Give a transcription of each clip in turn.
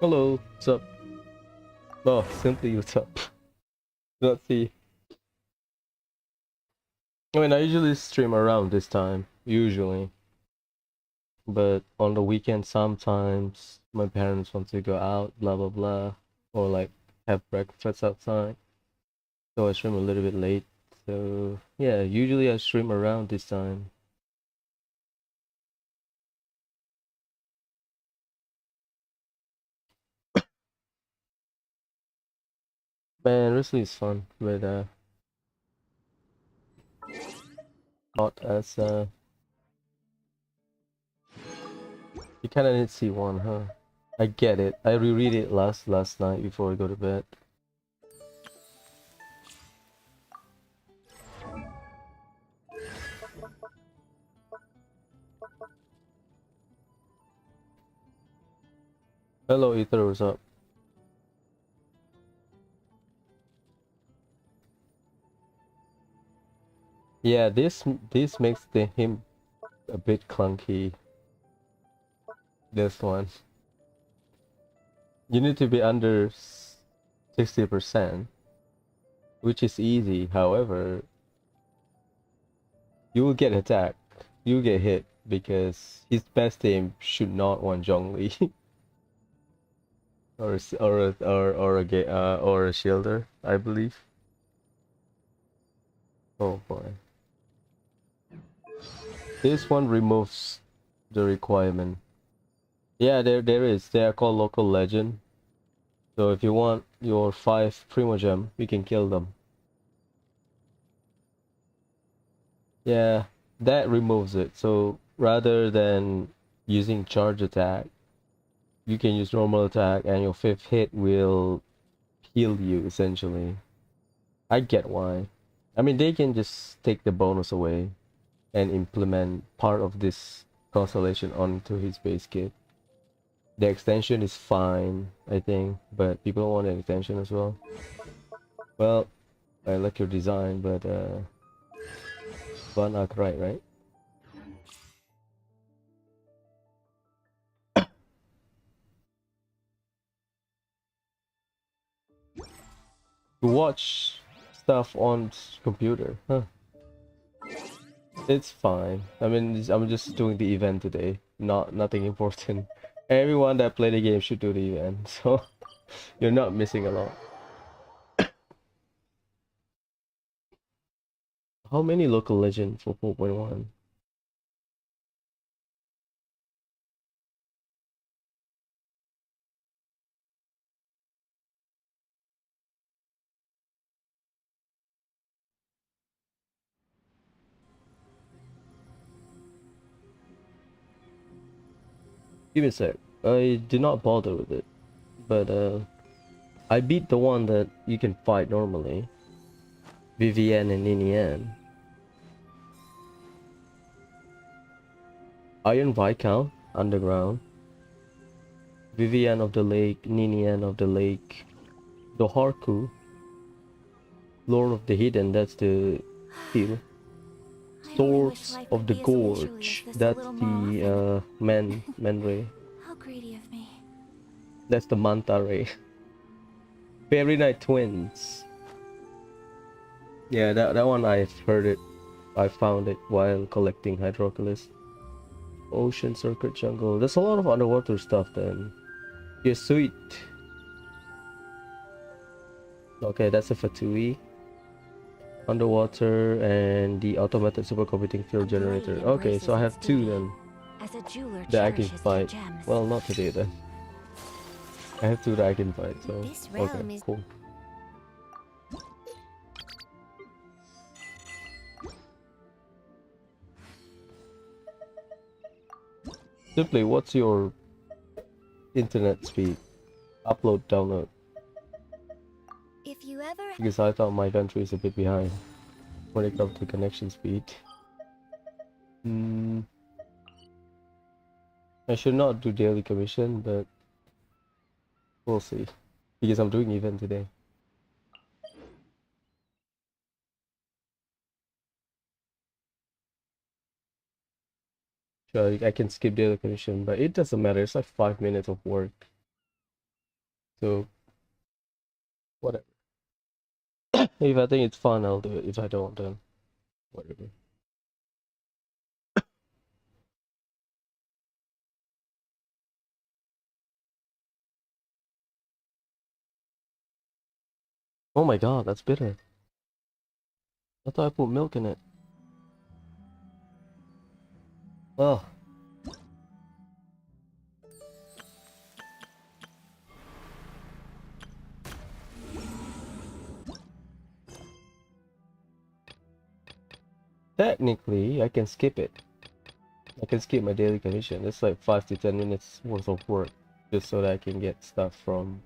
Hello, what's up? Oh, simply what's up? Not see. I mean, I usually stream around this time, usually, but on the weekend sometimes my parents want to go out, blah blah blah, or like have breakfast outside, so I stream a little bit late. So yeah, usually I stream around this time. Man, wrestling is fun, but not as you kind of need C1, huh? I get it. I reread it last night before I go to bed. Hello, Ether, what's up? Yeah, this makes him a bit clunky. This one, you need to be under 60%, which is easy. However, you will get attacked. You will get hit because his best aim should not want Zhongli or or a shielder, I believe. Oh boy, this one removes the requirement. Yeah, there is. They are called local legend. So if you want your 5 Primogem, you can kill them. Yeah, that removes it. So rather than using charge attack, you can use normal attack and your fifth hit will heal you essentially. I get why. I mean, they can just take the bonus away and implement part of this constellation onto his base kit. The extension is fine, I think, but people want an extension as well. Well, I like your design, but Van Ark right? To watch stuff on computer, huh? It's fine. I mean, I'm just doing the event today. Nothing important. Everyone that play the game should do the event, so you're not missing a lot. How many local legend for 4.1? Give me a sec. I did not bother with it, but I beat the one that you can fight normally. Vivienne and Ninian. Iron Viscount, Underground. Vivienne of the Lake, Ninian of the Lake. Doharku, Lord of the Hidden, that's the steel. I only wish Swords life of could the be as leisurely as Gorge, this that's little moth the and Man Ray. how greedy of me. That's the Manta Ray. Fairy Night Twins. Yeah, that one I've heard it. I found it while collecting Hydroculus. Ocean Circuit Jungle. There's a lot of underwater stuff then. Yeah, sweet. Okay, that's a Fatui. Underwater and the automated supercomputing A field blade generator. Okay, so embraces I its have two duty, then as a jeweler that I can cherishes their fight. gems. Well, not today then. I have two that I can fight, so This okay, realm is cool. Simply, what's your internet speed? Upload, download. if you ever Because I thought my country is a bit behind when it comes to connection speed. Hmm, I should not do daily commission, but we'll see. Because I'm doing event today. Sure, I can skip daily commission, but it doesn't matter. It's like 5 minutes of work. So whatever. If I think it's fun, I'll do it. If I don't, then whatever. Oh my god, that's bitter. I thought I put milk in it. Oh. Technically, I can skip it. I can skip my daily commission. It's like 5 to 10 minutes worth of work just so that I can get stuff from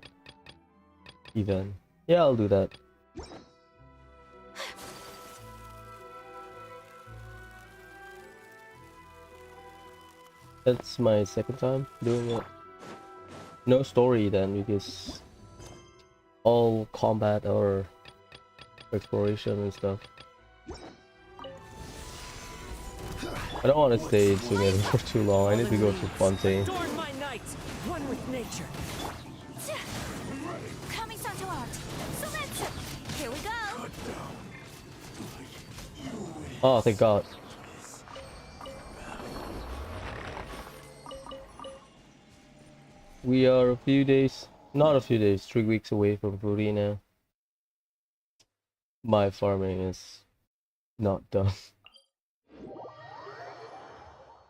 event. Yeah, I'll do that. That's my second time doing it. No story then, because all combat or exploration and stuff. I don't want to stay in Sumedh for too long. I need to go to Fontaine. One with nature. Here we go. Oh, thank God. We are a few days, not a few days, 3 weeks away from Furina. My farming is not done.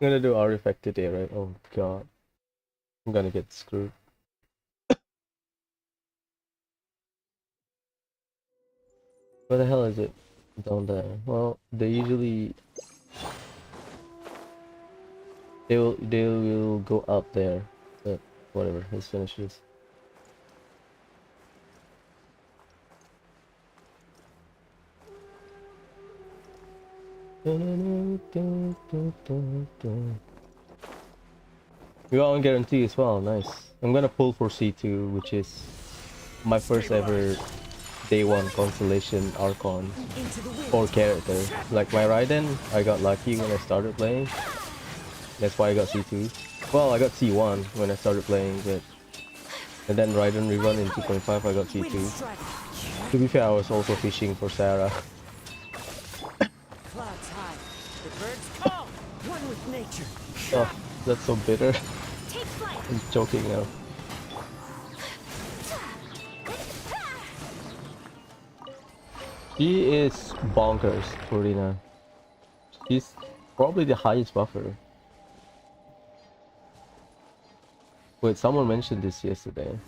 I'm gonna do artifact today, right? Oh God. I'm gonna get screwed. Where the hell is it? Down there. Well, they usually they will go up there. But whatever, let's finish this. We got one guarantee as well, nice. I'm gonna pull for C2, which is my first ever day 1 constellation Archon or character. Like my Raiden, I got lucky when I started playing. That's why I got C2. Well, I got C1 when I started playing, but and then Raiden rerun in 2.5 I got C2. To be fair, I was also fishing for Sarah. Clouds high. The birds call. One with nature. Oh, that's so bitter. Take flight. I'm choking now. She is bonkers, Torina. She's probably the highest buffer. Wait, someone mentioned this yesterday.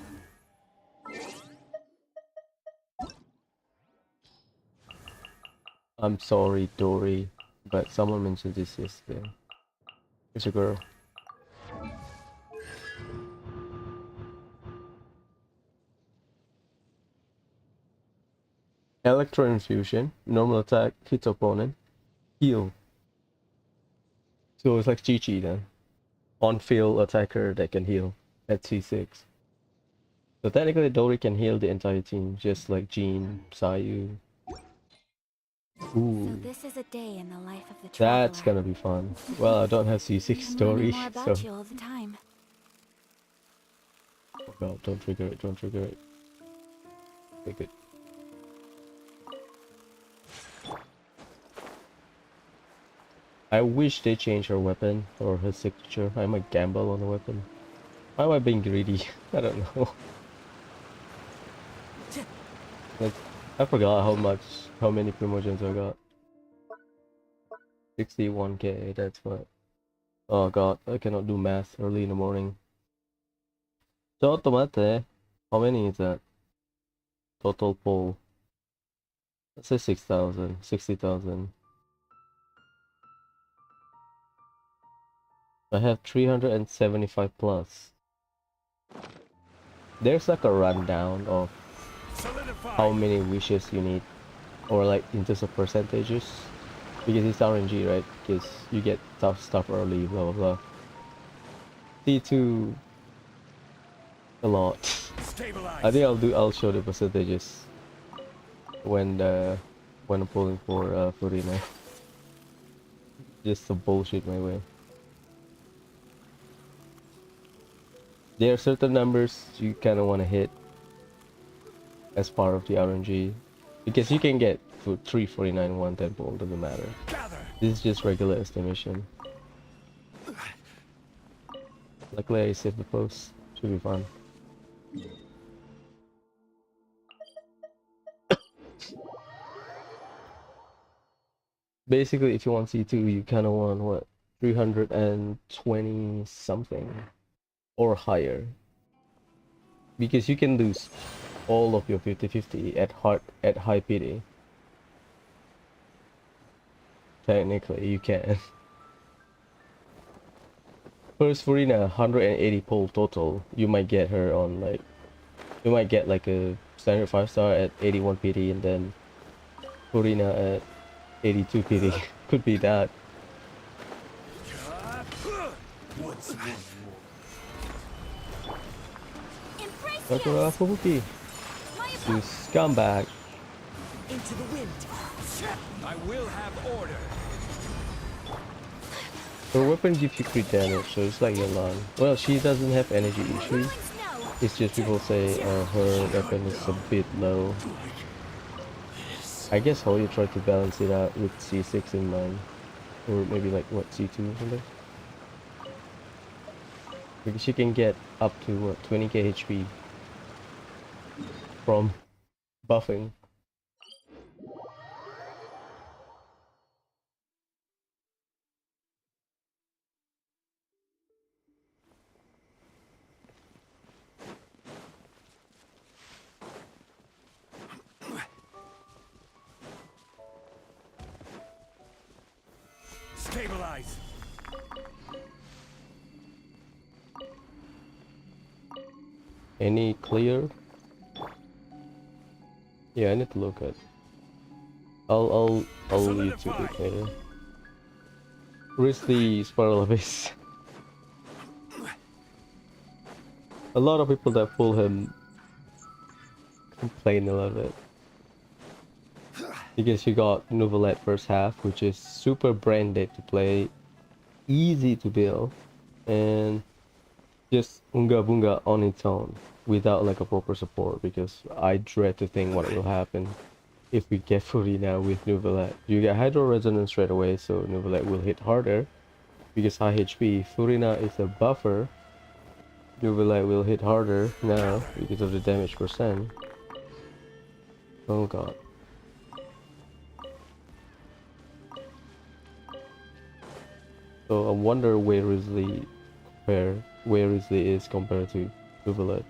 I'm sorry, Dory, but someone mentioned this yesterday. It's a girl. Electro infusion, normal attack, hits opponent, heal. So it's like Chi-Chi then. On field attacker that can heal at C6. So technically Dory can heal the entire team, just like Jean, Sayu. Ooh. So this is a day in the life of the traveler. That's gonna be fun. Well, I don't have C6 I'm learning Dory, more so... about you all the time. Oh god, don't trigger it, don't trigger it. Take it. I wish they changed her weapon or her signature. I might gamble on the weapon. Why am I being greedy? I don't know. Like, I forgot how many promotions I got. 61k, that's what. Oh god, I cannot do math early in the morning. So automate, how many is that? Total poll. Let's say 6,000, 60,000. I have 375 plus. There's like a rundown of how many wishes you need, or like in terms of percentages, because it's RNG, right? Because you get tough stuff early, blah blah blah. C2 a lot. I think I'll show the percentages when I'm pulling for Furina. Just to bullshit my way. There are certain numbers you kind of want to hit as part of the RNG. Because you can get for 349 one temple, doesn't matter. Gather. This is just regular estimation. Luckily I saved the post. Should be fun. Basically, if you want C2, you kind of want what, 320 something or higher, because you can lose all of your 50-50 at high PD. Technically, you can. First Furina, 180 pull total. You might get her on like, you might get like a standard 5-star at 81 PD, and then Furina at 82 PD. Could be that. Sakura Fubuki, you scumbag. Into the wind. I will have order. Her weapon gives you crit damage, so it's like Yolan. Well, she doesn't have energy issues. It's just people say her weapon is a bit low. I guess Hoya tried to balance it out with C6 in mind. Or maybe like, what, C2 or something? Because she can get up to, what, 20k HP from buffing. Stabilize. Any clear? Yeah, I need to look at. I'll YouTube it later. Where's the spiral abyss? A lot of people that pull him complain a little bit. Because you got Nouvellette first half, which is super branded to play, easy to build, and just Unga Bunga on its own without like a proper support, because I dread to think what will happen if we get Furina with Nouvellette. You get Hydro Resonance straight away, so Nouvellette will hit harder because high HP. Furina is a buffer. Nouvellette will hit harder now because of the damage percent. Oh god. So I wonder where Risley is compared to Nouvellette.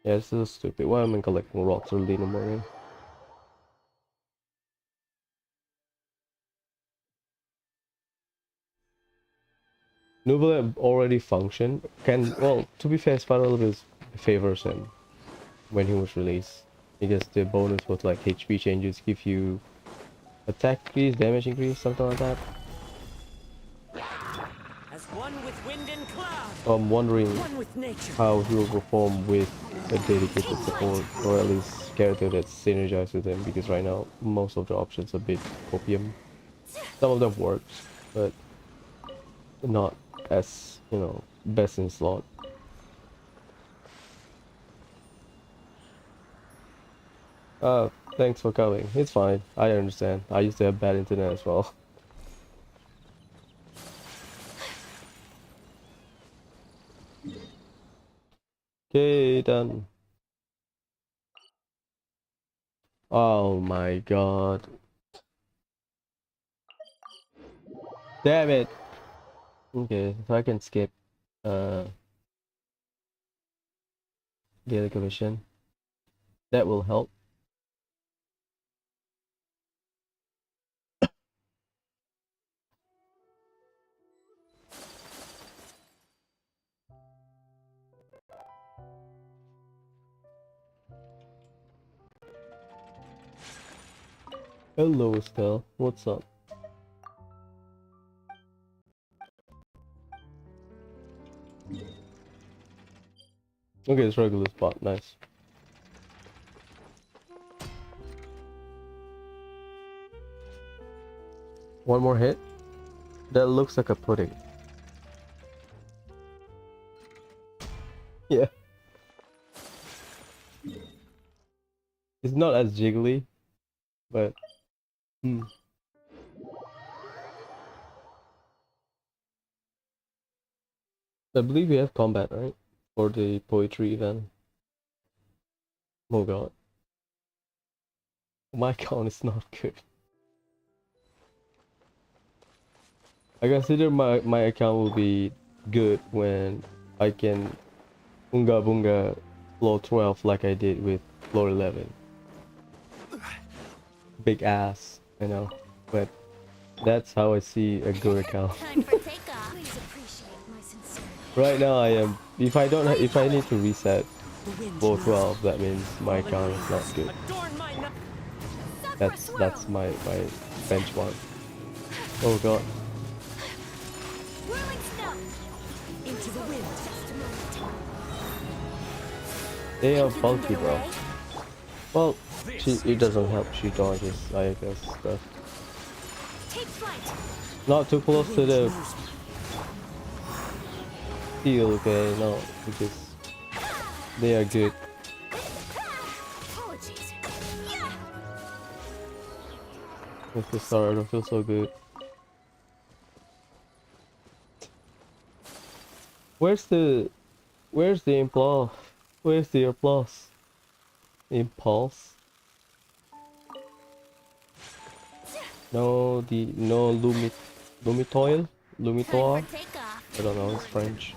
Yeah, it's so stupid. Why am I collecting rocks early in the morning? Nouvellette already functioned. Well, to be fair, Spiral Abyss favors him when he was released, because the bonus was like HP changes, give you attack increase, damage increase, something like that. As one with wind and cloud. So I'm wondering One with nature. how he will perform with a dedicated support, or at least character that's synergized with him, because right now most of the options are a bit opium. Some of them works, but not as, you know, best in slot. Thanks for coming. It's fine. I understand. I used to have bad internet as well. Okay, done. Oh my god. Damn it. Okay, if I can skip daily commission, that will help. Hello, Estelle. What's up? Okay, it's regular spot. Nice. One more hit. That looks like a pudding. Yeah. It's not as jiggly, but I believe we have combat, right? For the poetry event. Oh god. My count is not good. I consider my account will be good when I can Unga Bunga floor 12 like I did with floor 11. Big ass, I know, but that's how I see a good account. Time for takeoff. Please appreciate my sincerity. Right now I am, if I don't, if I need to reset The wind floor knows 12, that means my fallen account is not leaves good. adorn my night. Sakura That's swirl. my benchmark. Oh god. Whirling snow. Into the wind. Just a moment. They are Think you can bulky, get bro. away? Well, it doesn't help. She dodges, I guess. Stuff. Take flight. Not too close to Wind the knows me. steel, okay? No, because they are good. Apologies. Yeah. With the start, I don't feel so good. Where's the applause? Where's the applause? Impulse? No, no lumitoil? Time Lumitoir? for takeoff. I don't know, it's French.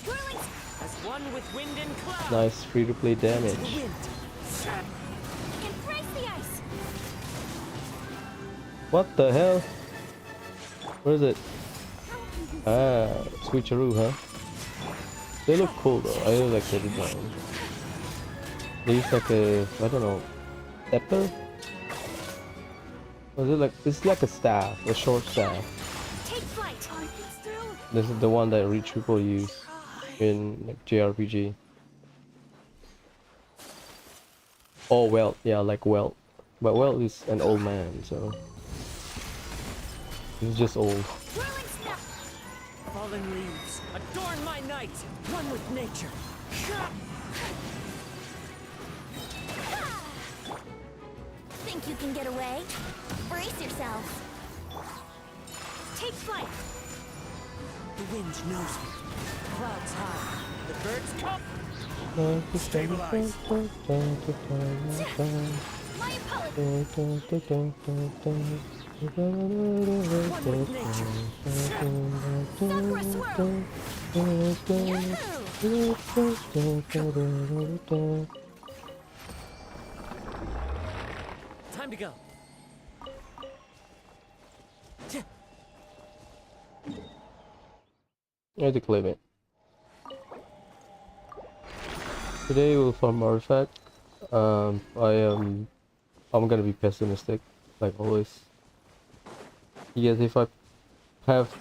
Whirling As one with wind and cloud. Nice free to play Into the damage. wind. embrace the ice. What the hell? Where is it? Ah, switcheroo, huh? They look cool though. I really like the design. They use like a, I don't know, scepter? Was it like, it's like a staff, a short staff. Take flight. This is the one that rich people use in like JRPG. Oh, Welt, yeah, like Welt. But Welt is an old man, so he's just old. Whirling snow. Fallen leaves adorn my night. One with nature. Think you can get away? Brace yourselves. Take flight. The wind knows me. Clouds high. The birds come. My apologies. One with nature. Sakura swirl. Yahoo! Time to go. I had to claim it. Today we'll farm artifact. I'm gonna be pessimistic, like always. Because if I have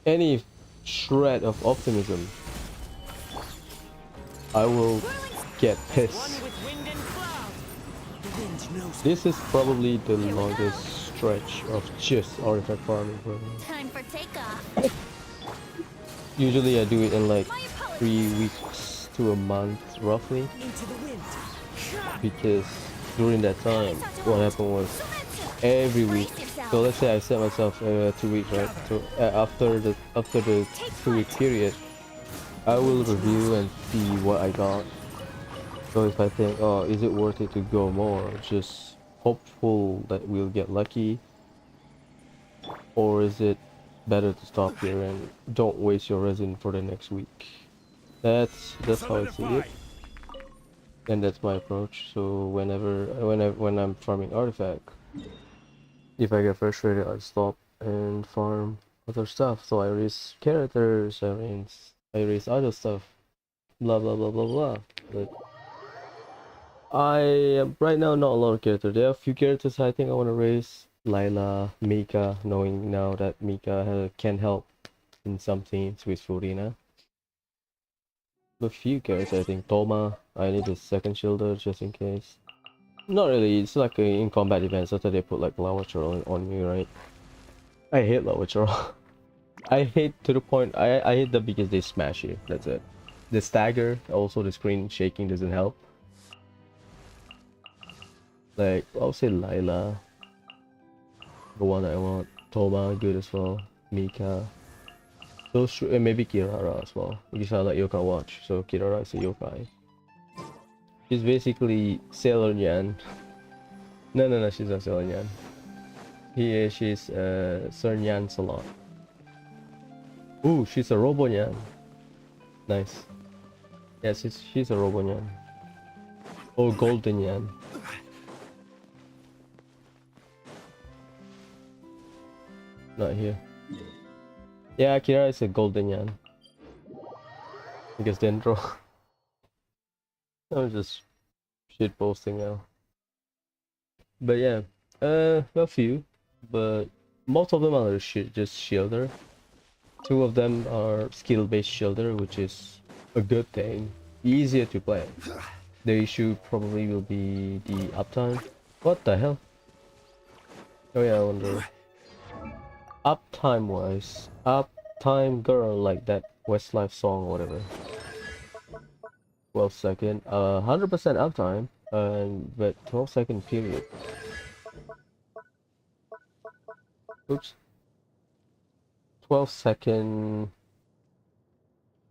any shred of optimism, I will get One pissed. with wind and cloud. The wind knows me. This is probably the longest stretch of just artifact farming for me. Time for takeoff. Usually I do it in like My apologies. 3 weeks to a month roughly, Into the wind. because during that time what happened was every week, so let's say I set myself 2 weeks, right? So after the 2 week period I will review and see what I got. So if I think, oh, is it worth it to go more, just hopeful that we'll get lucky, or is it better to stop here and don't waste your resin for the next week? That's how I see it, and that's my approach. So when I'm farming artifact, if I get frustrated, I stop and farm other stuff. So I raise characters, I raise other stuff, blah blah blah blah blah. But I am right now not a lot of characters. There are a few characters I think I want to raise. Lila, Mika, knowing now that Mika can help in some teams with Furina. A few characters, I think. Toma, I need a second shielder just in case. Not really, it's like a in combat event, so that they put like lava troll on me, right? I hate lava troll. I hate to the point, I hate them because they smash you, that's it. The stagger, also the screen shaking doesn't help. Like, I'll say Layla, the one that I want. Toma, good as well. Mika. Those and maybe Kirara as well. Because I like Yokai Watch, so Kirara is a yokai. She's basically Sailor Nyan. No, she's not Sailor Nyan. She's Sir Nyan Salon. Ooh, she's a Robo Nyan. Nice. Yes, she's a Robo Nyan. Or Golden Nyan. Not here. Yeah, Akira is a Golden Nyan. Because Dendro. I'm just shit posting now. But yeah, a few, but most of them are just shielder. Two of them are skill-based shielder, which is a good thing. Easier to play. The issue probably will be the uptime. What the hell? Oh yeah, I wonder. Uptime wise, uptime girl, like that Westlife song or whatever. 12-second, 100% uptime, but 12-second period. Oops. 12-second,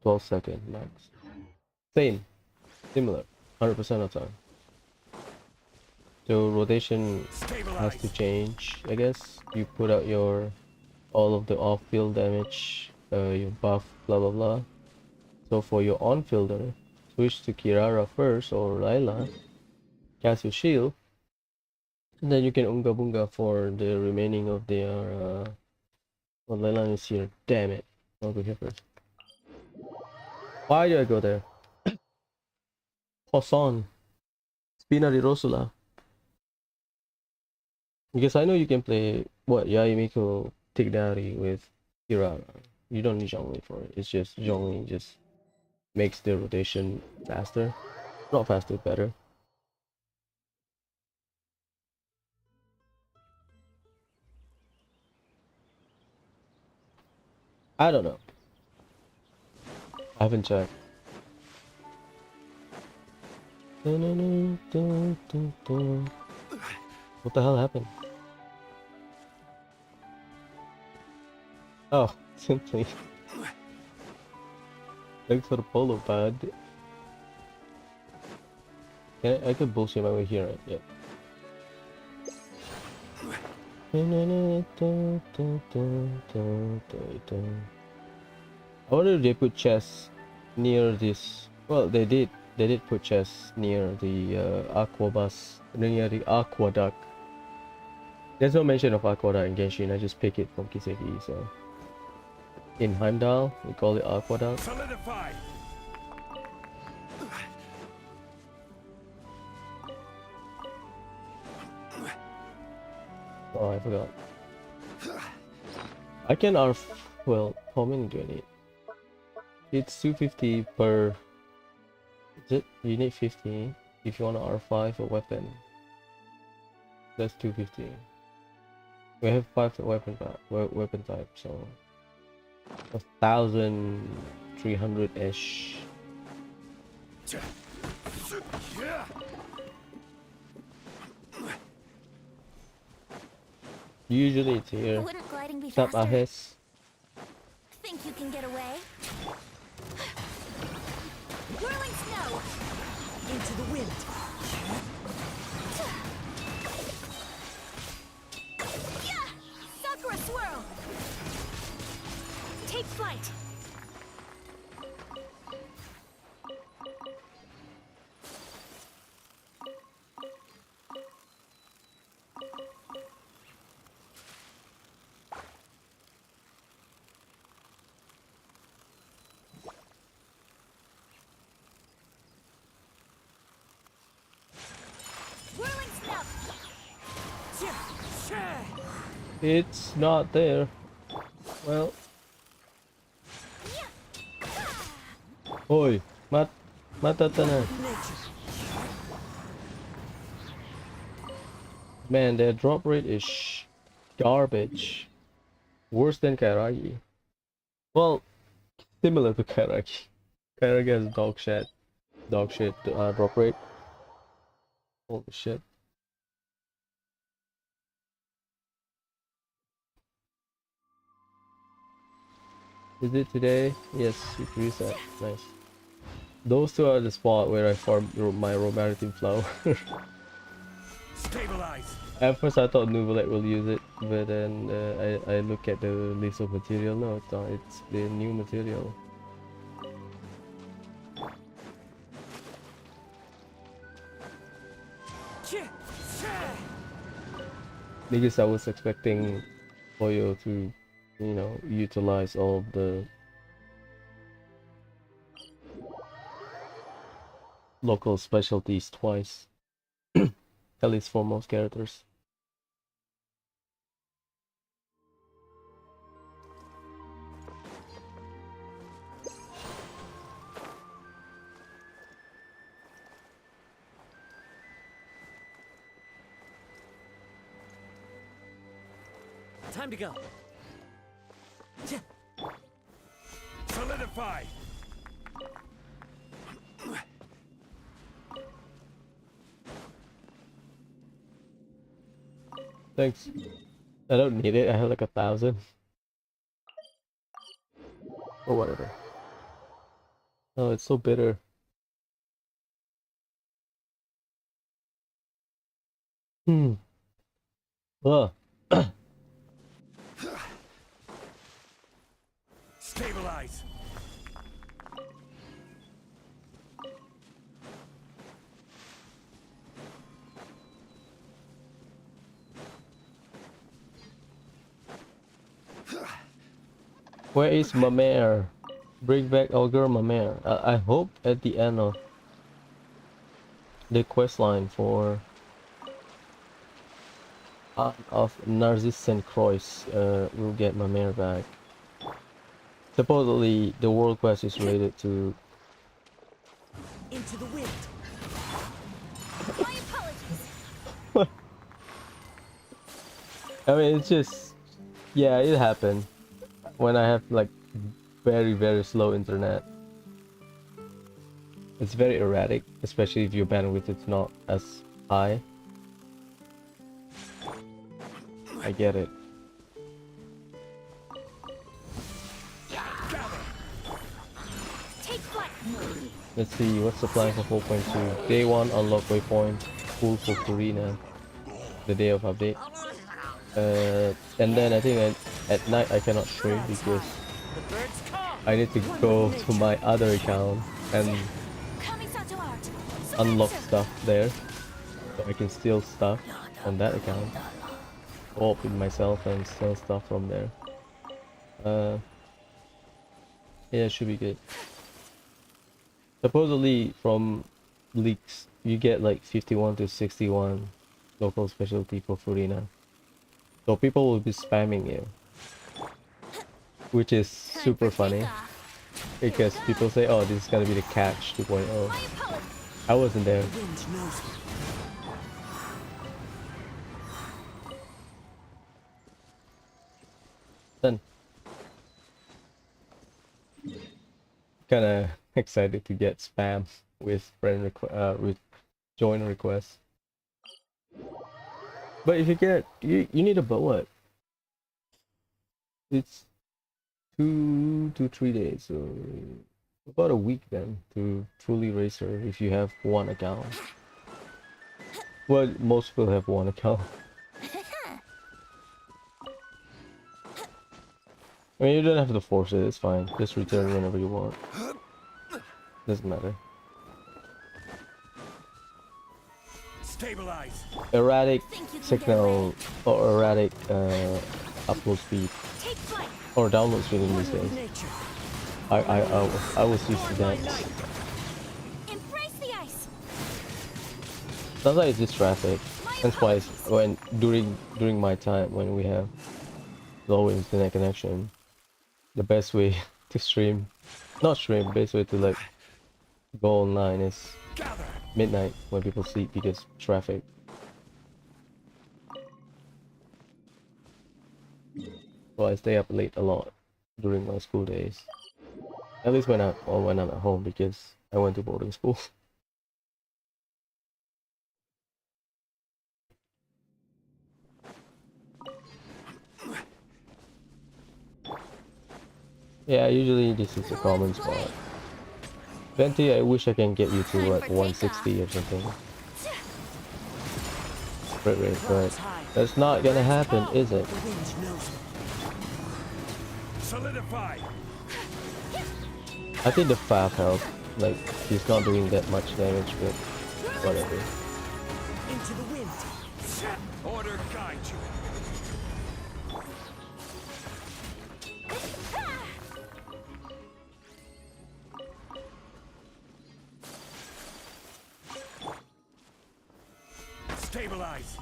12-second max. Same, similar, 100% uptime. So rotation has to change, I guess. You put out all of the off-field damage, your buff, blah blah blah. So for your on-fielder, switch to Kirara first or Layla, cast your shield, and then you can Unga Bunga for the remaining of their well, Layla is here, damn it. I'll go here first. Why do I go there? Poson. Spina di Rosula. Because I know you can play, what, Yaimiko Tigdari with Kirara. You don't need Zhongli for it. It's just Zhongli just makes the rotation faster. Not faster, better. I don't know. I haven't checked. What the hell happened? Oh, simply. Thanks for the polo pad. I could bullshit my way here, right? Yeah. I wonder if they put chests near this. Well, they did. They did put chests near the near the aqueduct. There's no mention of aqueduct in Genshin. I just pick it from Kiseki. So in Heimdall, we call it aqueduct. Solidify. Oh, I forgot. I can R. Well, how many do I need? It's 250 per. Is it? You need 50 if you want to R5 a weapon. That's 250. We have 5 weapon type, so 1,300 ish. Usually it's here. Wouldn't gliding be Stop faster? Ahes. Think you can get away? Whirling snow! Into the wind. Yeah! Sakura swirl! Take flight! Whirling snow! It's not there. Well. Oi, mata tanan. Man, their drop rate is garbage. Worse than Kairagi. Well, similar to Kairagi. Kinda gets dog shit drop rate. Holy shit. Is it today? Yes, it reset. Nice. Those two are the spot where I farm my romantic flower. Stabilize. At first I thought Nuvolite will use it, but then I look at the list of material. No, it's not. It's the new material. Because I was expecting Oyo to, you know, utilize all of the local specialties twice, at least for most characters. Time to go. Solidify. Thanks. I don't need it. I have like 1,000 or whatever. Oh, it's so bitter. Hmm. Ugh. Stabilize. Where is Mamere? Bring back Ogre Mamere. I hope at the end of the quest line for of Narcissus and Croix, we'll get Mamere back. Supposedly, the world quest is related to. Into the wind. My apologies. I mean, it's just, yeah, it happened when I have like very slow internet. It's very erratic, especially if your bandwidth is not as high. I get it. Take flight. Let's see, what's the plan for 4.2? Day 1, unlock waypoint, full for Purina, the day of update. And then I think at night I cannot stream because The birds come. I need to go to my other account and Kamisato art. unlock Surrender. stuff there. So I can steal stuff on that account. Go up with myself and steal stuff from there. Yeah, it should be good. Supposedly from leaks you get like 51 to 61 local specialty for Furina. So people will be spamming you. Which is Time super for funny. takeoff. Because people say, oh, this is gonna be the catch 2.0. My apologies. I wasn't there. The wind knows me. Then kinda excited to get spam with with join requests. But if you get you need a what? It's 2 to 3 days, so about a week then to fully raise her if you have one account. Well, most people have one account. I mean, you don't have to force it, it's fine. Just return whenever you want. Doesn't matter. Stabilize. Erratic Think you can get signal away. or erratic upload speed Take flight. or download speed in these One with days. nature. I was used to that. Embrace the ice. Sometimes it's just traffic. My That's why it's apologies. when during my time when we have low internet connection, the best way to stream, not stream, best way to like go online is Gather. midnight when people sleep because traffic. So I stay up late a lot during my school days. At least when I'm at home because I went to boarding school. Yeah, usually this is a common spot. Venti, I wish I can get you to Time like for 160 or takeoff. something. Crit rate, but Clouds high. that's not gonna Birds happen, come. is it? The wind knows it. Solidify. I think the Fab helped. Like, he's not doing that much damage, but whatever. Into the wind. Order guide you. Stabilize.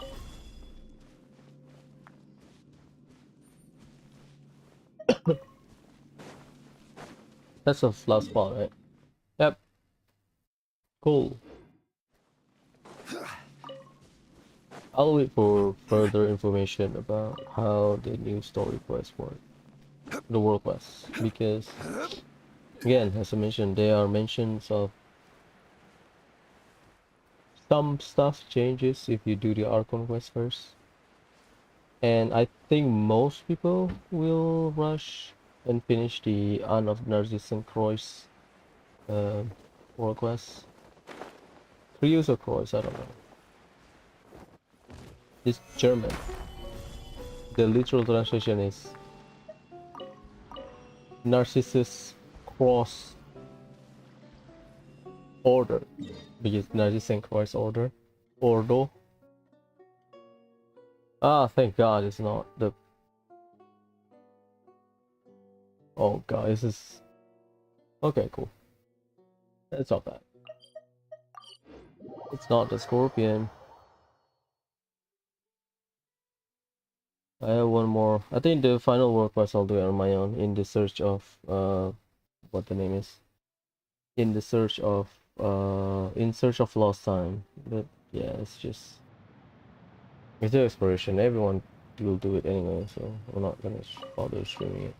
That's a last spot, right? Yep. Cool. I'll wait for further information about how the new story quests work. The world quests. Because, again, as I mentioned, there are mentions of some stuff changes if you do the Archon quest first. And I think most people will rush and finish the Anne of Narcissus and Croix world quest. Creuse or Croix, I don't know. It's German. The literal translation is Narcissus Cross Order. Because Narcissus and Croix Order. Ordo. Ah, thank God it's not the... Oh God, this is... Okay, cool. It's not bad. It's not the Scorpion. I have one more. I think the final work quest I'll do it on my own in the search of what the name is. In the search of in search of lost time. But yeah, it's the exploration. Everyone will do it anyway, so I'm not gonna bother streaming it.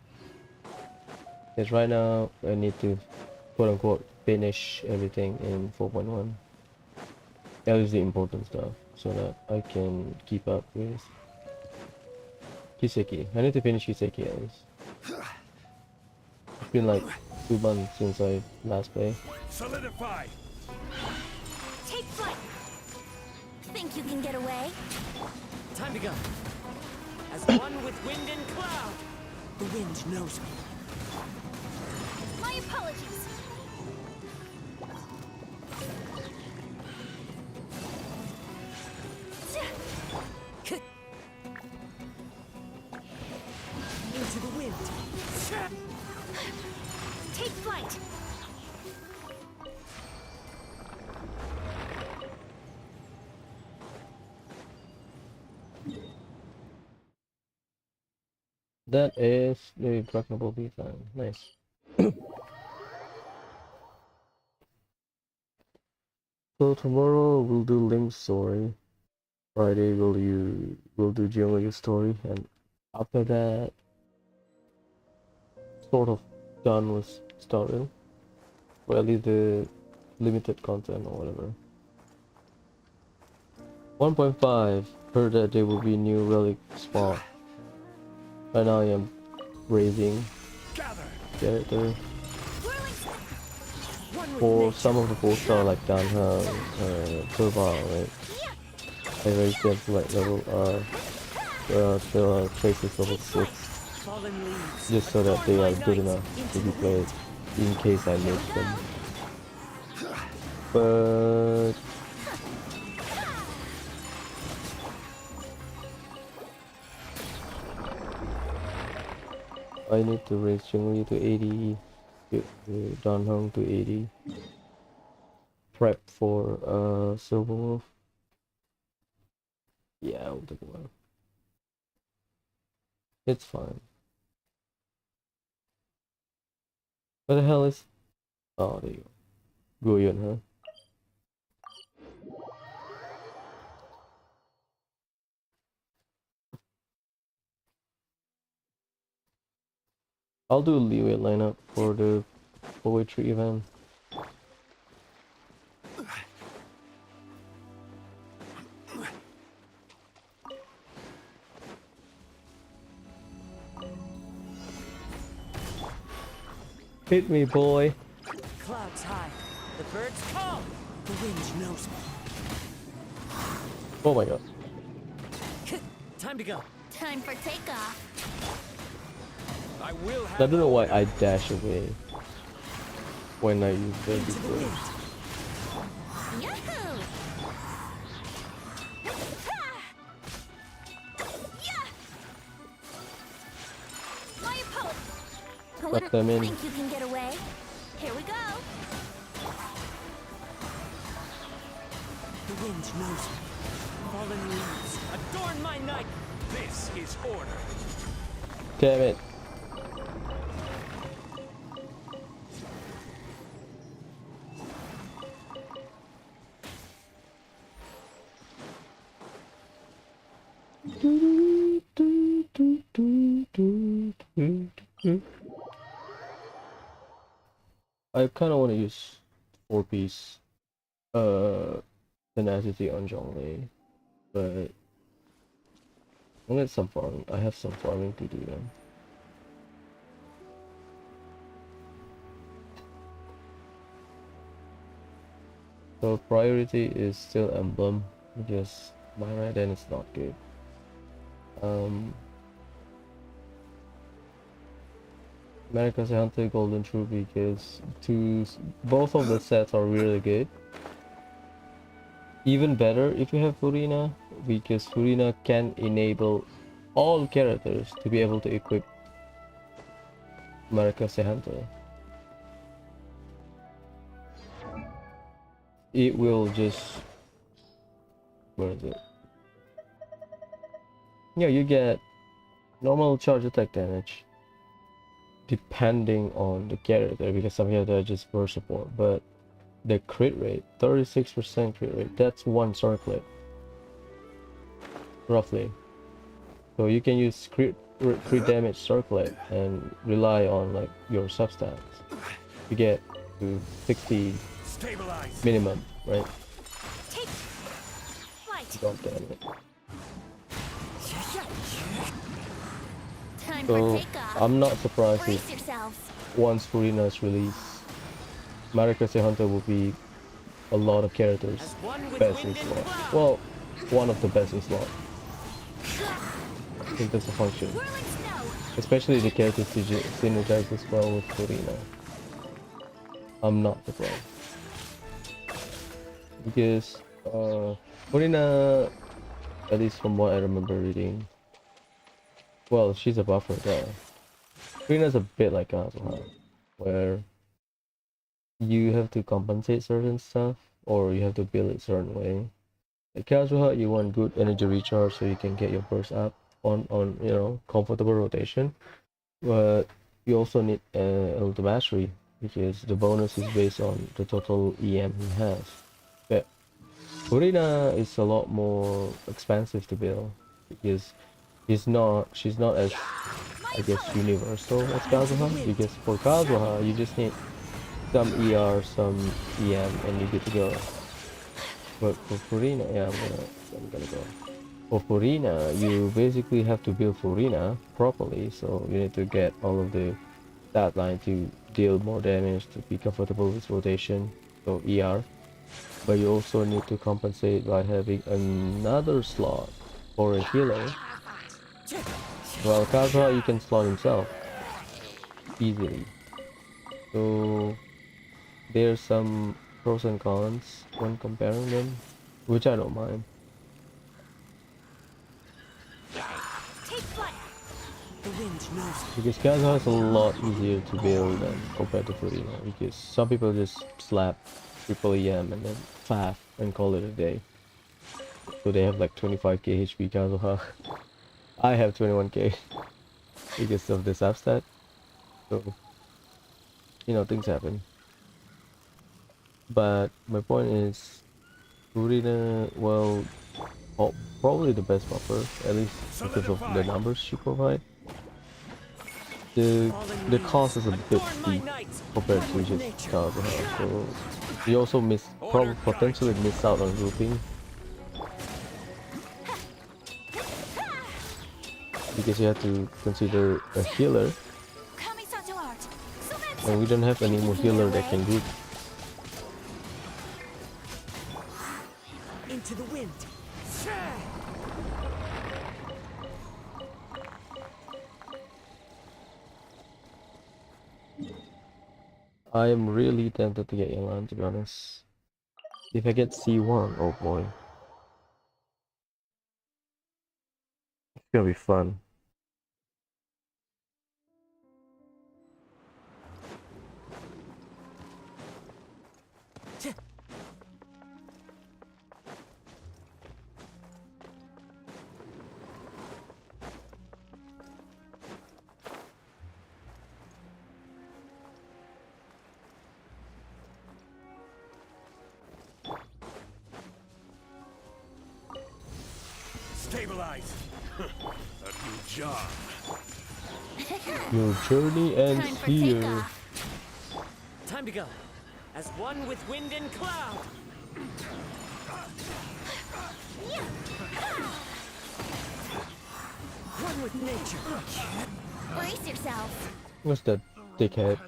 Because right now I need to quote unquote finish everything in 4.1. That is the important stuff so that I can keep up with Kiseki. I need to finish Kiseki at least. It's been like 2 months since I last played. Solidify. Take flight. Think you can get away? Time to go. As one with wind and cloud. The wind knows me. My apologies. Into the wind. Take flight. That is the Crackable B time. Nice. So tomorrow we'll do Link's story. Friday we'll do Geometri's story, and after that, sort of done with story. Or at least the limited content or whatever. 1.5. Heard that there will be new relic spot. Right now I am raising Gather. character. One with For nature. some of the 4-star like Danheng, Turbo, right? I raised them to like level the traces level 6. Fallen leaves. Just so that they are Adorn my good night enough into to be the played wind. in case I miss Here we them. go. But I need to raise Chungli to 80, Danheng to 80. Prep for Silver Wolf. Yeah, I'll take a while. It's fine. What the hell is... Oh, there you go. Goyen, huh? I'll do leeway lineup for the poetry even. Hit me, boy. Clouds high. The birds call. The wind knows me. Oh my god. Time to go. Time for takeoff. I will I have don't know why order. I dash away when I use the Into the wind. Yahoo! Yeah! My opponent. Let them in. Think you can get away? Here we go. The wind knows me. Fallen leaves adorn my night. This is order. Damn it. I kind of want to use 4-piece tenacity on Zhonglei, but I'll get some farming. I have some farming to do then. So priority is still emblem, because by right then it's not good. America's Hunter Golden True, because both of the sets are really good. Even better if you have Furina, because Furina can enable all characters to be able to equip America's Hunter. It will just, where is it? Yeah, you get normal charge attack damage depending on the character, because some characters are just burst support, but the crit rate, 36% crit rate, that's one circlet roughly. So you can use crit damage circlet and rely on like your substats. You get to 60 Stabilize. minimum, right? Take flight. God damn it. Time So for takeoff. I'm not surprised Brace if yourselves. once Furina is released, Maracase Hunter will be a lot of characters As one with best in wind and slot. cloud. Well, one of the best in slot. I think that's a function. Whirling snow. Especially the characters synergizes well with Furina. I'm not surprised. Because Furina, at least from what I remember reading, well, she's a buffer there. Furina's a bit like Kazuha, where you have to compensate certain stuff, or you have to build it certain way. Like Kazuha, you want good energy recharge so you can get your burst up on you know, comfortable rotation. But you also need Ultimate Mastery, because the bonus is based on the total EM he has. But Furina is a lot more expensive to build, because she's not as, I guess, universal as Kazuha. Because for Kazuha you just need some ER, some EM, and you're good to go. But for Furina, yeah, I'm gonna go. For Furina, you basically have to build Furina properly, so you need to get all of the stat line to deal more damage, to be comfortable with rotation, so ER. But you also need to compensate by having another slot for a healer. Well, Kazuha, you can slot himself easily. So there's some pros and cons when comparing them, which I don't mind. Take flight. The wind knows me. Because Kazuha is a lot easier to build than compared to Furina, because some people just slap triple EM and then FAF and call it a day. So they have like 25k HP Kazuha. I have 21k because of this substat. So, you know, things happen. But my point is, Furina, well, probably the best buffer, at least because of the numbers she provides. the cost is a bit Adorn my steep knights, compared one to with just nature. Tower of Hell. So you also Order potentially miss out on grouping because you have to consider a healer, Kamisato art. So and we don't have any more healer that can group. Into the wind. I am really tempted to get Elan, to be honest. If I get C1, oh boy, it's gonna be fun. Stabilize. A new job. Your journey ends time for here. takeoff. Time to go. As one with wind and cloud. One with nature. Brace yourself. What's that dickhead?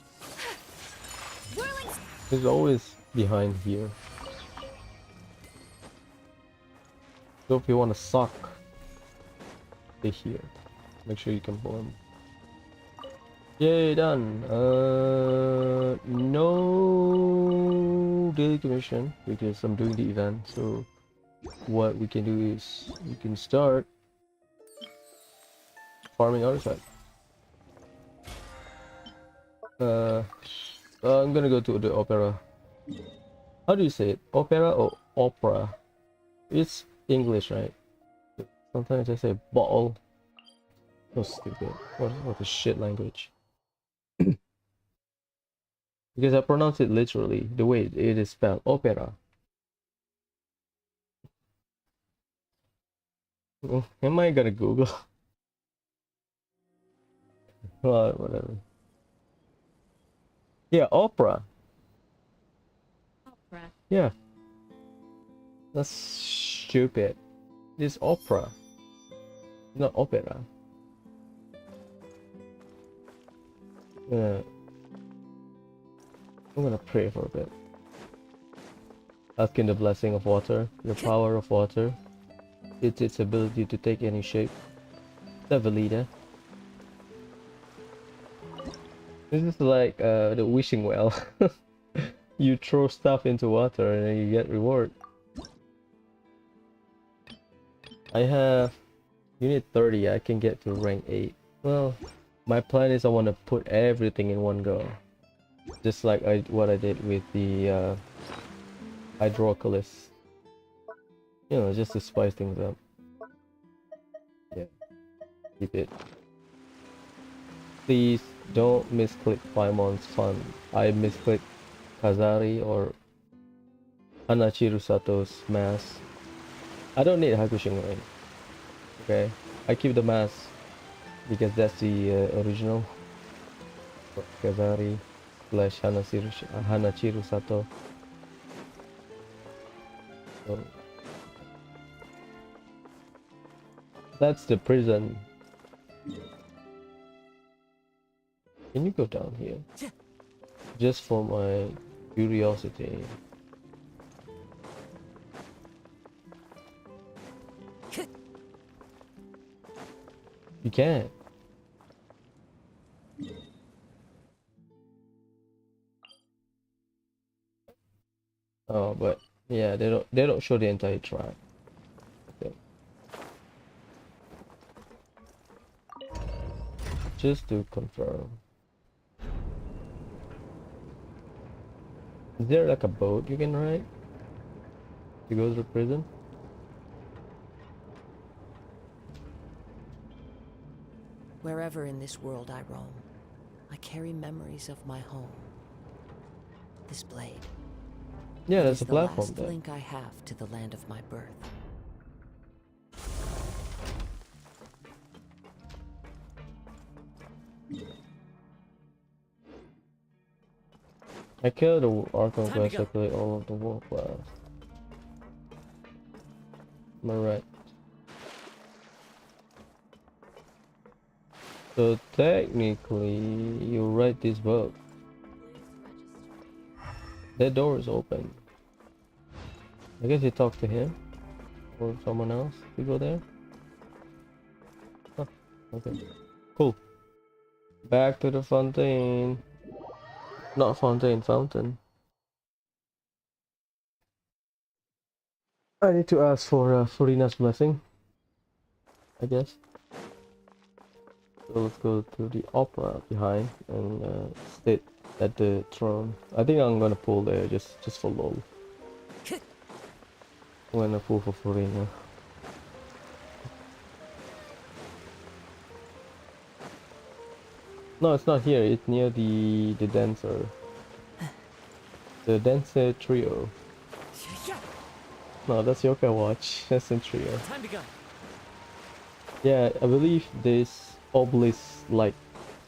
Whirling. He's always behind here. So if you want to suck, stay here. Make sure you can pull him. Yay, done. No daily commission because I'm doing the event. So what we can do is we can start farming artifact. I'm gonna go to the opera. How do you say it? Opera or opera? It's English, right? Sometimes I say bottle. So stupid. What a shit language. Because I pronounce it literally, the way it is spelled, opera. Am I gonna Google? Well, whatever. Yeah, opera. Opera. Yeah. That's stupid. It's opera. Not opera. I'm gonna pray for a bit. Asking the blessing of water, the power of water. It's its ability to take any shape. Savalida. This is like the wishing well. You throw stuff into water and then you get reward. I have unit 30, I can get to rank 8. Well, my plan is I want to put everything in one go. Just like what I did with the Hydroculus. You know, just to spice things up. Yeah, keep it. Please don't misclick Paimon's fun. I misclicked Kazari or Hanachiru Sato's mask. I don't need Hakushin Rain. Okay, I keep the mask because that's the original. Kazari / Hanachiru Sato. So, that's the prison. Can you go down here? Just for my curiosity. You can't. Oh, but yeah, they don't show the entire track. Okay. Just to confirm. Is there like a boat you can ride to go to the prison? Wherever in this world I roam, I carry memories of my home. This blade. Yeah, It there's is a the platform last there. link I have to the land of my birth. I killed the Archon Time to quest, go. I collect all of the war class. Am I right? So technically, you write this book. That door is open. I guess you talk to him or someone else to go there. Huh. Okay. Cool. Back to the fountain. Not fountain, fountain. I need to ask for Furina's blessing, I guess. So let's go to the opera behind and sit at the throne. I think I'm gonna pull there just for lol. I'm gonna pull for Furina. No, it's not here. It's near the dancer. The dancer trio. No, that's Yokai Watch. That's in trio. Time to go. Yeah, I believe this obelisk-like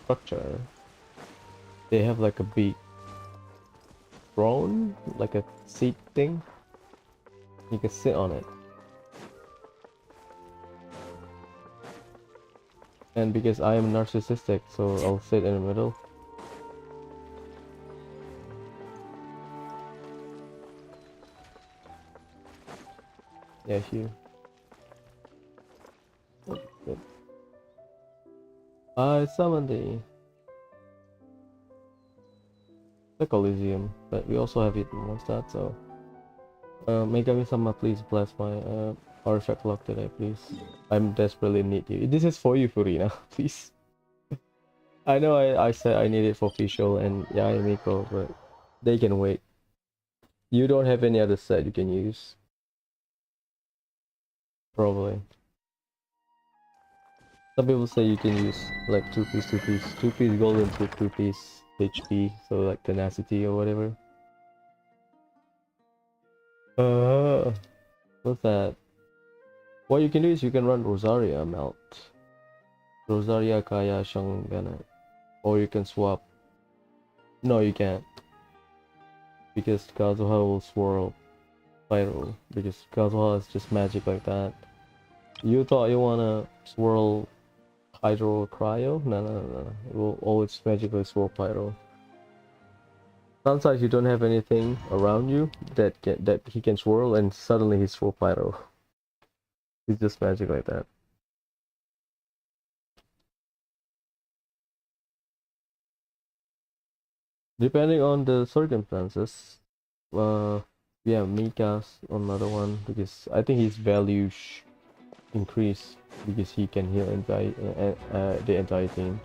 structure. They have like a big throne, like a seat thing. You can sit on it. And because I am narcissistic, so I'll sit in the middle. Yeah, here. Oh, good. I summoned the Coliseum, but we also have it in Mondstadt, so Megami-sama, please bless my artifact lock today, please. I'm desperately need you. This is for you, Furina, please. I know I said I need it for Fischl and Yai Miko, but they can wait. You don't have any other set you can use. Probably. Some people say you can use like 2-piece golden with 2-piece HP, so like tenacity or whatever. What's that? What you can do is you can run Rosaria melt. Rosaria Kaya Shangana. Or you can swap. No, you can't. Because Kazuha will swirl Pyro. Because Kazuha is just magic like that. You thought you wanna swirl Hydro or Cryo? No. It will always magically swirl Pyro. Sometimes you don't have anything around you that he can swirl and suddenly he's swirl Pyro. It's just magic like that. Depending on the circumstances, yeah, Mika's another one because I think his value increase because he can heal the entire team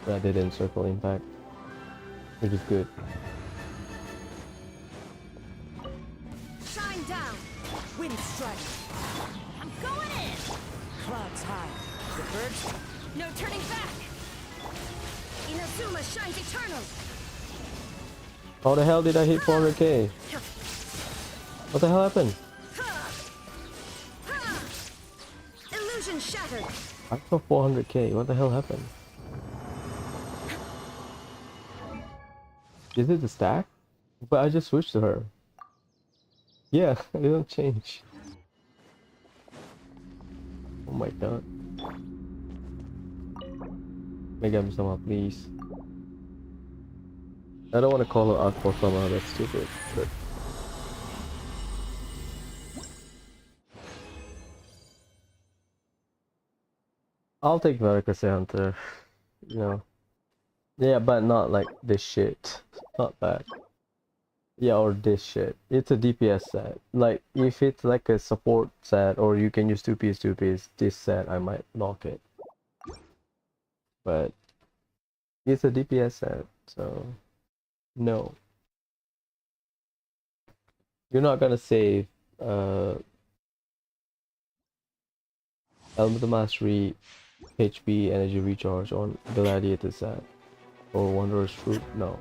rather than circle impact, which is good. Shine down. Wind strike. I'm going in. Clouds high. The birds. No turning back. Inazuma shines eternal. How the hell did I hit 400k? What the hell happened? Illusion shattered. I saw 400k. What the hell happened? Is it the stack? But I just switched to her. Yeah, it don't change. Oh my god. Megami-sama, please. I don't want to call her out for somehow, that's stupid. But I'll take Varicose Hunter. You know. Yeah, but not like this shit. Not that. Yeah, or this shit. It's a DPS set. Like, if it's like a support set, or you can use 2-piece, this set, I might lock it. But it's a DPS set, so no. You're not gonna save Element of Mastery, HP, Energy Recharge on Gladiator set or Wanderer's Fruit. No.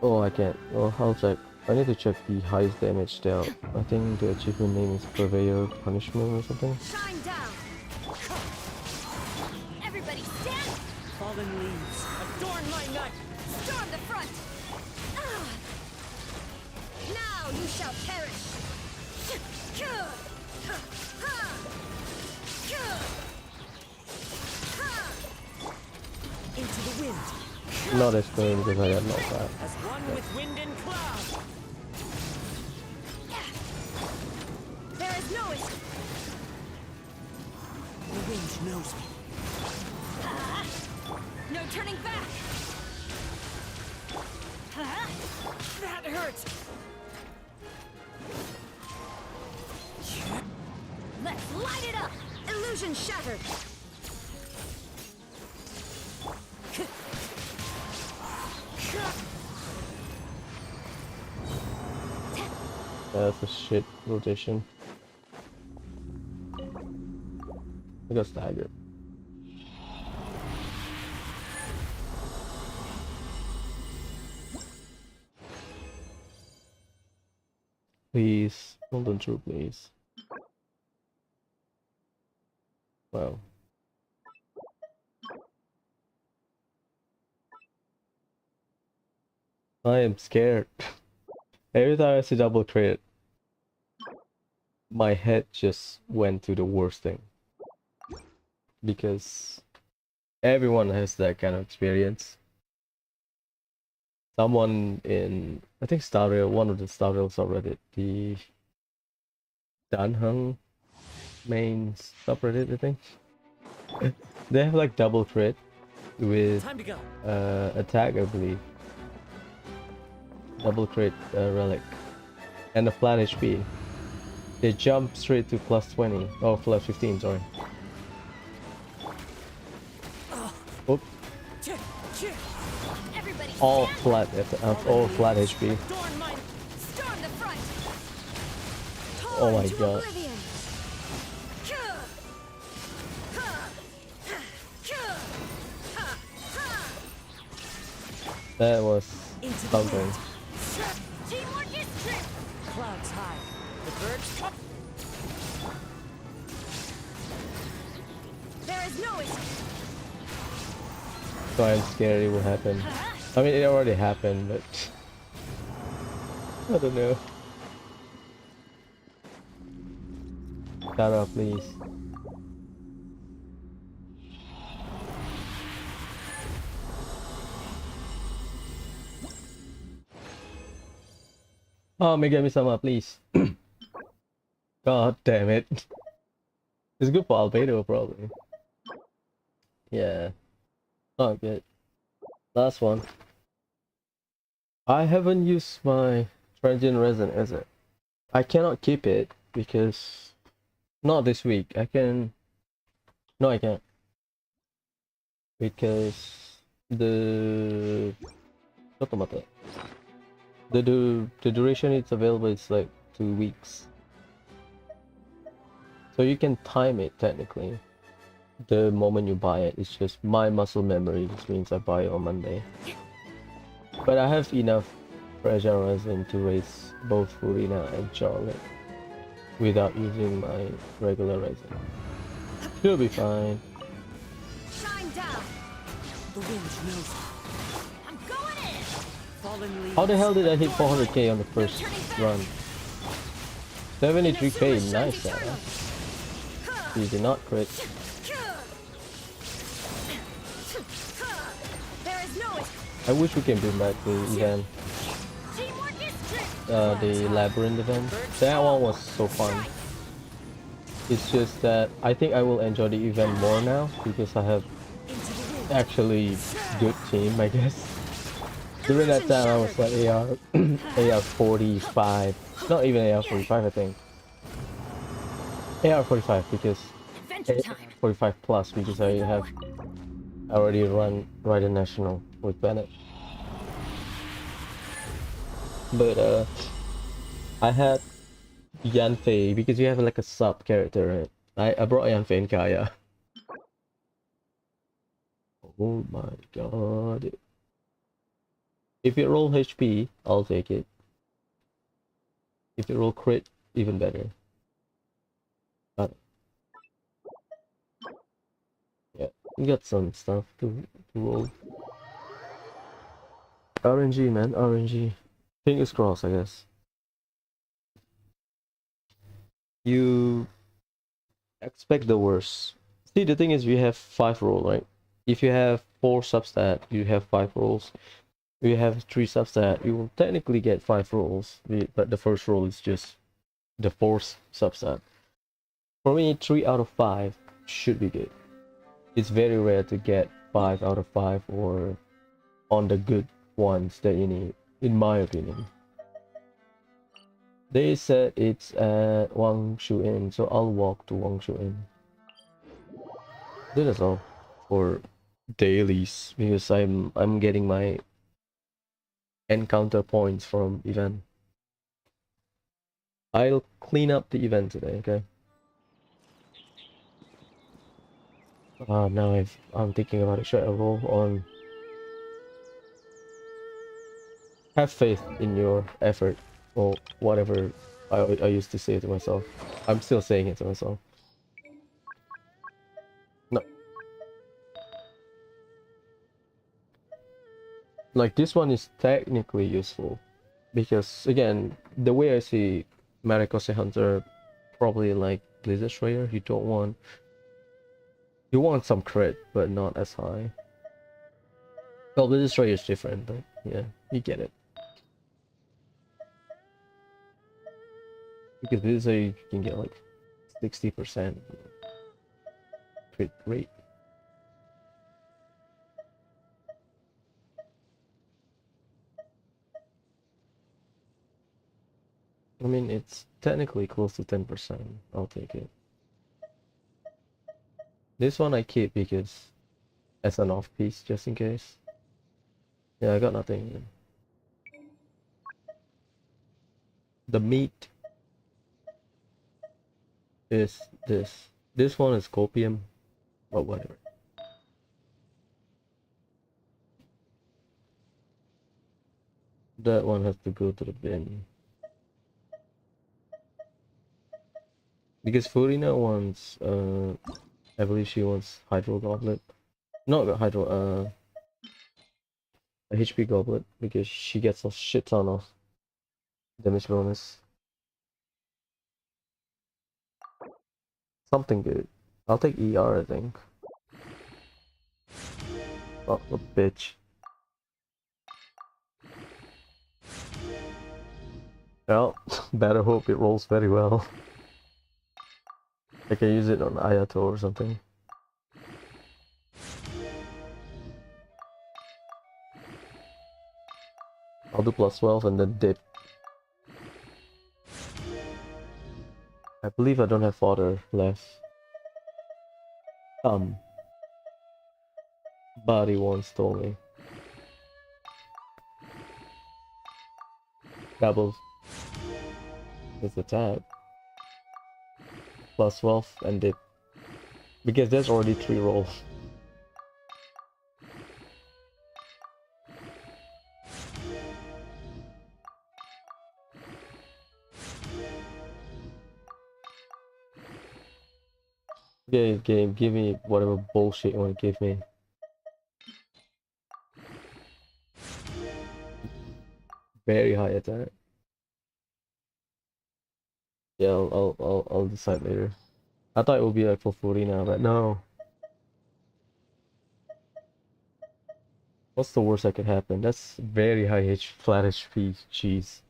Oh, I can't. Oh, I'll check. I need to check the highest damage dealt. I think the achievement name is Purveyor Punishment or something. Shine down. Everybody stand. Fallen leaves. A Adorn my knife! Storm the front! Ah. Now you shall perish! Into the wind! Not as clean because I got knocked out. As one with wind and cloud! There is no escape! The wind knows me. No turning back! That hurts! Let's light it up! Illusion shattered! That's a shit rotation. I got staggered. Please, hold on through, please. Wow. I am scared. Every time I see double crit, my head just went to the worst thing. Because everyone has that kind of experience. Someone in, I think Starrail, one of the Starrail subreddit, the Danheng main subreddit, I think. They have like double crit with Time to go. attack, I believe. Double crit relic and a flat HP. They jump straight to plus 20 or plus 15, sorry. Oop. Everybody All stand flat, all flat HP. Adorn my... Storm the front! Oh my To god. oblivion. That was Into the something. wind. Teamwork is true! Clouds high. The birds come. There is no escape! So I'm scared it will happen. I mean, it already happened, but I don't know. Shut up, please. Oh, Megami Sama, please. God damn it. It's good for Albedo, probably. Yeah. Oh, good. Last one. I haven't used my transient resin, is it? I cannot keep it because not this week. I can. No, I can't. Because the the duration it's available is like 2 weeks. So you can time it technically. The moment you buy it, it's just my muscle memory, which means I buy it on Monday. But I have enough pressure resin to raise both Furina and Charlotte without using my regular resin. She'll be fine. Shine down! The wind knows me. I'm going in! Fallen leaves. How the hell did I hit 400k on the first run? 73k, nice. You did not crit. There is no escape! I wish we can bring back the event, Teamwork is true! the labyrinth event. That one was so fun. It's just that I think I will enjoy the event more now because I have Into the wind. actually good team, I guess. During that time I was like AR 45, not even AR 45 I think. AR 45 because Adventure time! 45 plus because I have already run Rider National with Bennett. But I had Yanfei because you have like a sub character, right? I brought Yanfei and Kaya. Oh my god. If you roll HP, I'll take it. If you roll crit, even better. But yeah, we got some stuff to roll. RNG, man, RNG. Fingers crossed, I guess. You expect the worst. See, the thing is, we have 5 roll, right? If you have 4 substat, you have 5 rolls. If you have 3 substat, you will technically get 5 rolls, but the first roll is just the 4th substat. For me, 3 out of 5 should be good. It's very rare to get 5 out of 5 or on the good ones that you need, in my opinion. They said it's at Wang Shu Inn, so I'll walk to Wang Shu Inn. That is all for dailies, because I'm getting my encounter points from event. I'll clean up the event today, okay? Now I'm thinking about it. Should I roll on? Have faith in your effort, or whatever I used to say to myself. I'm still saying it to myself. No, like this one is technically useful because again, the way I see Marikose Hunter, probably like Blizzard Slayer, you want some crit, but not as high. Well, Blizzard Slayer is different, but yeah, you get it. Because Blizzard Slayer you can get like 60% crit rate. I mean, it's technically close to 10%. I'll take it. This one I keep because as an off piece, just in case. Yeah, I got nothing. The meat is this. This one is copium, but whatever. That one has to go to the bin. Because Furina wants, I believe she wants Hydro Goblet. Not Hydro, a HP Goblet, because she gets a shit ton of damage bonus. Something good. I'll take ER, I think. Oh, a bitch. Well, better hope it rolls very well. I can use it on Ayato or something. I'll do plus 12 and then dip. I believe I don't have fodder left. Buddy once told me. Doubles. It's a tab. Plus 12 and dip. Because there's already 3 rolls. Yeah, game, give me whatever bullshit you want to give me. Very high attack. Yeah, I'll decide later. I thought it would be like for 40 now, but no. What's the worst that could happen? That's very high flat HP cheese.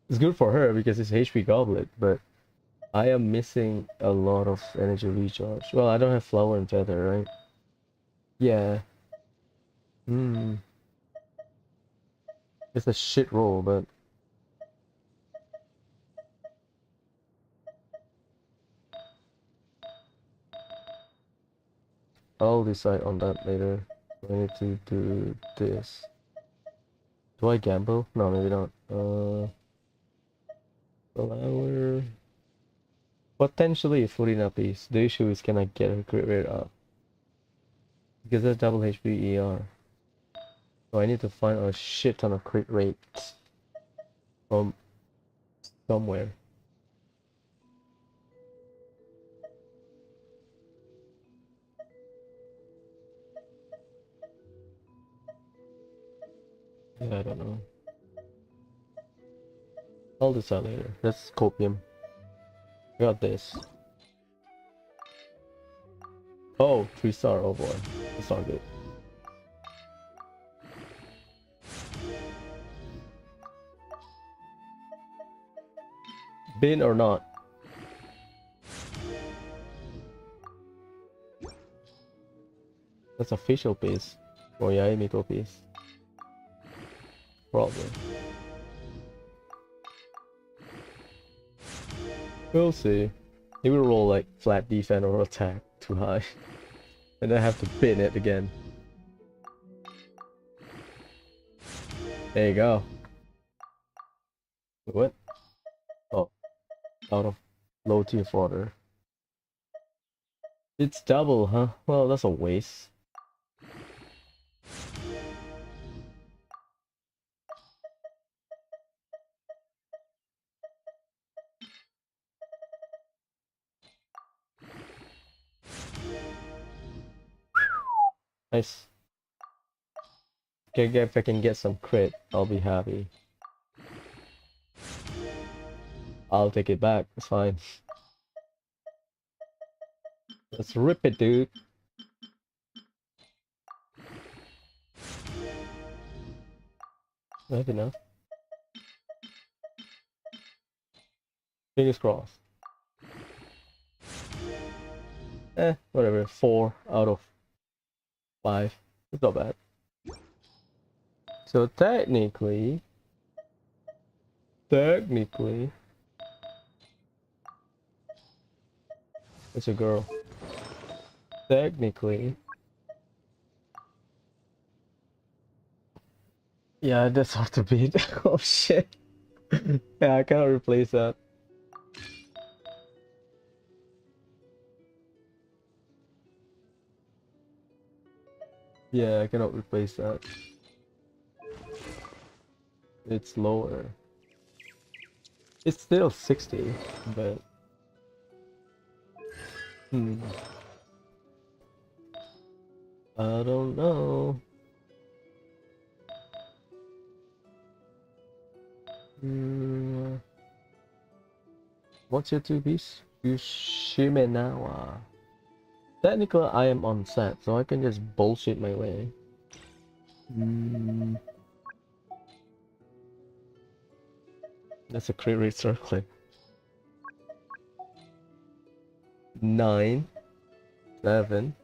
It's good for her because it's HP goblet, but I am missing a lot of energy recharge. Well, I don't have flower and feather, right? Yeah. Hmm. It's a shit roll, but I'll decide on that later. I need to do this. Do I gamble? No, maybe not. Flower. Potentially 14 piece. The issue is, can I get her crit rate up? Because that's double HP ER. So I need to find a shit ton of crit rates from somewhere. Yeah, I don't know. I'll decide later. Let's copium. Got this. Oh, 3-star. Oh boy, that's not good. Bin or not? That's official piece. Oh yeah, Miko piece. Probably. We'll see. He will roll like flat defense or attack too high. And then have to bin it again. There you go. What? Oh, out of low tier fodder. It's double, huh? Well, that's a waste. Nice. Okay, if I can get some crit, I'll be happy. I'll take it back. It's fine. Let's rip it, dude. I have enough. Fingers crossed. Whatever. 4 out of 5. It's not bad. So technically, it's a girl. Technically, yeah, that's hard to beat. Oh shit. Yeah, I cannot replace that. Yeah, I cannot replace that. It's lower. It's still 60, but I don't know. What's your 2-piece? Yushimenawa. Technically, I am on set, so I can just bullshit my way. That's a crit rate circling. 9, 7,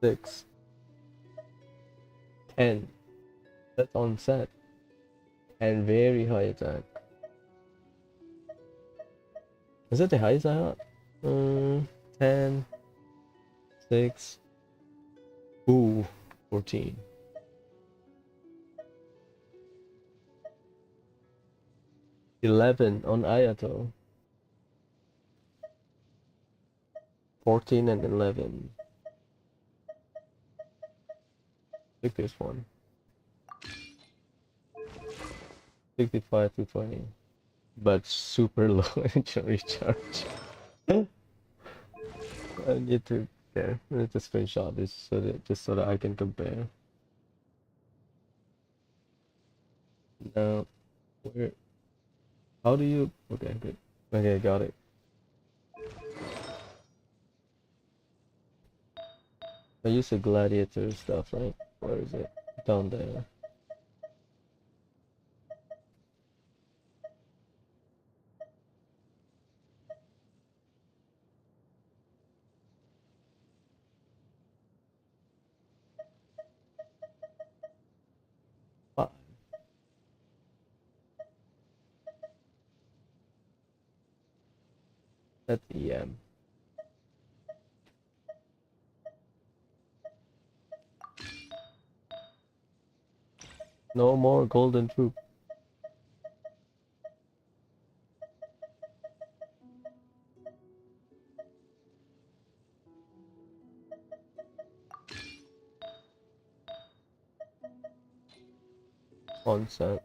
6, 10. That's on set. And very high attack. Is that the highest I got? 10, 6. Ooh, 14. 11 on Ayato. 14 and 11. Pick this one. 65 to 20. But super low energy recharge. I need to screenshot this so that I can compare. Now, where? How do you? Okay, good. Okay, got it. I use the gladiator stuff, right? Where is it? Down there. Ah, that's EM. No more golden troop. On set.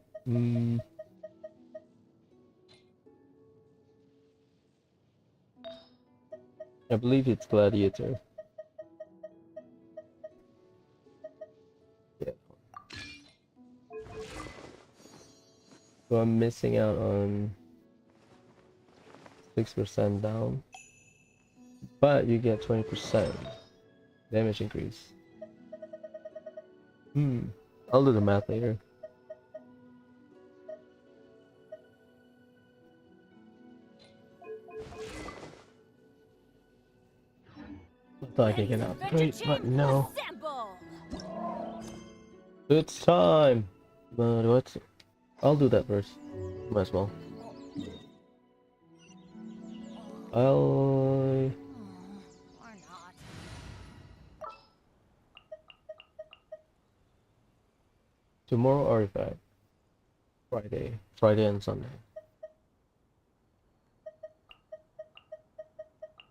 I believe it's gladiator. Yeah. So I'm missing out on 6% down. But you get 20% damage increase. I'll do the math later. I thought I could get out. Great, but no. Assemble! It's time! But what? I'll do that first. Might as well. Or not. Tomorrow artifact. Friday and Sunday.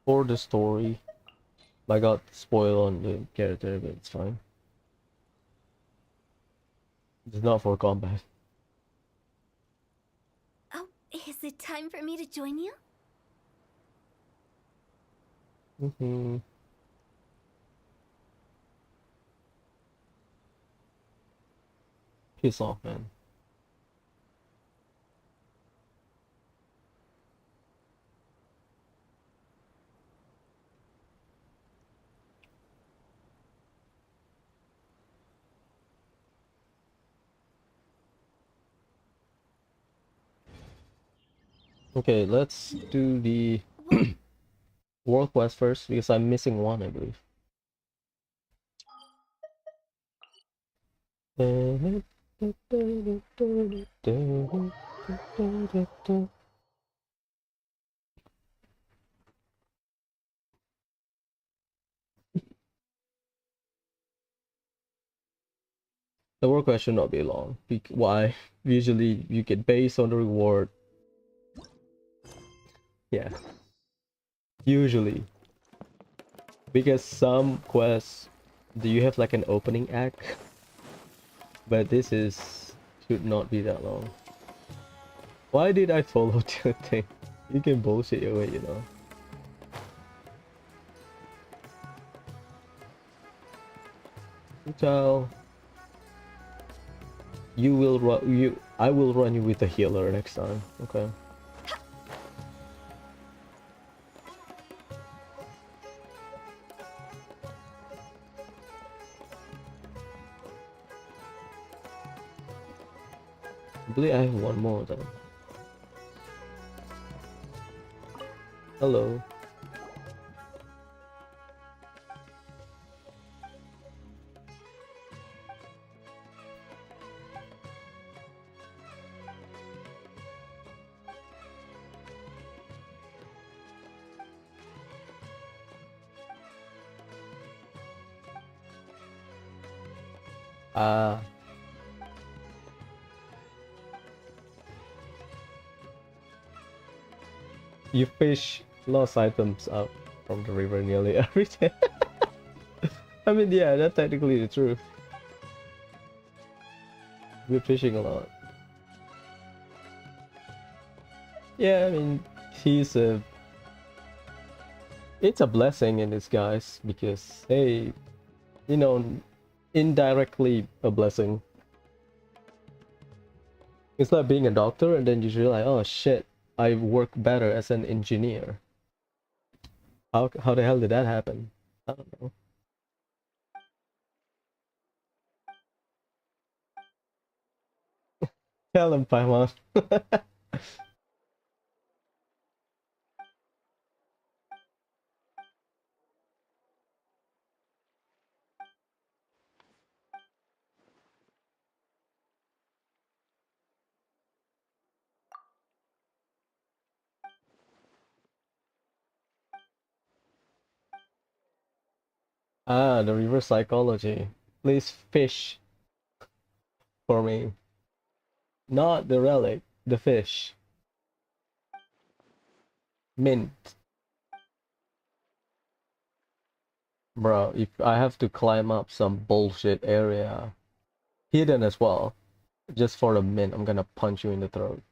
For the story. I got spoiled on the character, but it's fine. It's not for combat. Oh, is it time for me to join you? Piss off, man. Okay, let's do the world quest first because I'm missing one, I believe. The world quest should not be long. Why? Usually you get based on the reward. Yeah. Usually. Because some quests, do you have like an opening act? But this is should not be that long. Why did I follow the thing? You can bullshit your way, you know. Ciao. You will run you I will run you with a healer next time. Okay. I believe I have one more then. Hello. Ah. You fish lost items up from the river nearly every day. I mean, yeah, that's technically the truth. We're fishing a lot. Yeah, I mean, he's a... It's a blessing in disguise because, hey, you know, indirectly a blessing. It's like being a doctor and then you realize, oh shit, I work better as an engineer. How the hell did that happen? I don't know. Tell him, Paimon. Ah, the reverse psychology. Please fish for me. Not the relic, the fish. Mint. Bro, if I have to climb up some bullshit area, hidden as well, just for a mint, I'm gonna punch you in the throat.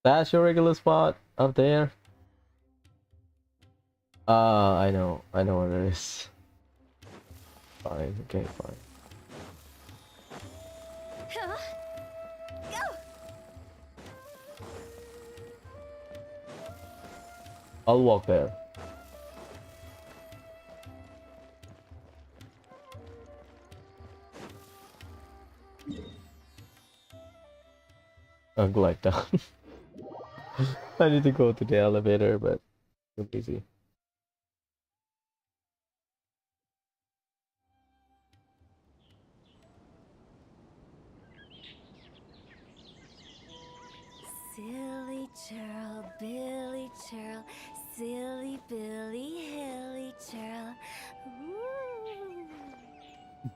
That's your regular spot up there? I know what it is. Fine, okay, fine. Huh? Go! I'll walk there. I'll glide down. I need to go to the elevator, but I'm busy. Silly churl, Billy churl, silly Billy, hilly churl. Ooh.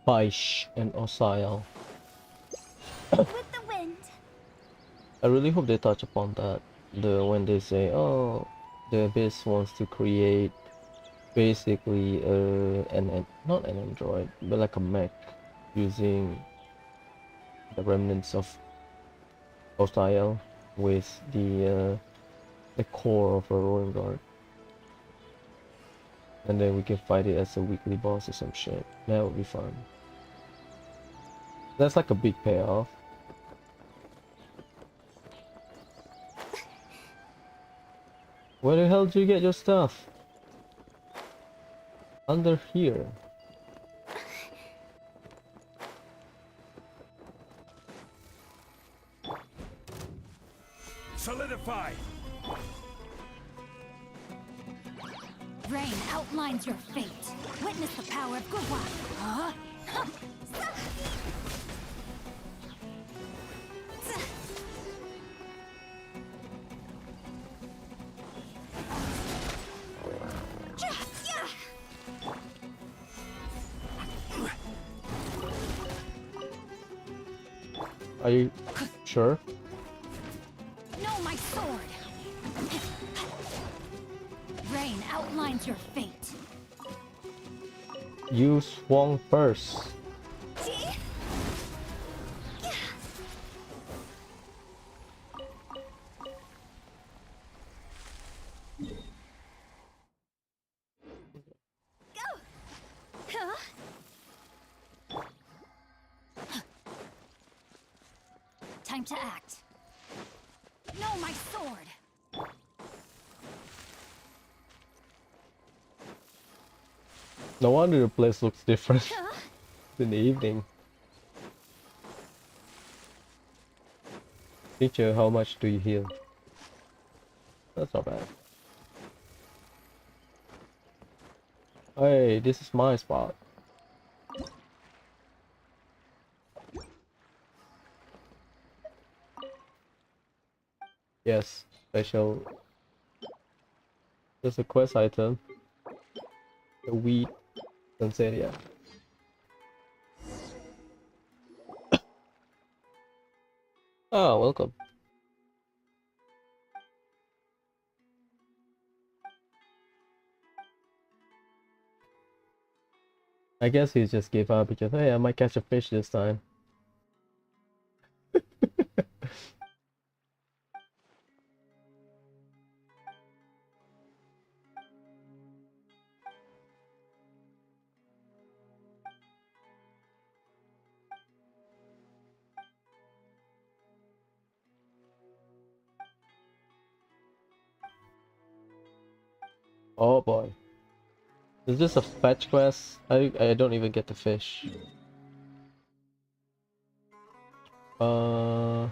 Baish and Osail. With the wind. I really hope they touch upon that. When they say, oh, the Abyss wants to create basically not an android, but like a mech using the remnants of Osail with the core of a Roaring Guard. And then we can fight it as a weekly boss or some shit. That would be fun. That's like a big payoff. Where the hell did you get your stuff? Under here. Solidify! Rain outlines your fate. Witness the power of Gurwa. Huh? Are you sure? Know my sword. Rain outlines your fate. You swung first. Huh? Time to act. Know my sword. No wonder the place looks different in the evening. Teacher, how much do you heal? That's not bad. Hey, this is my spot. Yes, special. There's a quest item. The wheat Sanseria. Oh, welcome. I guess he just gave up because, hey, I might catch a fish this time. Oh boy. Is this a fetch quest? I don't even get the fish. Okay.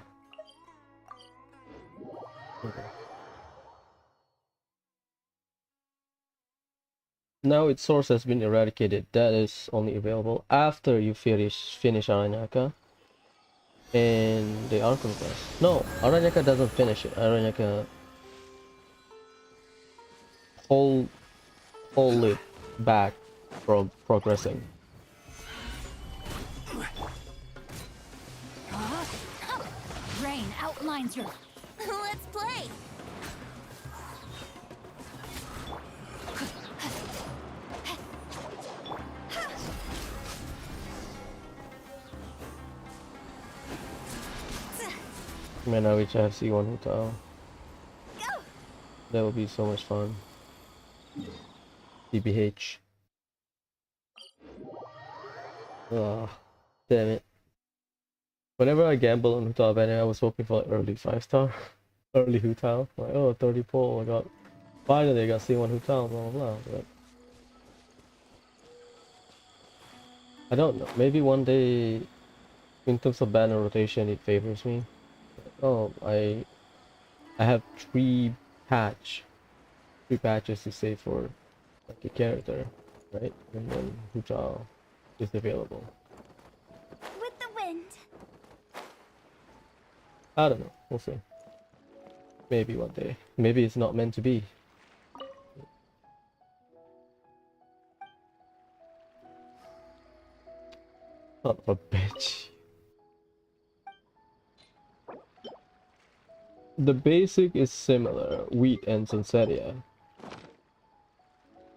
Now its source has been eradicated. That is only available after you finish Aranyaka and the Archon quest. No, Aranyaka doesn't finish it. Aranyaka hold it back from progressing. Rain outlines your. Let's play. Man, I wish I have C1 Hotel. That would be so much fun. TBH. Ugh, damn it. Whenever I gamble on Hu Tao Banner, I was hoping for like early 5-star. Early Hu Tao. Like, oh, 30 pull, I got... Finally, I got C1 Hu Tao, blah blah blah. But I don't know. Maybe one day, in terms of banner rotation, it favors me. Oh, I have three patches to save for like a character, right? And then Hu Tao is available. With the wind. I don't know. We'll see. Maybe one day. Maybe it's not meant to be. Son of a bitch. The basic is similar. Wheat and Sunsetia.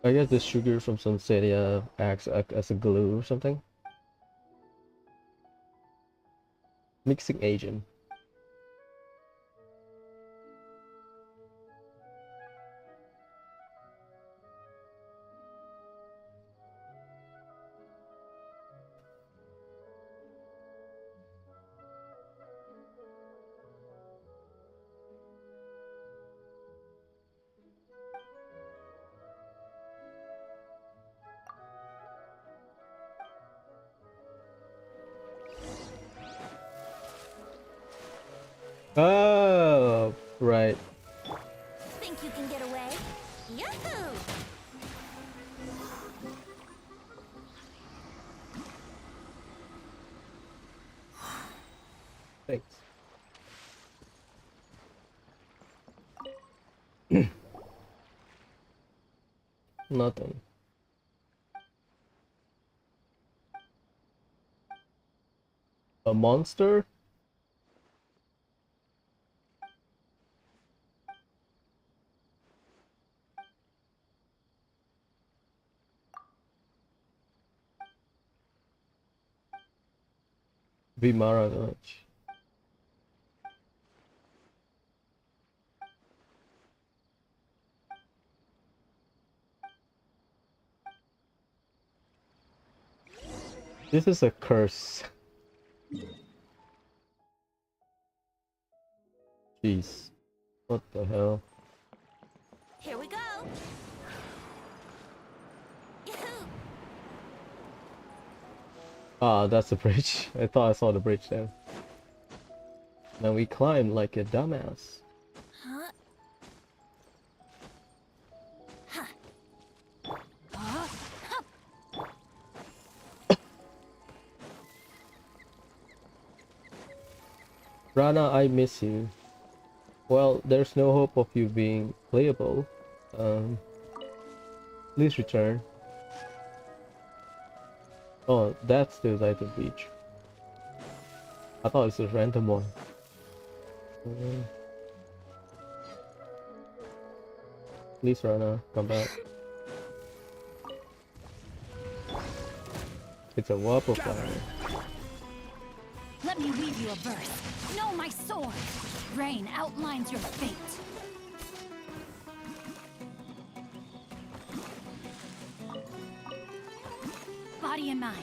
I guess the sugar from Sunsetia acts as a glue or something. Mixing agent. Oh, right. Think you can get away? Yahoo! Thanks. Nothing. A monster? Vimara Dodge. This is a curse. Jeez. What the hell? Here we go. Yahoo! Ah, that's the bridge. I thought I saw the bridge there. Now we climb like a dumbass. Huh? Rana, I miss you. Well, there's no hope of you being playable. Please return. Oh, that's the Titan Beach. I thought it was a random one. Please, Rana, come back. It's a Waterborne. Let me read you a verse. Know my sword. Rain outlines your fate. Body and mind.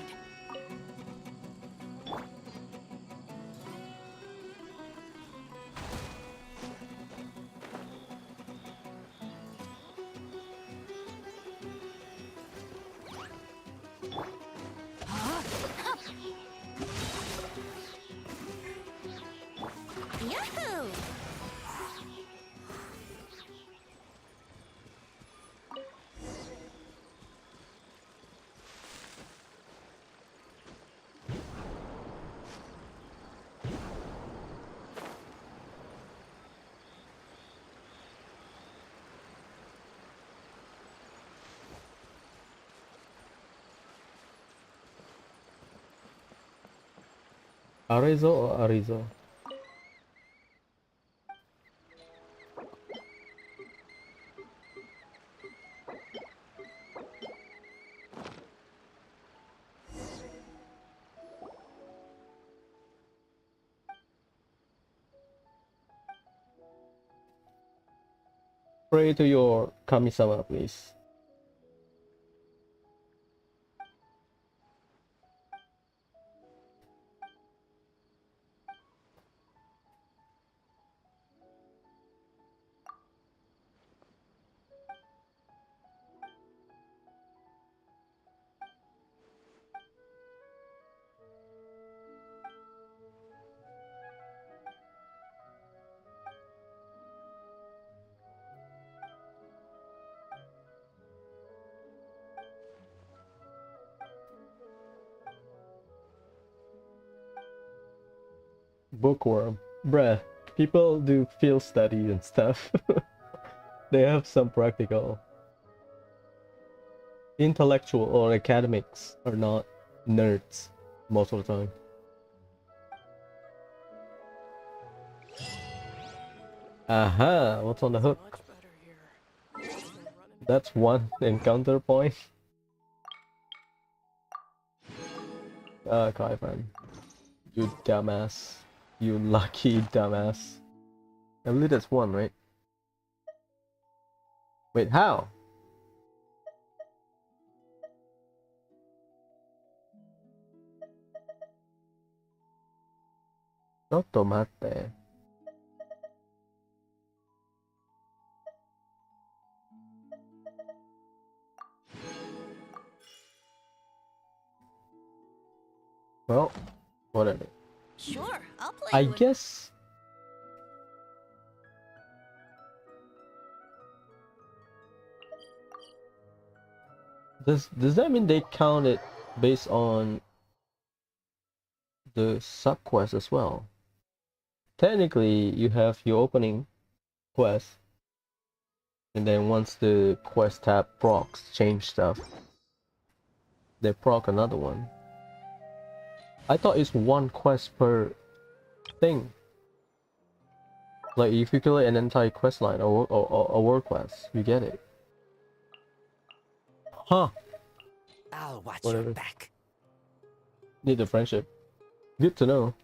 Yahoo! Arizo or Arizo? Pray to your Kami-sama, please. Bookworm. Bruh, people do field study and stuff. They have some practical. Intellectual or academics are not nerds most of the time. Aha, what's on the hook? Much better here. That's one encounter point. Ah, Kaivan. You dumbass. You lucky dumbass. I believe that's one, right? Wait, how? No tomate. Well, whatever. Sure, I'll play I you a- guess does that mean they count it based on the sub quest as well? Technically, you have your opening quest, and then once the quest tab procs change stuff, they proc another one. I thought it's one quest per thing. Like if you kill an entire quest line or a world quest, you get it. Huh? I'll watch Whatever. your back. Need the friendship. Good to know.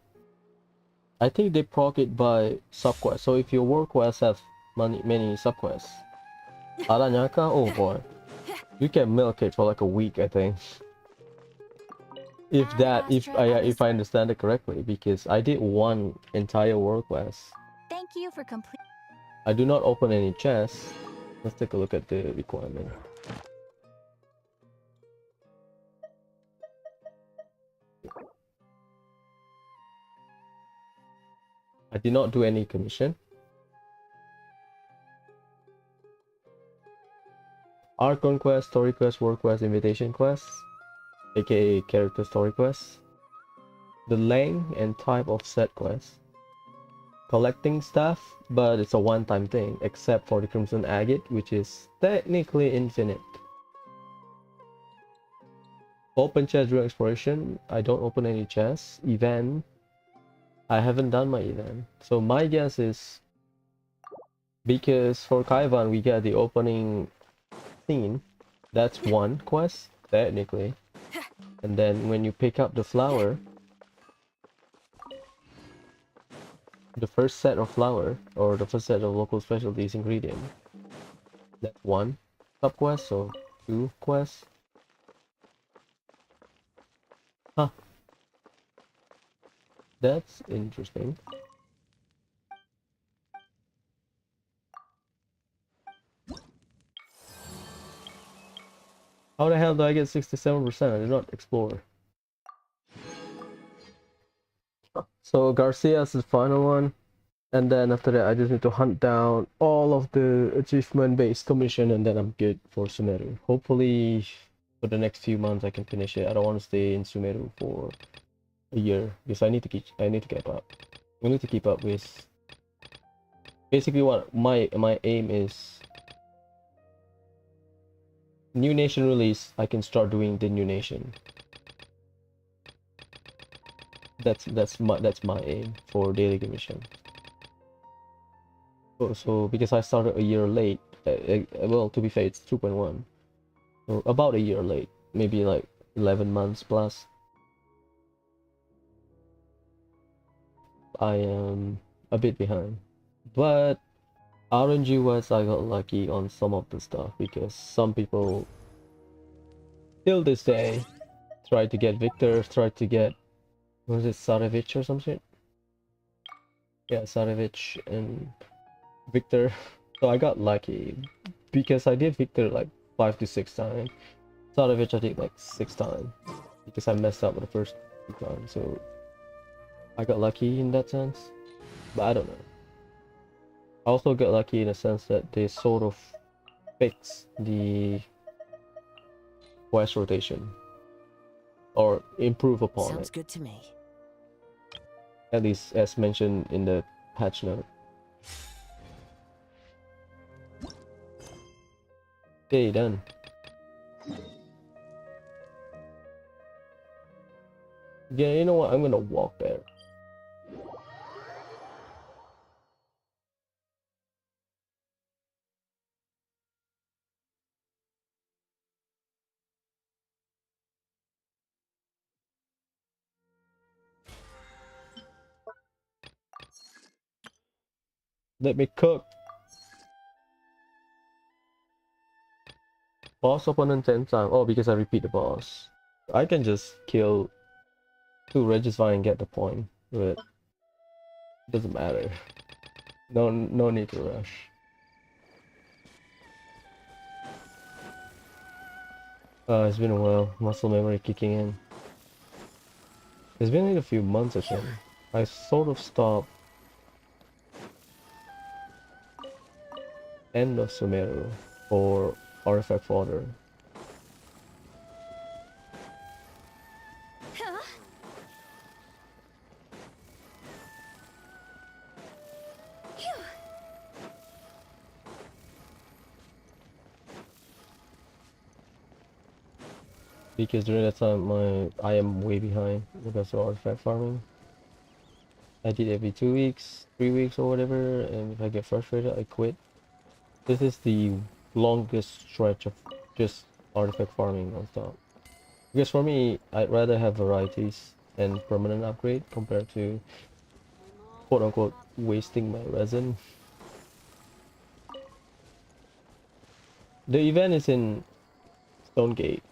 I think they proc it by subquest. So if your world quest have many subquests, Aranyaka, oh boy, you can milk it for like a week, I think. If I understand it correctly, because I did one entire world quest. Thank you for complete. I do not open any chests. Let's take a look at the requirement. I did not do any commission. Archon quest, story quest, world quest, invitation quest, aka character story quest. The length and type of set quest. Collecting stuff, but it's a one-time thing, except for the Crimson Agate, which is technically infinite. Open chest during exploration. I don't open any chests. Event. I haven't done my event. So my guess is because for Kaivan we get the opening scene. That's one quest, technically. And then when you pick up the flower, the first set of flower, or the first set of local specialties ingredient, that's one sub quest, so two quests. Huh. That's interesting. How the hell do I get 67%? I did not explore. So Garcia's the final one. And then after that, I just need to hunt down all of the achievement-based commission, and then I'm good for Sumeru. Hopefully, for the next few months, I can finish it. I don't want to stay in Sumeru for a year because I need to keep up. I need to keep up with. Basically, what my aim is. New nation release, I can start doing the new nation. That's my aim for daily commission. So because I started a year late, well, to be fair, it's 2.1, so about a year late, maybe like 11 months plus. I am a bit behind, but RNG wise, I got lucky on some of the stuff because some people till this day try to get Victor, try to get, what was it, Sarevich or some shit? Yeah, Sarevich and Victor. So I got lucky because I did Victor like 5 to 6 times. Sarevich I did like 6 times because I messed up the first 2 times. So I got lucky in that sense, but I don't know. I also got lucky in a sense that they sort of fix the quest rotation or improve upon Sounds it, good to me. at least as mentioned in the patch note. Okay, done. Yeah, you know what? I'm gonna walk there. Let me cook. Boss opponent 10 times. Oh, because I repeat the boss. I can just kill 2 Registrar and get the point, but it doesn't matter. No need to rush. It's been a while. Muscle memory kicking in. It's been like a few months, I think. I sort of stopped end of Sumeru for artifact fodder. Huh? Phew. Because during that time I am way behind because of artifact farming. I did every 2 weeks, 3 weeks or whatever, and if I get frustrated I quit. This is the longest stretch of just artifact farming non-stop. Because for me, I'd rather have varieties and permanent upgrade compared to quote unquote wasting my resin. The event is in Stonegate.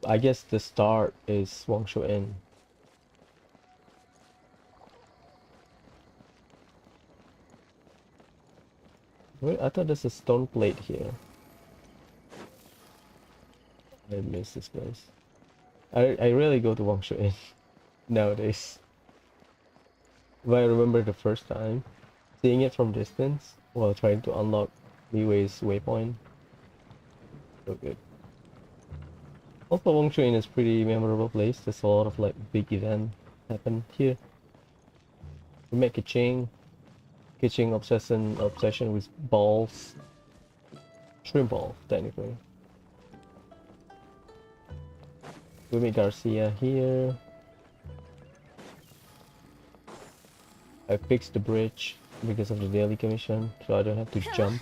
I guess the start is Wangshu Inn. Wait, I thought there's a stone plate here. I miss this place. I rarely go to Wangshu Inn nowadays. But I remember the first time seeing it from distance while trying to unlock Liwei's waypoint. So good. Also, Wangshu Inn is pretty memorable place. There's a lot of like big event happen here. We make kitchen obsession with balls, shrimp balls technically. We meet Garcia here. I fixed the bridge because of the daily commission, so I don't have to jump.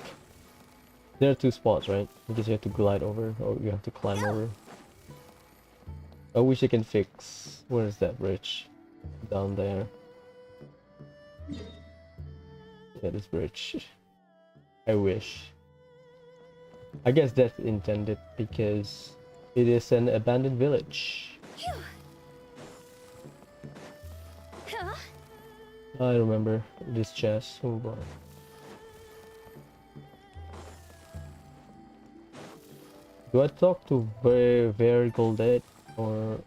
There are 2 spots, right? Because you have to glide over or you have to climb over. I wish I can fix. Where is that bridge? Down there. Yeah, this bridge. I wish. I guess that's intended because it is an abandoned village. Phew. Huh? I remember this chest. Oh boy. Do I talk to very Goldet or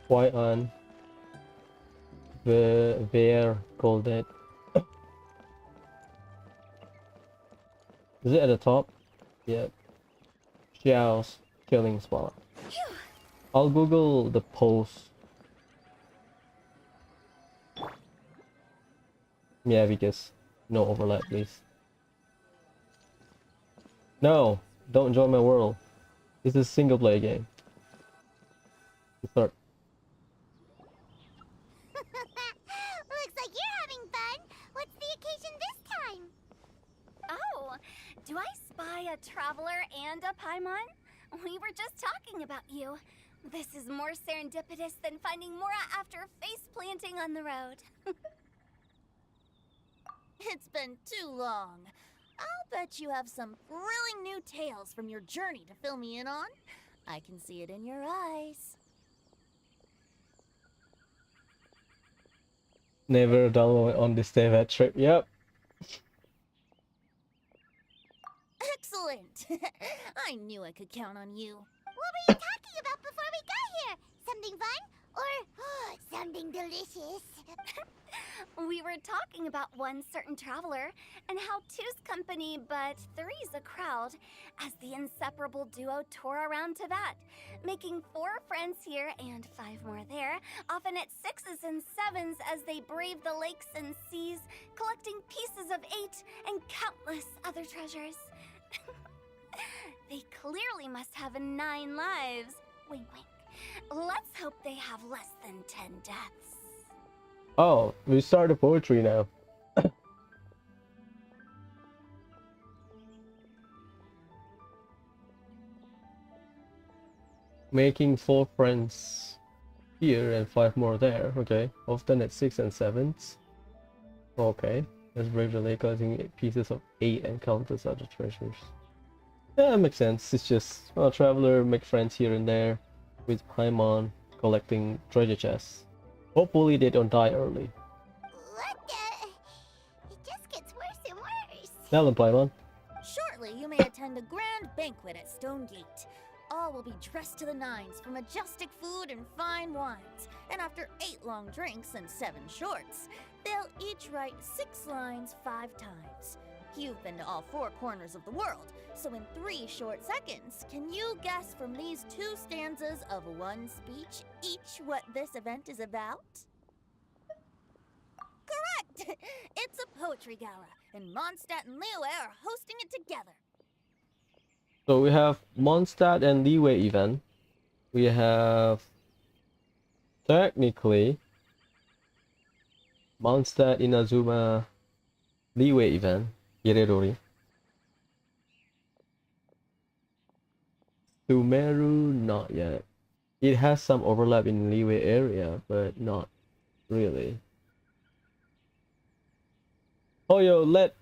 why on the Ver Goldet? Is it at the top? Yeah. Xiao's killing spot. Phew. I'll Google the post. Yeah, because no overlap, please. No, don't join my world. This is a single player game. Start. Looks like you're having fun. What's the occasion this time? a traveler and a Paimon? We were just talking about you. This is more serendipitous than finding Mora after face planting on the road. It's been too long. I'll bet you have some thrilling new tales from your journey to fill me in on. I can see it in your eyes. Never a dull moment on this David trip. Yep. Excellent! I knew I could count on you. What were you talking about before we got here? Something fun? Or something delicious? We were talking about one certain traveler and how two's company but three's a crowd as the inseparable duo tour around Tibet, making 4 friends here and 5 more there, often at 6s and 7s as they brave the lakes and seas, collecting pieces of 8 and countless other treasures. They clearly must have 9 lives. Wink, wink. Let's hope they have less than 10 deaths. Oh, we started poetry now. Making 4 friends here and 5 more there. Okay, often at 6 and 7s. Okay, let's brave the lake, collecting pieces of 8 and countless other treasures. Yeah, that makes sense. It's just a traveler, make friends here and there with Paimon, collecting treasure chests. Hopefully they don't die early. What the? It just gets worse and worse. Tell them, Paimon. Shortly, you may attend a grand banquet at Stonegate. All will be dressed to the nines for majestic food and fine wines. And after 8 long drinks and 7 shorts, they'll each write 6 lines 5 times. You've been to all 4 corners of the world, so in 3 short seconds, can you guess from these 2 stanzas of 1 speech each what this event is about? Correct! It's a poetry gala, and Mondstadt and Liyue are hosting it together. So we have Mondstadt and Liyue event. We have technically Mondstadt, Inazuma, Liyue event. Irerori. Sumeru, not yet. It has some overlap in Liyue area, but not really. Oh yo, let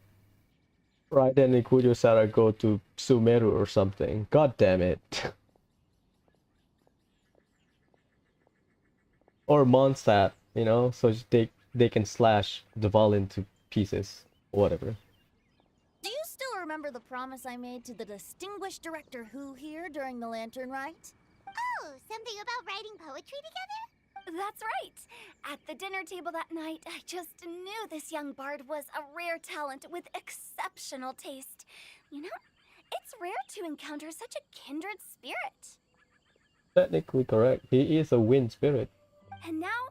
Raiden and Kujosara go to Sumeru or something. God damn it. Or Mondstadt, you know, so they can slash the Val into pieces or whatever. Do you still remember the promise I made to the distinguished director Who here during the Lantern Rite? Oh, something about writing poetry together? That's right. At the dinner table that night, I just knew this young bard was a rare talent with exceptional taste. You know, it's rare to encounter such a kindred spirit. Technically correct. He is a wind spirit. And now,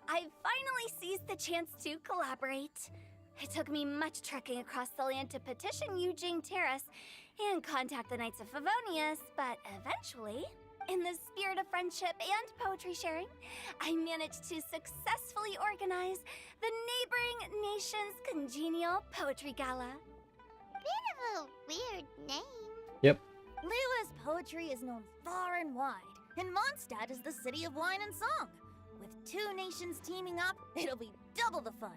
I've finally seized the chance to collaborate. It took me much trekking across the land to petition Eugene Terrace and contact the Knights of Favonius, but eventually, in the spirit of friendship and poetry sharing, I managed to successfully organize the neighboring nation's congenial poetry gala. Bit of a weird name. Yep. Liyue's poetry is known far and wide, and Mondstadt is the city of wine and song. With 2 nations teaming up, it'll be double the fun,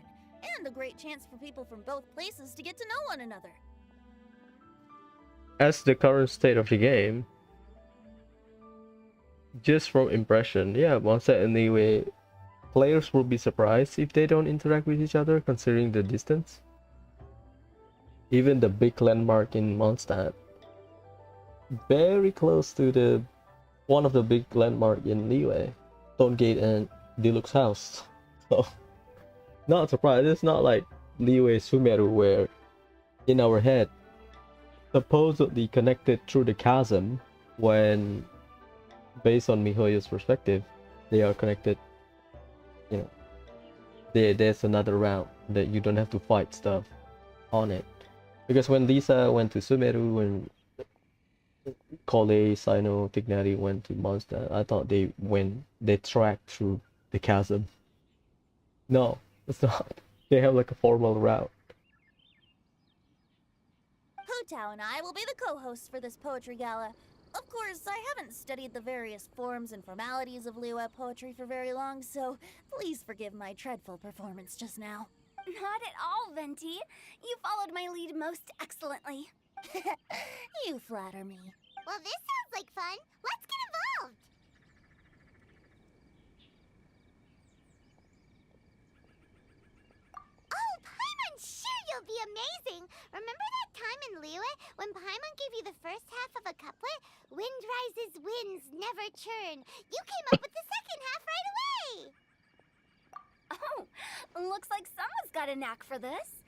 and a great chance for people from both places to get to know one another. As the current state of the game, just from impression, yeah, Mondstadt and Liyue, players will be surprised if they don't interact with each other considering the distance. Even the big landmark in Mondstadt, very close to the one of the big landmark in Liyue, Stonegate and Deluxe House. So not surprised. It's not like Liyue Sumeru where in our head supposedly connected through the chasm, when based on Mihoyo's perspective they are connected, you know, there's another route that you don't have to fight stuff on it. Because when Lisa went to Sumeru and Kole, Sino, Tignari went to Mondstadt, I thought they tracked through the chasm. No, it's not. They have like a formal route. Who Tao and I will be the co-hosts for this poetry gala. Of course, I haven't studied the various forms and formalities of Liyue poetry for very long, so please forgive my dreadful performance just now. Not at all, Venti. You followed my lead most excellently. You flatter me. Well, this sounds like fun. Let's get involved. Oh, Paimon, sure you'll be amazing. Remember that time in Liyue when Paimon gave you the first half of a couplet? Wind rises, winds never churn. You came up with the second half right away. Oh, looks like someone's got a knack for this.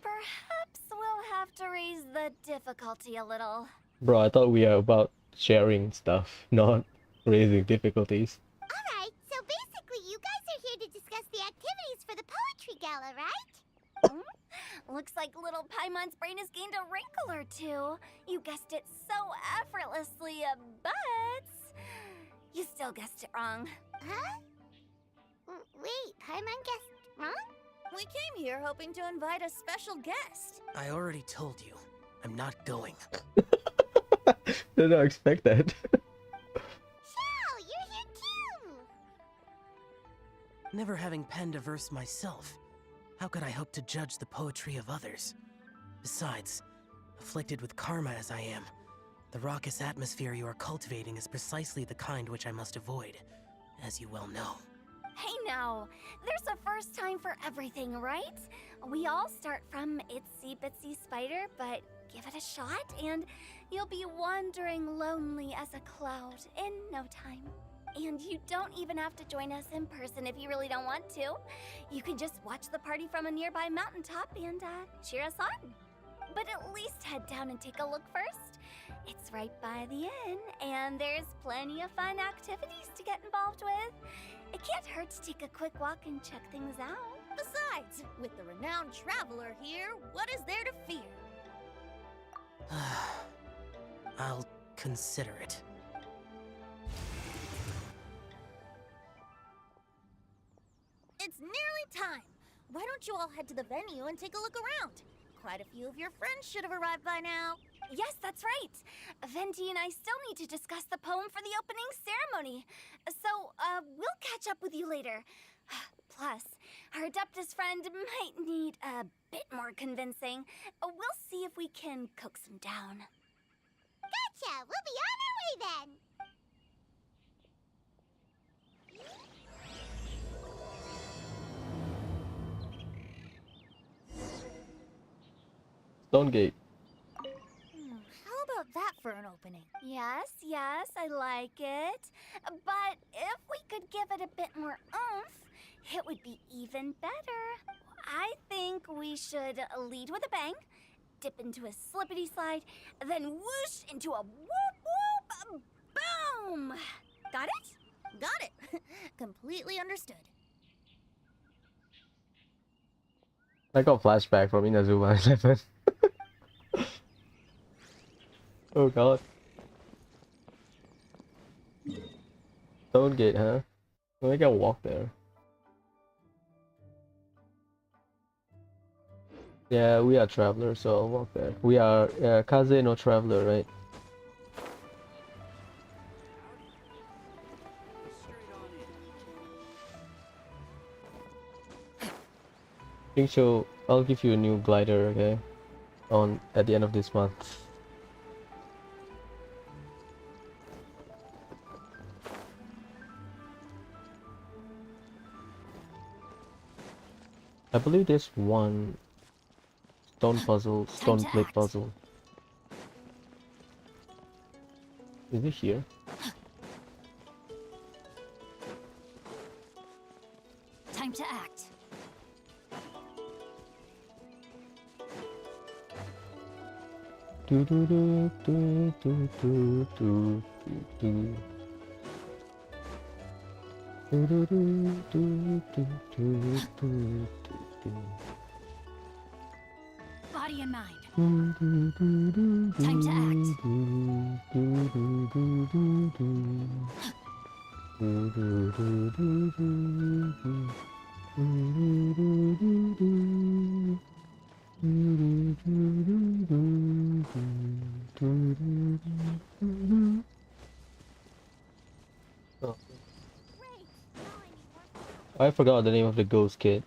Perhaps we'll have to raise the difficulty a little. Bro, I thought we are about sharing stuff, not raising difficulties. Alright, so basically you guys are here to discuss the activities for the poetry gala, right? Looks like little Paimon's brain has gained a wrinkle or two. You guessed it so effortlessly, but you still guessed it wrong. Huh? Wait, Paimon guessed wrong? We came here hoping to invite a special guest. I already told you, I'm not going. Did not expect that. Shao, you're here too! Never having penned a verse myself, how could I hope to judge the poetry of others? Besides, afflicted with karma as I am, the raucous atmosphere you are cultivating is precisely the kind which I must avoid, as you well know. Hey now, there's a first time for everything, right? We all start from itsy bitsy spider, but give it a shot and you'll be wandering lonely as a cloud in no time. And you don't even have to join us in person if you really don't want to. You can just watch the party from a nearby mountaintop and cheer us on. But at least head down and take a look first. It's right by the inn, and there's plenty of fun activities to get involved with. It can't hurt to take a quick walk and check things out. Besides, with the renowned traveler here, what is there to fear? I'll consider it. It's nearly time. Why don't you all head to the venue and take a look around? Quite a few of your friends should have arrived by now. Yes, that's right. Venti and I still need to discuss the poem for the opening ceremony. So, we'll catch up with you later. Plus, our Adeptus friend might need a bit more convincing. We'll see if we can coax him down. Gotcha! We'll be on our way then! Stonegate. How about that for an opening? Yes, I like it. But if we could give it a bit more oomph, it would be even better. I think we should lead with a bang, dip into a slippity slide, then whoosh into a whoop whoop boom! Got it? Got it. Completely understood. I got flashback from Inazuma 11. Oh god. Stonegate, huh? Well, I can walk there. Yeah, we are travelers, so I'll walk there. We are Kaze no traveler, right? Think so. I'll give you a new glider, okay? At the end of this month. I believe there's one stone plate puzzle. Is it here? Time to act. Do do do do do do do do. Do do do do do do do do. Body and mind. Time to act. forgot the name of the ghost kid.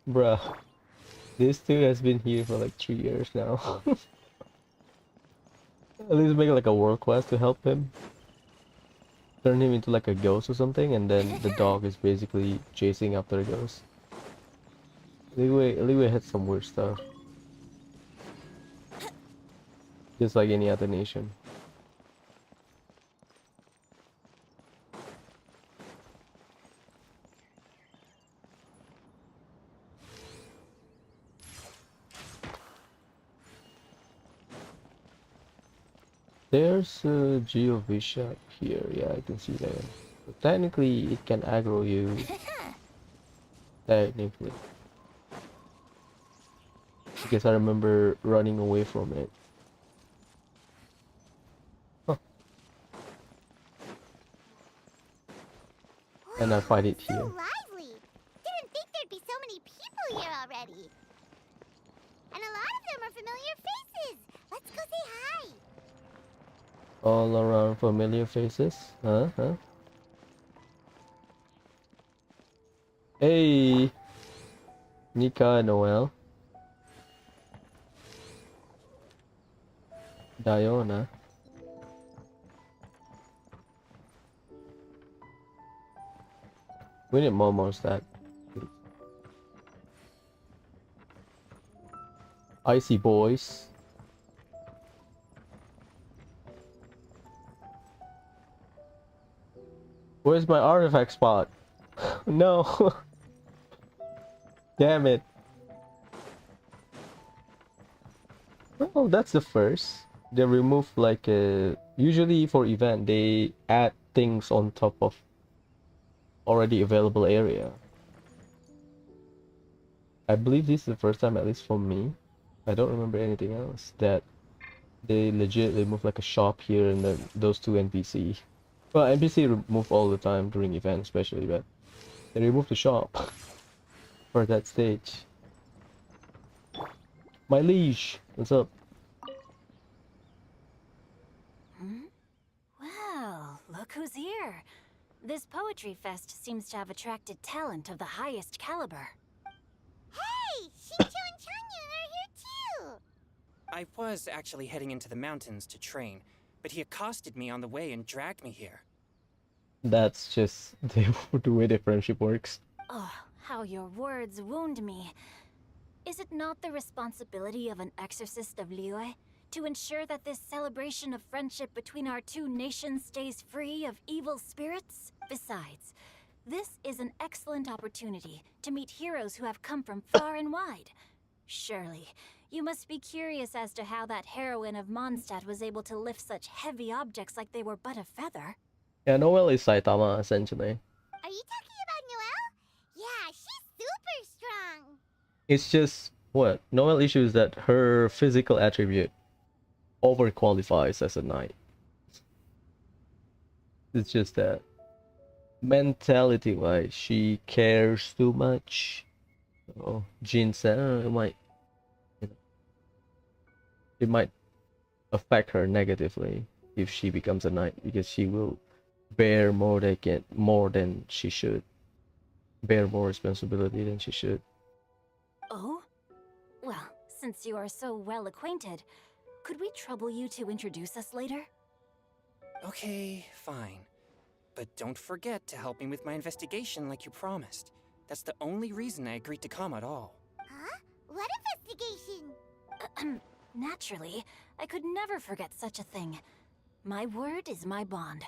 Bruh. This dude has been here for like 3 years now. At least make like a world quest to help him. Turn him into like a ghost or something, and then the dog is basically chasing after the ghost. Liyue had some weird stuff. Just like any other nation. There's a Geovisha here, yeah, I can see that. But technically, it can aggro you. Technically. Because I remember running away from it. Huh. And I find it So here. lively. Didn't think there'd be so many people here already. And a lot of them are familiar faces. Let's go say hi. All around familiar faces? Huh? Hey! Nika and Noel. Diona. We need more Mondstadt. Icy boys. Where's my artifact spot? No. Damn it. Well, that's the first. They remove like usually for event they add things on top of already available area. I believe this is the first time, at least for me. I don't remember anything else that they legit remove like a shop here and then those two NPC. Well, NPC remove all the time during events especially, but they remove the shop for that stage. My liege, what's up? Well, look who's here. This poetry fest seems to have attracted talent of the highest caliber. Hey, Shincho and Chanya are here too. I was actually heading into the mountains to train, but he accosted me on the way and dragged me here. That's just the way their friendship works. Oh, how your words wound me. Is it not the responsibility of an exorcist of Liyue to ensure that this celebration of friendship between our two nations stays free of evil spirits? Besides, this is an excellent opportunity to meet heroes who have come from far and wide. Surely, you must be curious as to how that heroine of Mondstadt was able to lift such heavy objects like they were but a feather. Yeah, Noel is Saitama essentially. Are you talking about Noelle? Yeah, she's super strong. It's just what Noel issue is that her physical attribute overqualifies as a knight. It's just that mentality wise she cares too much. Oh, Jin said it might, you know, it might affect her negatively if she becomes a knight because she will bear more than she should. Bear more responsibility than she should. Oh? Well, since you are so well acquainted, could we trouble you to introduce us later? Okay, fine. But don't forget to help me with my investigation like you promised. That's the only reason I agreed to come at all. Huh? What investigation? Naturally, I could never forget such a thing. My word is my bond.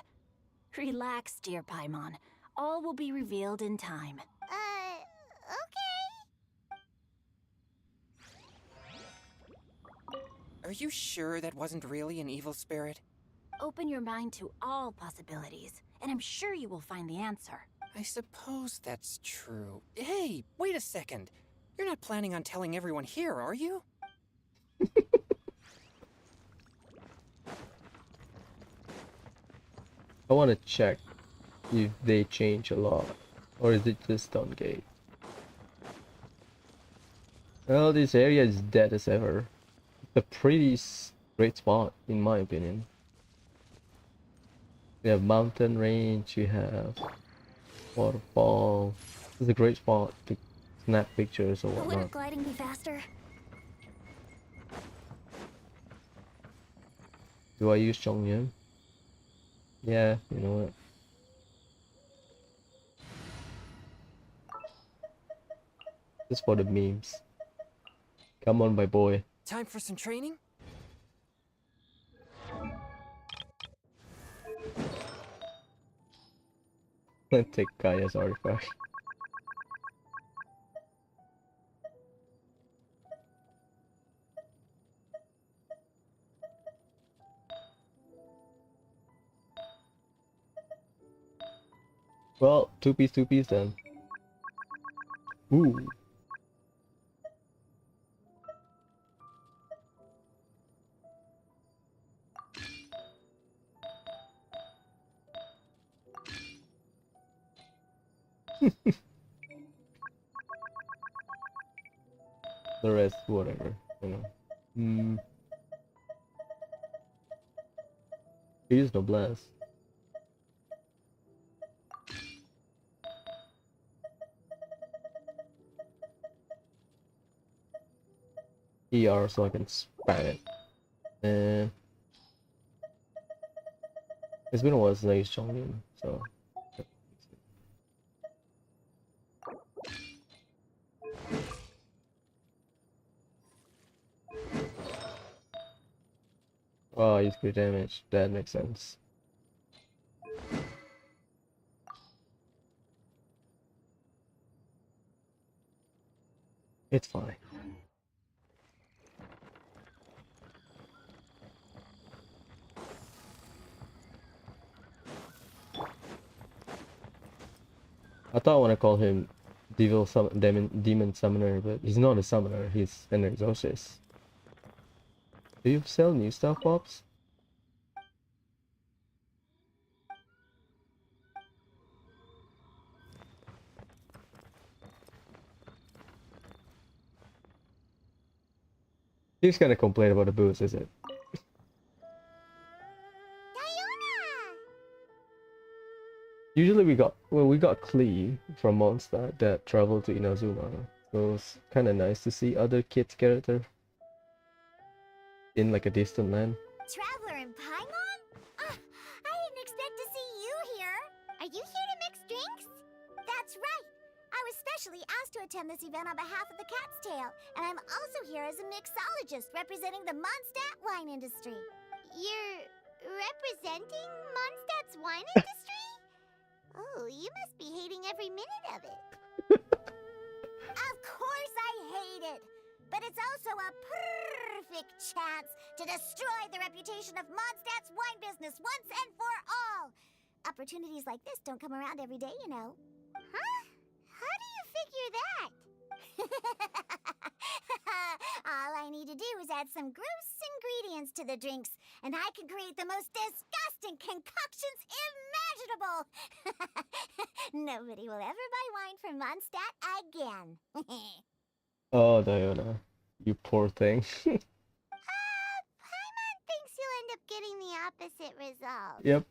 Relax, dear Paimon. All will be revealed in time. Okay. Are you sure that wasn't really an evil spirit? Open your mind to all possibilities, and I'm sure you will find the answer. I suppose that's true. Hey, wait a second. You're not planning on telling everyone here, are you? I want to check if they change a lot, or is it just Stone Well, this area is dead as ever. It's a pretty great spot, in my opinion. You have mountain range, you have Waterfall. It's a great spot to snap pictures or Will winter whatnot. gliding be faster? Do I use Chongyun? Yeah, you know what? Just for the memes. Come on, my boy. Time for some training? Take Kaya's artifact. Well, two piece then. Ooh. The rest, whatever, you know. Hmm. He used no blast. ER so I can spam it. And it's been a while since I used Chongyun, so. Oh, I use crit damage. That makes sense. It's fine. I thought I want to call him Demon Summoner, but he's not a summoner, he's an exorcist. Do you sell new stuff, Pops? He's gonna complain about the booze, is it? Diona! Usually we got Klee from Mondstadt that traveled to Inazuma, so it's kind of nice to see other kids' character in like a distant land. Traveler in Paimon? Ah, I didn't expect to see you here. Are you here to mix drinks? That's right. I was specially asked to attend this event on behalf of the Cat's Tail, and I'm also here as a mixologist representing the Mondstadt wine industry. You're representing Mondstadt's wine industry? Oh, you must be hating every minute of it. Of course I hate it! But it's also a perfect chance to destroy the reputation of Mondstadt's wine business once and for all! Opportunities like this don't come around every day, you know. Huh? How do you figure that? All I need to do is add some gross ingredients to the drinks, and I can create the most disgusting concoctions imaginable! Nobody will ever buy wine from Mondstadt again. Oh, Diana, you poor thing. Paimon thinks you'll end up getting the opposite result. Yep.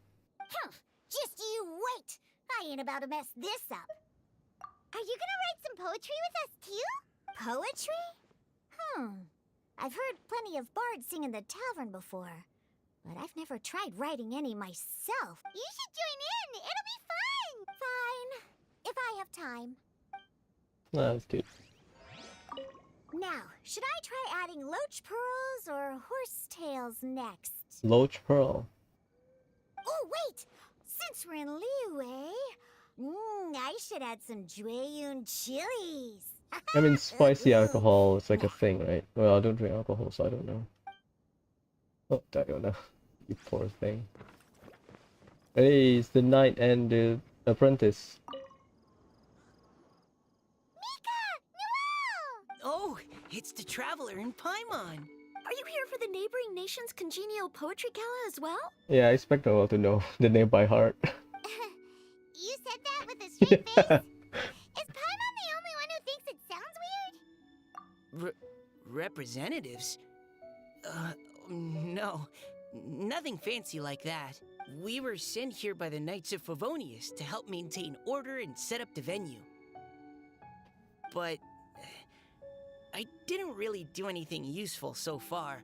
Just you wait! I ain't about to mess this up. Are you gonna write some poetry with us too? Poetry? I've heard plenty of bards sing in the tavern before, but I've never tried writing any myself. You should join in! It'll be fun! Fine. If I have time. That's good. Now, should I try adding loach pearls or horsetails next? Loach Pearl. Oh, wait! Since we're in Liyue, I should add some Jueyun chilies. I mean, spicy alcohol is like a thing, right? Well, I don't drink alcohol, so I don't know. Oh, Diana, you poor thing. Hey, it's the knight and the apprentice. Oh, it's the traveler in Paimon. Are you here for the neighboring nation's congenial poetry gala as well? Yeah, I expect them all to know the name by heart. You said that with a straight face? Is Paimon the only one who thinks it sounds weird? Representatives? No. Nothing fancy like that. We were sent here by the Knights of Favonius to help maintain order and set up the venue. But I didn't really do anything useful so far.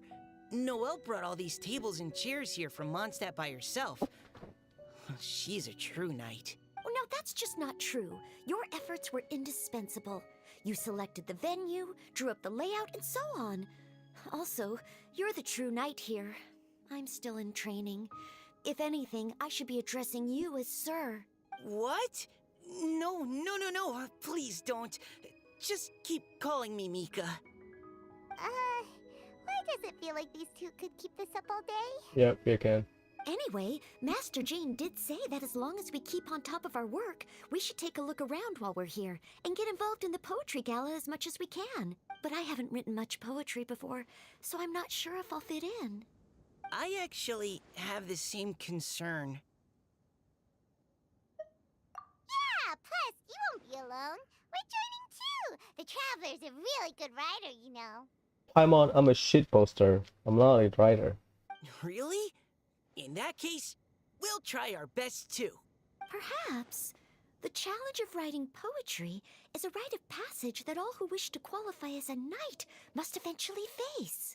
Noelle brought all these tables and chairs here from Mondstadt by herself. She's a true knight. Oh, no, that's just not true. Your efforts were indispensable. You selected the venue, drew up the layout, and so on. Also, you're the true knight here. I'm still in training. If anything, I should be addressing you as Sir. What? No. Please don't. Just keep calling me Mika. Why does it feel like these two could keep this up all day? Yep, you can. Anyway, Master Jane did say that as long as we keep on top of our work, we should take a look around while we're here and get involved in the poetry gala as much as we can. But I haven't written much poetry before, so I'm not sure if I'll fit in. I actually have the same concern. Yeah, plus, you won't be alone. We're joining too. The Traveler's a really good writer, you know. Paimon, I'm a shit poster. I'm not a writer. Really? In that case, we'll try our best too. Perhaps. The challenge of writing poetry is a rite of passage that all who wish to qualify as a knight must eventually face.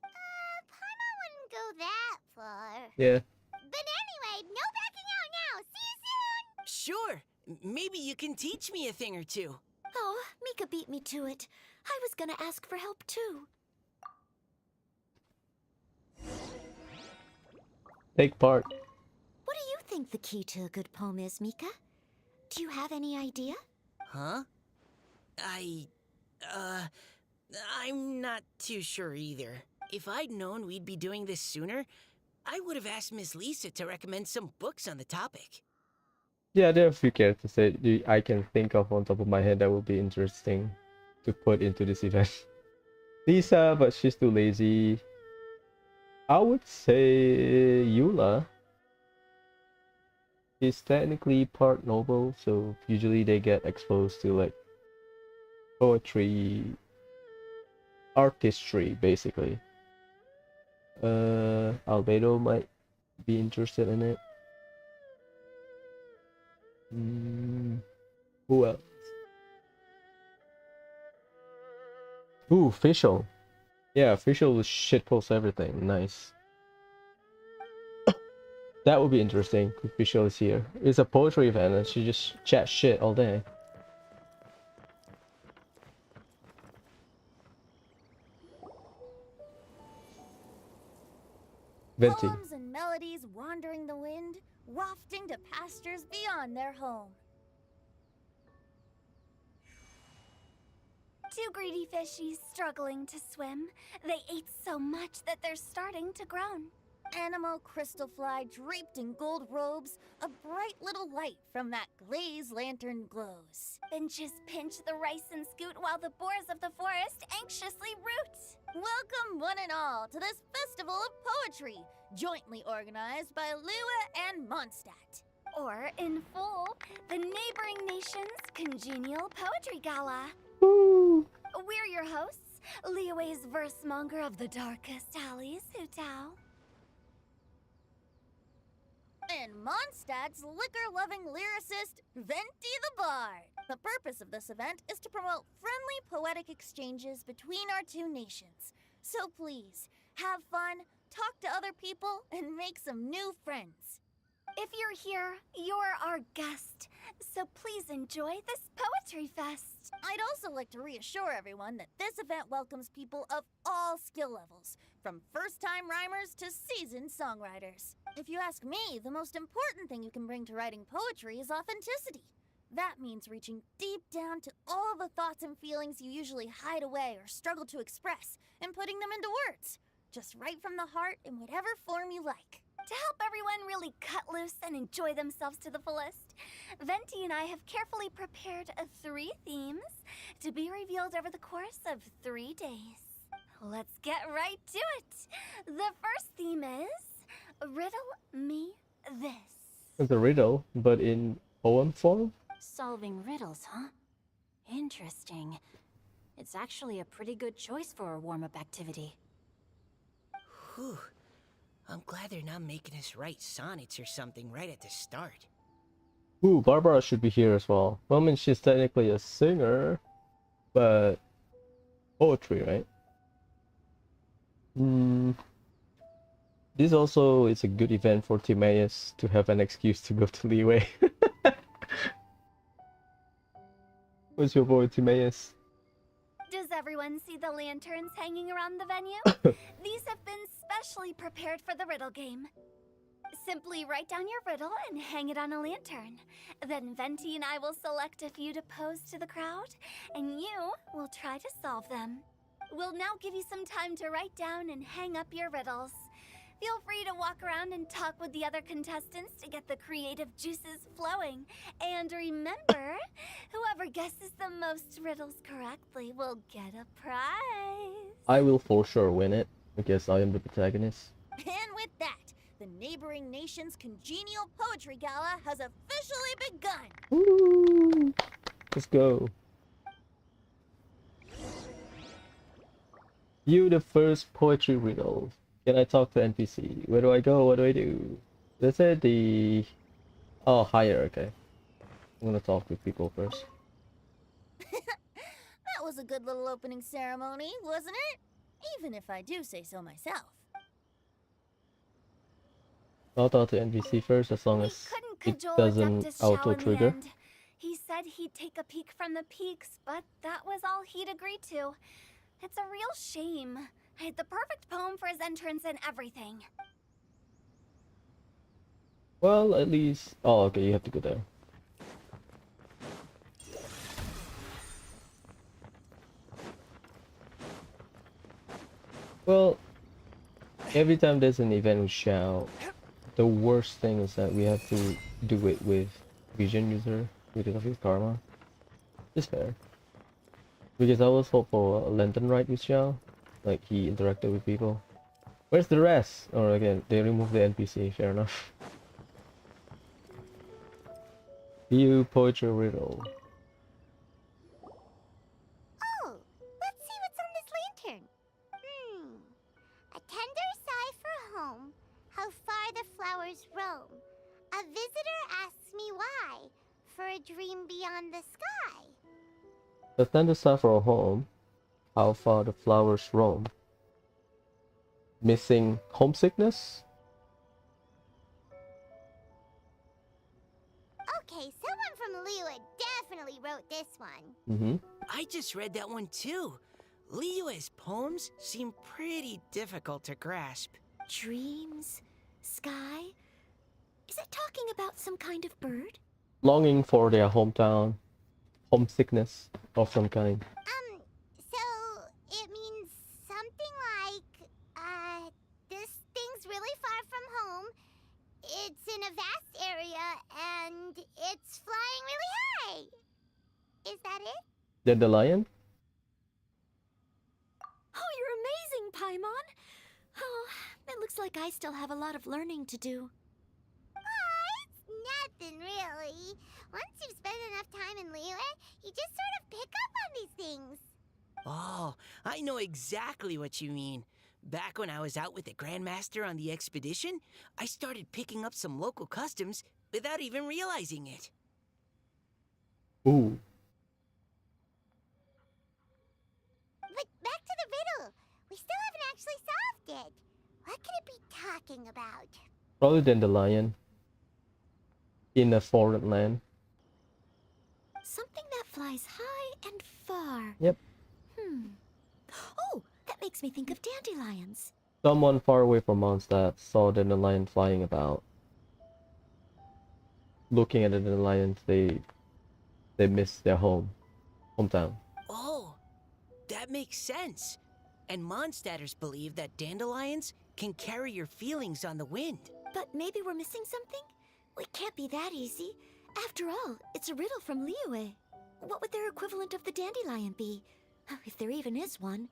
Paimon wouldn't go that far. Yeah. But anyway, no backing out now. See you soon! Sure. Maybe you can teach me a thing or two. Oh, Mika beat me to it. I was gonna ask for help too. Take part. What do you think the key to a good poem is, Mika? Do you have any idea? Huh? I'm not too sure either. If I'd known we'd be doing this sooner, I would have asked Miss Lisa to recommend some books on the topic. Yeah, there are a few characters that I can think of on top of my head that would be interesting to put into this event. Lisa, but she's too lazy. I would say Eula. She's technically part noble, so usually they get exposed to like poetry, artistry, basically. Albedo might be interested in it. Who else? Ooh, Fischl. Yeah, Fischl will shitpost everything. Nice. That would be interesting if Fischl is here. It's a poetry event and she just chat shit all day. Venti. Poems and melodies wandering the wind, wafting to pastures beyond their home. Two greedy fishies struggling to swim. They ate so much that they're starting to groan. Animal crystal fly draped in gold robes, a bright little light from that glazed lantern glows. Benches pinch the rice and scoot while the boars of the forest anxiously root. Welcome one and all to this festival of poetry, jointly organized by Lua and Mondstadt. Or, in full, the neighboring nation's congenial poetry gala. Woo! We're your hosts, Liyue's verse monger of the darkest alleys, Hu Tao. And Mondstadt's liquor-loving lyricist, Venti the Bard. The purpose of this event is to promote friendly poetic exchanges between our two nations. So please, have fun, talk to other people, and make some new friends. If you're here, you're our guest, so please enjoy this poetry fest. I'd also like to reassure everyone that this event welcomes people of all skill levels, from first-time rhymers to seasoned songwriters. If you ask me, the most important thing you can bring to writing poetry is authenticity. That means reaching deep down to all of the thoughts and feelings you usually hide away or struggle to express, and putting them into words. Just right from the heart in whatever form you like. To help everyone really cut loose and enjoy themselves to the fullest, Venti and I have carefully prepared 3 themes to be revealed over the course of 3 days. Let's get right to it. The first theme is Riddle Me This. It's a riddle, but in poem form? Solving riddles, huh? Interesting. It's actually a pretty good choice for a warm-up activity. Whew. I'm glad they're not making us write sonnets or something right at the start. Ooh, Barbara should be here as well. Well, I mean, she's technically a singer, but poetry, right? This also is a good event for Timaeus to have an excuse to go to Liyue. What's your boy Timaeus? Does everyone see the lanterns hanging around the venue? These have been specially prepared for the riddle game. Simply write down your riddle and hang it on a lantern. Then Venti and I will select a few to pose to the crowd, and you will try to solve them. We'll now give you some time to write down and hang up your riddles. Feel free to walk around and talk with the other contestants to get the creative juices flowing. And remember, whoever guesses the most riddles correctly will get a prize. I will for sure win it, because I am the protagonist. And with that, the neighboring nation's congenial poetry gala has officially begun. Woo! Let's go. You the first poetry riddle. Can I talk to NPC? Where do I go? What do I do? Let's say the... Oh, higher, okay. I'm gonna talk with people first. That was a good little opening ceremony, wasn't it? Even if I do say so myself. I'll talk to NPC first, as long We as couldn't it cajole doesn't Adeptus Shao in the auto-trigger. end. He said he'd take a peek from the peaks, but that was all he'd agreed to. It's a real shame. I had the perfect poem for his entrance and everything. Well, at least... Oh, okay, you have to go there. Well, every time there's an event with Xiao, the worst thing is that we have to do it with vision user because of his karma. It's fair. Because I was hoping for a lantern ride with Xiao, like he interacted with people. Where's the rest? Or again, they removed the NPC, fair enough. View poetry riddle. Oh, let's see what's on this lantern. A tender sigh for home, how far the flowers roam. A visitor asks me why, for a dream beyond the sky. The tender sigh for a home, how far the flowers roam. Missing homesickness? Okay, someone from Liyue definitely wrote this one. I just read that one too. Liyue's poems seem pretty difficult to grasp. Dreams? Sky? Is it talking about some kind of bird? Longing for their hometown, homesickness of some kind. So it means something like, this thing's really far from home. It's in a vast area, and it's flying really high. Is that it? Dandelion? Oh, you're amazing, Paimon! Oh, it looks like I still have a lot of learning to do. It's nothing really. Once you've spent enough time in Liyue, you just sort of pick up on these things. Oh, I know exactly what you mean. Back when I was out with the Grandmaster on the expedition, I started picking up some local customs without even realizing it. Ooh. But back to the riddle. We still haven't actually solved it. What could it be talking about? Probably dandelion. In a foreign land. Something that flies high and far. Yep. Oh, that makes me think of dandelions. Someone far away from Mondstadt saw the dandelion flying about. Looking at the dandelions, they missed their hometown. Oh, that makes sense. And Mondstadters believe that dandelions can carry your feelings on the wind. But maybe we're missing something? It can't be that easy. After all, it's a riddle from Liyue. What would their equivalent of the dandelion be? If there even is one.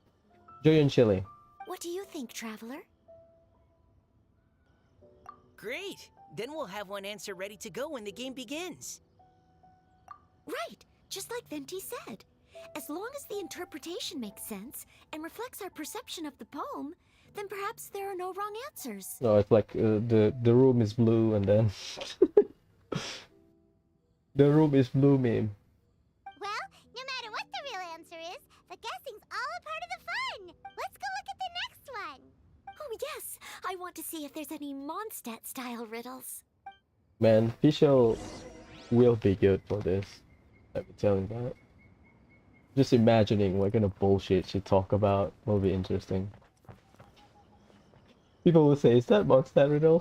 Joy and chili. What do you think, Traveler? Great! Then we'll have one answer ready to go when the game begins. Right, just like Venti said. As long as the interpretation makes sense and reflects our perception of the poem, then perhaps there are no wrong answers. No, it's like the room is blue and then the room is blue meme. Well, no matter what the real answer is, the guessing's all a part of the fun. Let's go look at the next one. Oh, yes. I want to see if there's any Mondstadt-style riddles. Man, Fischl will be good for this. Let me tell you that. Just imagining what kind of bullshit she talk about will be interesting. People will say, is that Mondstadt riddle?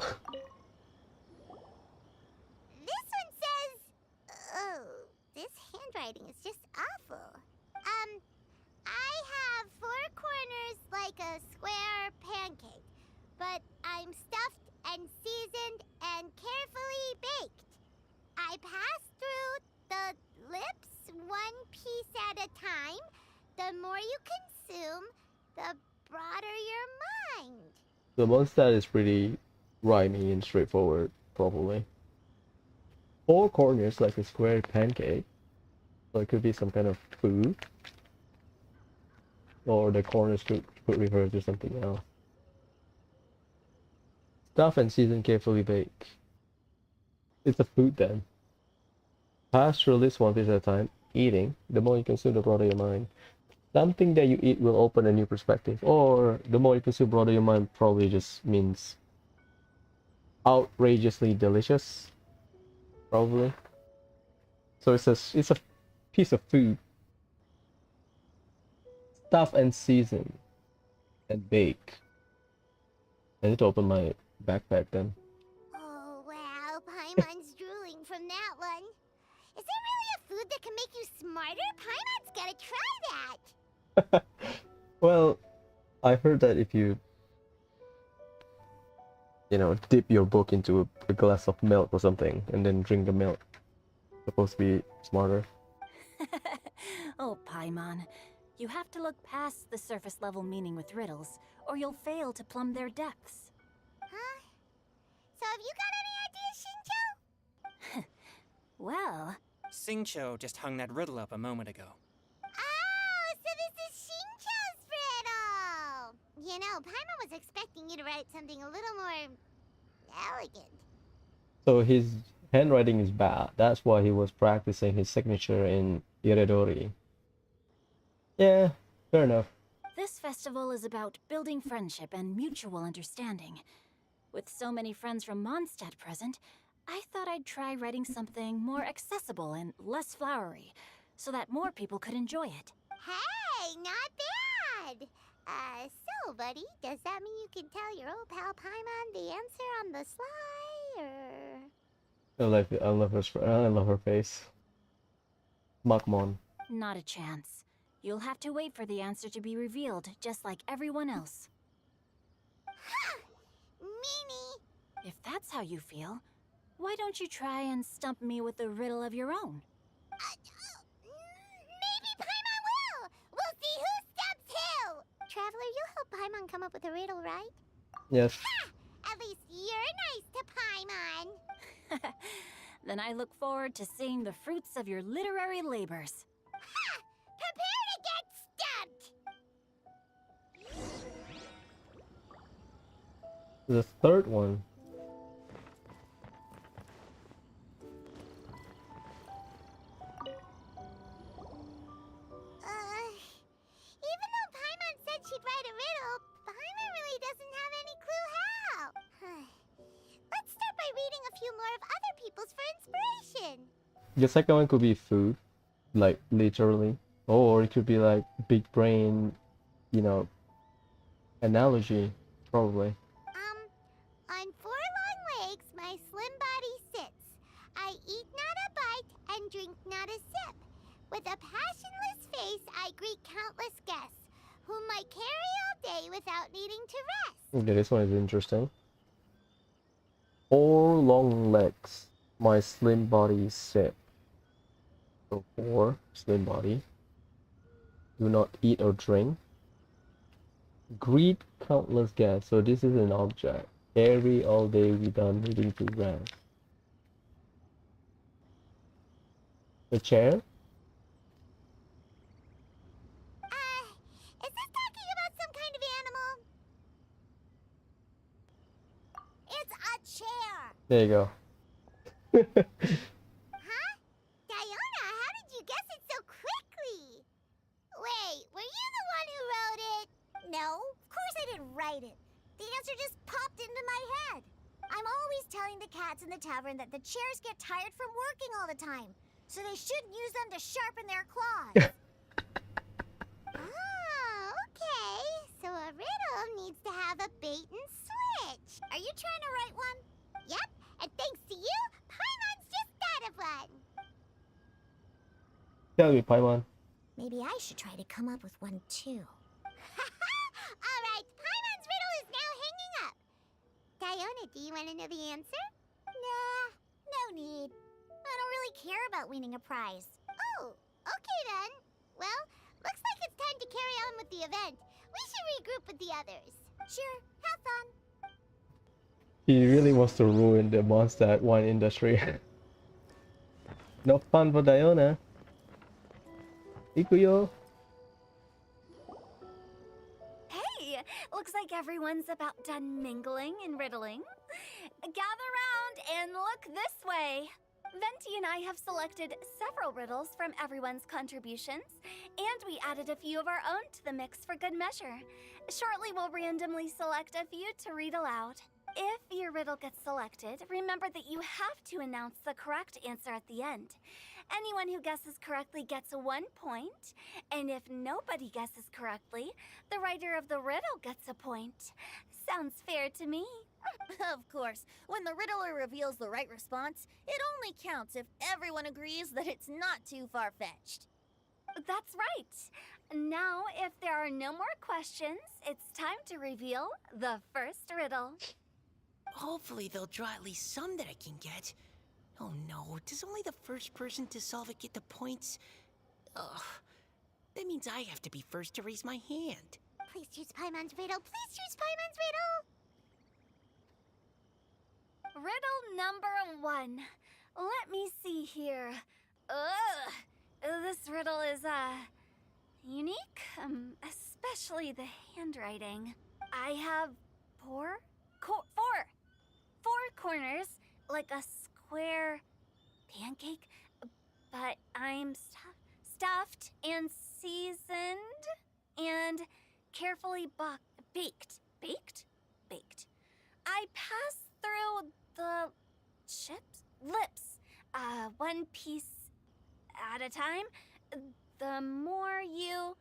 This one says... Oh, this handwriting is just awful. I have 4 corners like a square pancake, but I'm stuffed and seasoned and carefully baked. I pass through the lips 1 piece at a time. The more you consume, the broader your mind. The Mondstadt is pretty rhymey and straightforward, probably. 4 corners like a square pancake. So it could be some kind of food. Or the corners could refer to something else. Stuff and season carefully bake. It's a food then. Pass through this 1 piece at a time. Eating. The more you consume, the broader your mind. Something that you eat will open a new perspective. Or the more you consume, broader your mind probably just means outrageously delicious. Probably. So it's a piece of food. Stuff and season. And bake. I need to open my backpack then. Oh, wow, Paimon's drooling from that one. Is there really a food that can make you smarter? Paimon's gotta try that. Well, I heard that if you dip your book into a glass of milk or something and then drink the milk, it's supposed to be smarter. Oh, Paimon. You have to look past the surface level meaning with riddles, or you'll fail to plumb their depths. Huh? So have you got any ideas, Shincho? Well, Singcho just hung that riddle up a moment ago. Oh, so this is Shincho's riddle! You know, Paimon was expecting you to write something a little more... elegant. So his handwriting is bad. That's why he was practicing his signature in Iredori. Yeah, fair enough. this festival is about building friendship and mutual understanding. With so many friends from Mondstadt present, I thought I'd try writing something more accessible and less flowery, so that more people could enjoy it. Hey, not bad! So, buddy, does that mean you can tell your old pal Paimon the answer on the sly, or...? I love her face. Makmon. Not a chance. You'll have to wait for the answer to be revealed, just like everyone else. Ha! Meanie! If that's how you feel, why don't you try and stump me with a riddle of your own? Maybe Paimon will! We'll see who stumps who! Traveler, you'll help Paimon come up with a riddle, right? Yes. Ha! At least you're nice to Paimon! Then I look forward to seeing the fruits of your literary labors. Ha! Prepare to get stumped! The third one. Even though Paimon said she'd write a riddle, Paimon really doesn't have any clue how. Let's start by reading a few more of other people's for inspiration. The second one could be food, like literally, or it could be like big brain, analogy, probably. On 4 long legs, my slim body sits. I eat not a bite and drink not a sip. With a passionless face, I greet countless guests, whom I carry all day without needing to rest. Okay, this one is interesting. 4 long legs, my slim body sit. So 4, slim body. Do not eat or drink. Greet countless guests. So this is an object. Carry all day without needing to rest. The chair? Is this talking about some kind of animal? There you go. Huh? Diona, how did you guess it so quickly? Wait, were you the one who wrote it? No, of course I didn't write it. The answer just popped into my head. I'm always telling the cats in the tavern that the chairs get tired from working all the time, so they shouldn't use them to sharpen their claws. Oh, okay. So a riddle needs to have a bait and switch. Are you trying to write one? Yep, and thanks to you, Paimon's just thought of one. Tell me, Paimon. Maybe I should try to come up with one too. All right, Paimon's riddle is now hanging up. Diona, do you want to know the answer? Nah, no need. I don't really care about winning a prize. Oh, okay then. Well, looks like it's time to carry on with the event. We should regroup with the others. Sure, have fun. He really wants to ruin the Mondstadt wine industry. No fun for Diona. Ikuyo. Hey, looks like everyone's about done mingling and riddling. Gather round and look this way. Venti and I have selected several riddles from everyone's contributions, and we added a few of our own to the mix for good measure. Shortly, we'll randomly select a few to read aloud. If your riddle gets selected, remember that you have to announce the correct answer at the end. Anyone who guesses correctly gets 1 point, and if nobody guesses correctly, the writer of the riddle gets a point. Sounds fair to me. Of course, when the riddler reveals the right response, it only counts if everyone agrees that it's not too far-fetched. That's right. Now, if there are no more questions, it's time to reveal the first riddle. Hopefully they'll draw at least some that I can get. Oh no, does only the first person to solve it get the points? Ugh. That means I have to be first to raise my hand. Please choose Paimon's riddle. Please choose Paimon's riddle. Riddle number 1. Let me see here. Ugh. This riddle is, unique, especially the handwriting. I have four corners, like a square pancake, but I'm stuffed and seasoned and carefully baked. Baked. I pass through the lips, one piece at a time. The more you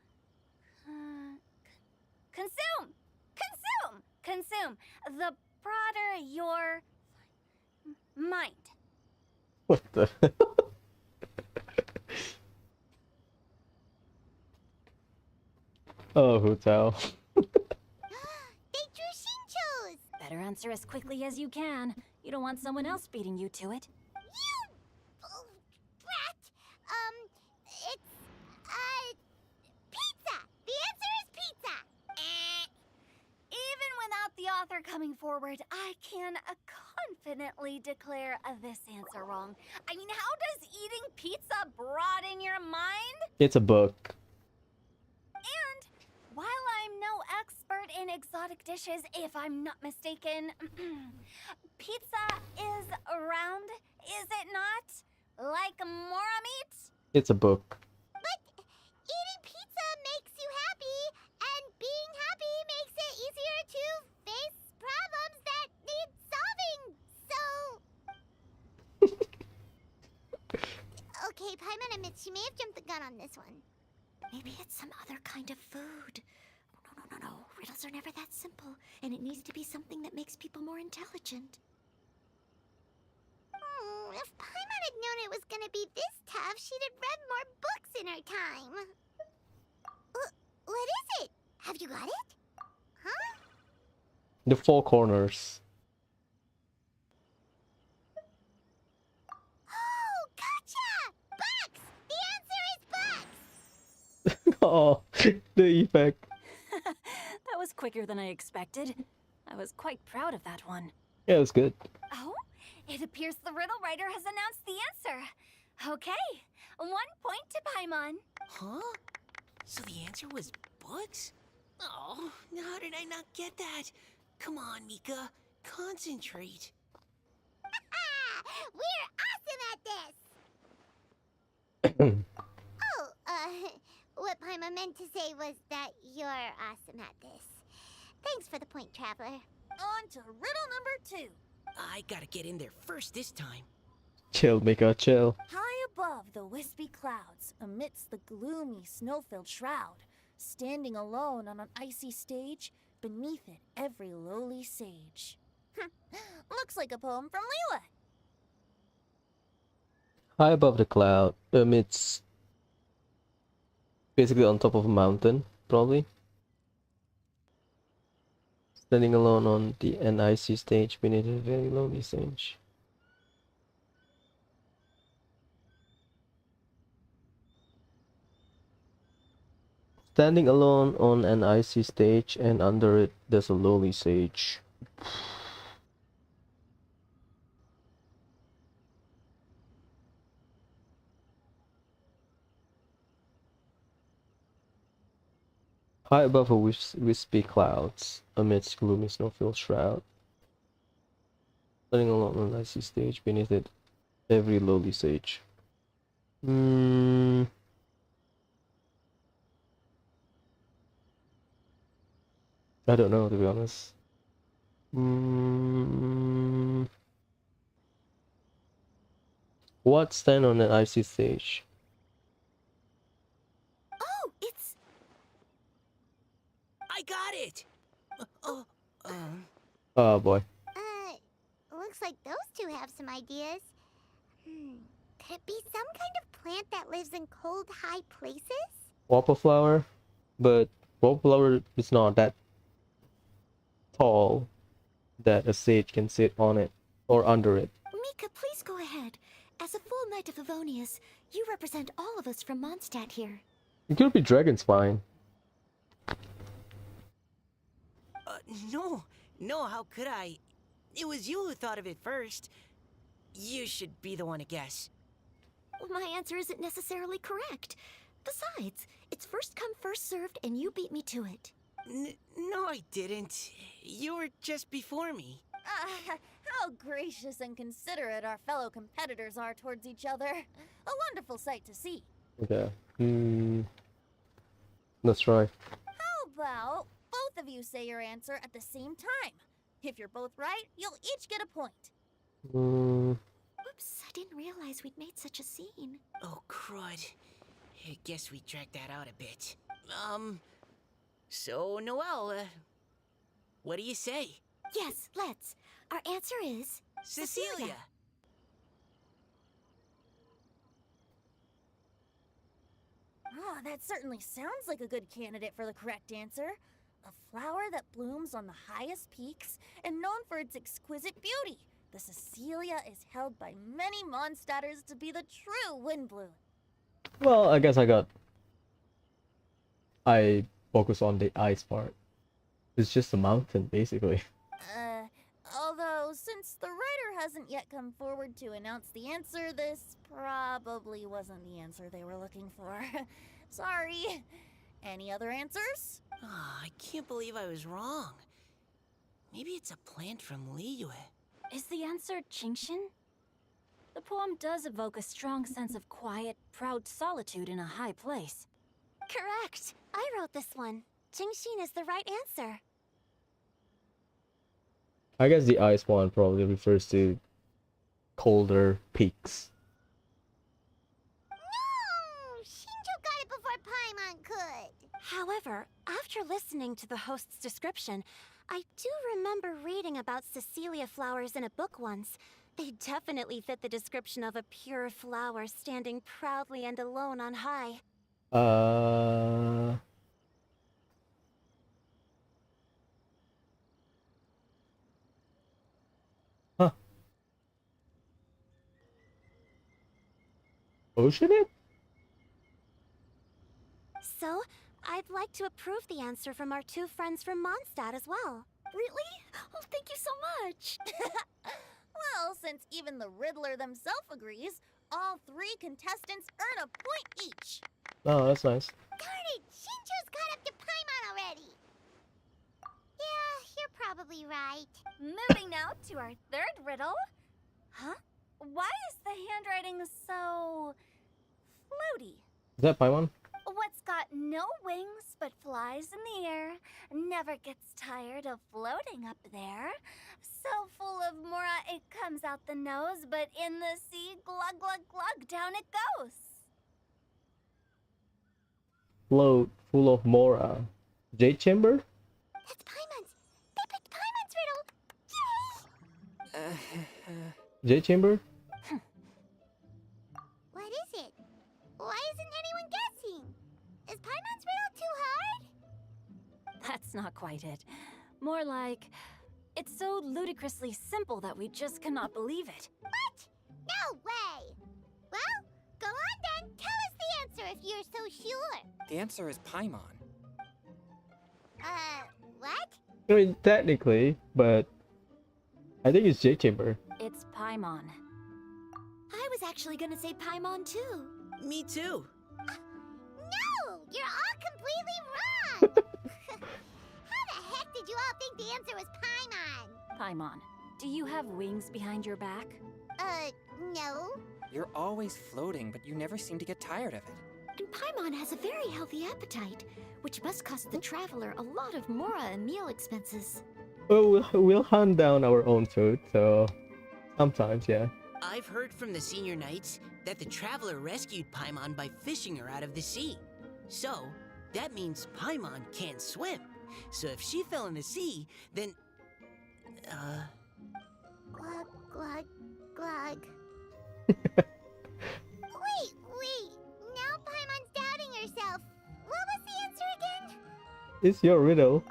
consume, the broader your mind. What the? Oh, Hotel. They drew Shincho's. Better answer as quickly as you can. You don't want someone else beating you to it. You brat. It's pizza. The answer is pizza. Even without the author coming forward, I can confidently declare this answer wrong. I mean, how does eating pizza broaden your mind? It's a book. And while I'm no expert in exotic dishes, if I'm not mistaken, pizza is round, is it not? Like mora meat? It's a book. But eating pizza makes you happy, and being happy makes it easier to face problems that need solving. So... Okay, Paimon admits she may have jumped the gun on this one. Maybe it's some other kind of food. No. Riddles are never that simple, and it needs to be something that makes people more intelligent. If Paimon had known it was gonna be this tough, she'd have read more books in her time. What is it? Have you got it? Huh? The four corners. Oh, gotcha! Bucks! The answer is bucks! Oh, the effect. That was quicker than I expected. I was quite proud of that one. Yeah, it was good. Oh, it appears the riddle writer has announced the answer. Okay, 1 point to Paimon. Huh? So the answer was books? Oh, how did I not get that? Come on, Mika. Concentrate. We're awesome at this! Oh, what Paima meant to say was that you're awesome at this. Thanks for the point, Traveler. On to riddle number 2. I gotta get in there first this time. Chill, Mika, chill. High above the wispy clouds, amidst the gloomy snow-filled shroud, standing alone on an icy stage, beneath it every lowly sage. Looks like a poem from Liyue. High above the cloud, it's basically on top of a mountain, probably. Standing alone on an icy stage beneath a very lonely stage. Standing alone on an icy stage, and under it there's a lowly sage. High above a wispy clouds, amidst gloomy snow-filled shroud. Standing alone on an icy stage, beneath it every lowly sage. I don't know, to be honest. What stand on an icy stage? Oh, it's... I got it! Oh boy. Looks like those two have some ideas. Could it be some kind of plant that lives in cold, high places? Wallflower? But wallflower is not that tall that a sage can sit on it or under it. Mika, please go ahead. As a full Knight of Favonius, you represent all of us from Mondstadt here. It could be dragon spine. No, how could I? It was you who thought of it first. You should be the one to guess. My answer isn't necessarily correct. Besides, it's first come, first served, and you beat me to it. No, I didn't. You were just before me. How gracious and considerate our fellow competitors are towards each other. A wonderful sight to see. Okay. Let's try. How about both of you say your answer at the same time? If you're both right, you'll each get a point. Oops, I didn't realize we'd made such a scene. Oh, crud. I guess we dragged that out a bit. So, Noelle, what do you say? Yes, let's. Our answer is... Cecilia! Oh, that certainly sounds like a good candidate for the correct answer. A flower that blooms on the highest peaks and known for its exquisite beauty. The Cecilia is held by many Mondstadters to be the true wind bloom. Well, I guess I focus on the ice part. It's just a mountain, basically. Although, since the writer hasn't yet come forward to announce the answer, this probably wasn't the answer they were looking for. Sorry. Any other answers? Oh, I can't believe I was wrong. Maybe it's a plant from Liyue. Is the answer Genshin? The poem does evoke a strong sense of quiet, proud solitude in a high place. Correct. I wrote this one. Genshin is the right answer. I guess the ice one probably refers to colder peaks. No! Shinjo got it before Paimon could. However, after listening to the host's description, I do remember reading about Cecilia flowers in a book once. They definitely fit the description of a pure flower standing proudly and alone on high. Huh. Ocean it? So, I'd like to approve the answer from our two friends from Mondstadt as well. Really? Oh, thank you so much. Well, since even the Riddler themselves agrees, all three contestants earn a point each. Oh, that's nice. Darn it! Shinjo's got up to Paimon already! Yeah, you're probably right. Moving now to our third riddle. Huh? Why is the handwriting so floaty? Is that Paimon? What's got no wings but flies in the air, never gets tired of floating up there. So full of mora it comes out the nose, but in the sea, glug glug glug, down it goes. Float full of mora. Jade chamber? That's Paimon's. They picked Paimon's riddle. Yay! Jade chamber? What is it? Why isn't anyone guessing? Is Paimon's riddle too hard? That's not quite it. More like, it's so ludicrously simple that we just cannot believe it. What? No way! Well, go on then. Tell us the answer if you're so sure. The answer is Paimon. What? I mean, technically, but I think it's Jade chamber. It's Paimon. I was actually gonna say Paimon too. Me too. No! You're all completely wrong! How the heck did you all think the answer was Paimon? Paimon, do you have wings behind your back? No. You're always floating, but you never seem to get tired of it. And Paimon has a very healthy appetite, which must cost the traveler a lot of mora and meal expenses. Well, we'll hunt down our own food, so sometimes, yeah. I've heard from the senior knights that the traveler rescued Paimon by fishing her out of the sea. So, that means Paimon can't swim. So if she fell in the sea, then... Glug, glug, glug. Wait. Now Paimon's doubting herself. What was the answer again? It's your riddle.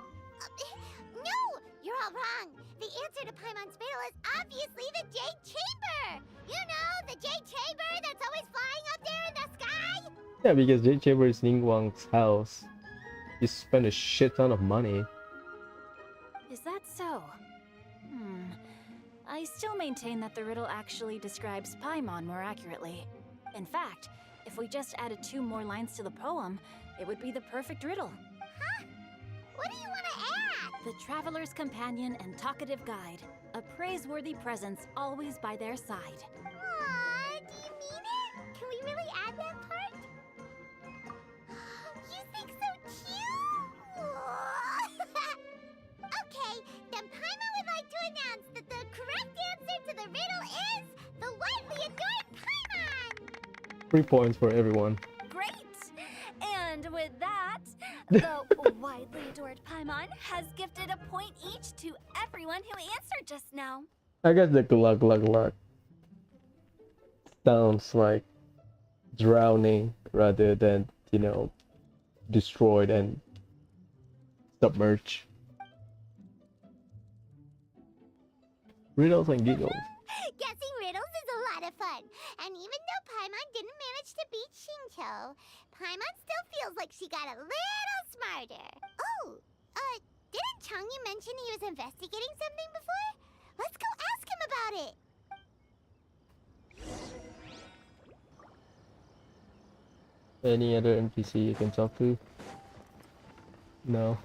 No! You're all wrong. The answer to Paimon's riddle is obviously the Jade Chamber! You know, the Jade Chamber that's always flying up there in the sky? Yeah, because Jade chamber is Ningguang's house. You spend a shit ton of money. Is that so? I still maintain that the riddle actually describes Paimon more accurately. In fact, if we just added 2 more lines to the poem, it would be the perfect riddle. Huh? What do you want to add? The traveler's companion and talkative guide, a praiseworthy presence always by their side. Aww, do you mean it? Can we really add that part? You think so too? Okay, then Paimon would like to announce that the correct answer to the riddle is the widely adored Paimon! 3 points for everyone. Great! And with that, the widely adored Paimon has gifted a point each to everyone who answered just now. I guess the glug glug glug sounds like drowning rather than, you know, destroyed and submerged. Riddles and giggles. Guessing riddles is a lot of fun. And even though Paimon didn't manage to beat Xingqiu, Paimon still feels like she got a little smarter. Oh, didn't Changyu mention he was investigating something before? Let's go ask him about it. Any other NPC you can talk to? No.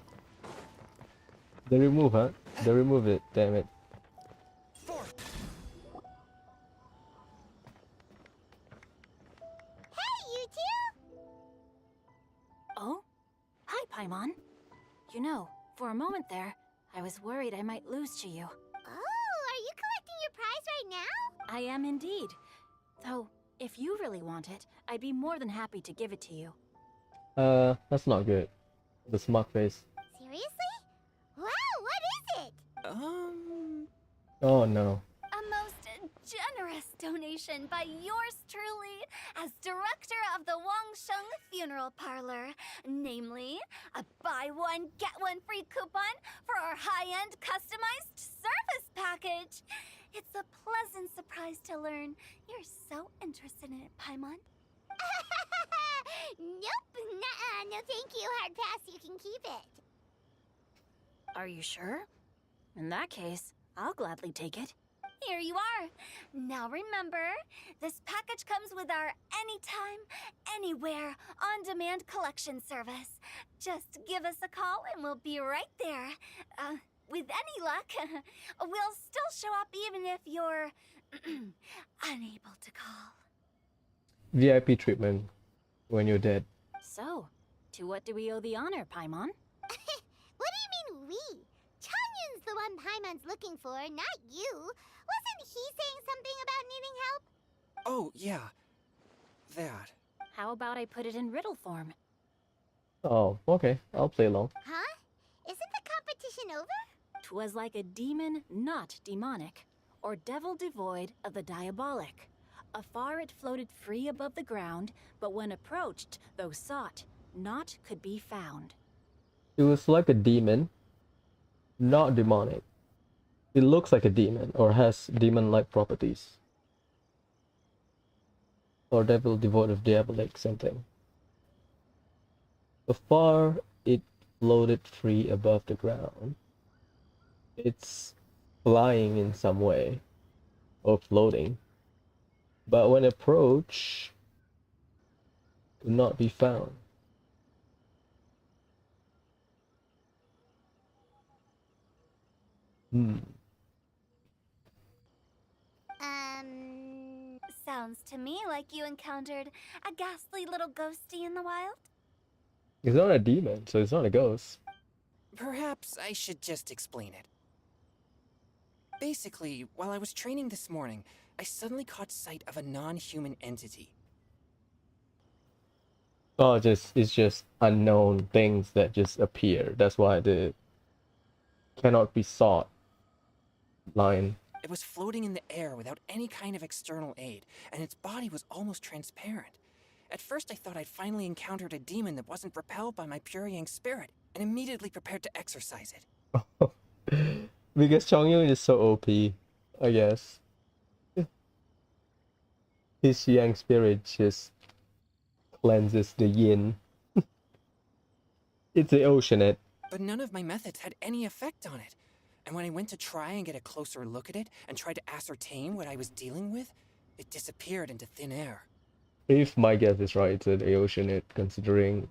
They remove, huh? They remove it, damn it. Hey, you two! Oh? Hi, Paimon. You know, for a moment there, I was worried I might lose to you. Oh, are you collecting your prize right now? I am indeed. Though, if you really want it, I'd be more than happy to give it to you. That's not good. The smug face. Seriously? Wow, what is it? Oh no. A most generous donation by yours truly as director of the Wangsheng Funeral Parlor. Namely, a buy one, get one free coupon for our high-end customized service package. It's a pleasant surprise to learn you're so interested in it, Paimon. Nope, nuh-uh, no thank you, hard pass, you can keep it. Are you sure? In that case, I'll gladly take it. Here you are. Now remember, this package comes with our anytime, anywhere, on-demand collection service. Just give us a call and we'll be right there. With any luck, we'll still show up even if you're unable to call. VIP treatment when you're dead. So, to what do we owe the honor, Paimon? What do you mean we? Changyun's the one Paimon's looking for, not you. Wasn't he saying something about needing help? Oh, yeah. That. How about I put it in riddle form? Oh, okay. I'll play along. Huh? Isn't the competition over? 'Twas like a demon not demonic, or devil devoid of the diabolic. Afar it floated free above the ground, but when approached, though sought, naught could be found. It was like a demon, not demonic. It looks like a demon or has demon-like properties. Or devil devoid of diabolic something. Afar it floated free above the ground. It's flying in some way, or floating. But when approached, could not be found. Sounds to me like you encountered a ghastly little ghosty in the wild. It's not a demon, so it's not a ghost. Perhaps I should just explain it. Basically, while I was training this morning, I suddenly caught sight of a non-human entity. Oh, it's just unknown things that just appear. That's why the cannot be sought line. It was floating in the air without any kind of external aid, and its body was almost transparent. At first I thought I'd finally encountered a demon that wasn't repelled by my pure yang spirit, and immediately prepared to exorcise it. Because Chongyun is so OP, I guess. His yang spirit just cleanses the yin. It's the oceanite. But none of my methods had any effect on it. And when I went to try and get a closer look at it and tried to ascertain what I was dealing with, it disappeared into thin air. If my guess is right, it's an oceanite, considering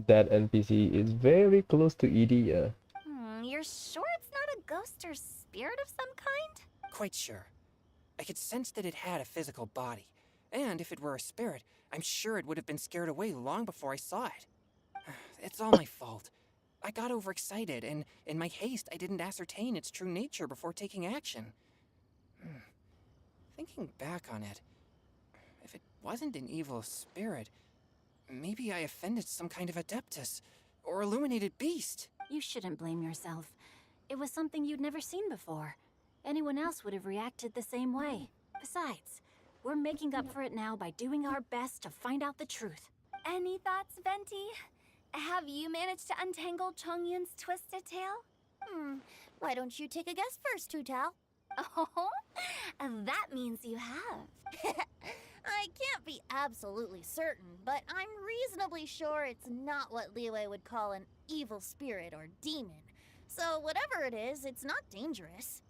that NPC is very close to Idia. You're sure it's not a ghost or spirit of some kind? Quite sure. I could sense that it had a physical body. And if it were a spirit, I'm sure it would have been scared away long before I saw it. It's all my fault. I got overexcited, and in my haste, I didn't ascertain its true nature before taking action. Thinking back on it, if it wasn't an evil spirit, maybe I offended some kind of adeptus or illuminated beast. You shouldn't blame yourself. It was something you'd never seen before. Anyone else would have reacted the same way. Besides, we're making up for it now by doing our best to find out the truth. Any thoughts, Venti? Have you managed to untangle Chongyun's twisted tail? Why don't you take a guess first, Tutao? Oh, that means you have. I can't be absolutely certain, but I'm reasonably sure it's not what Liyue would call an evil spirit or demon. So whatever it is, it's not dangerous.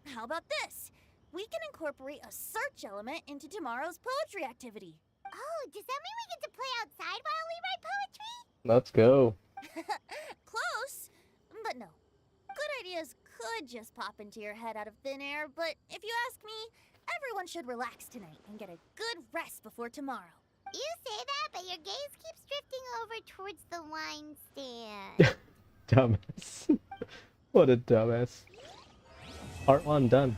How about this? We can incorporate a search element into tomorrow's poetry activity. Oh, does that mean we get to play outside while we write poetry? Let's go. Close, but no. Good ideas could just pop into your head out of thin air, but if you ask me, everyone should relax tonight and get a good rest before tomorrow. You say that, but your gaze keeps drifting over towards the wine stand. Dumbass. What a dumbass. Part 1 done.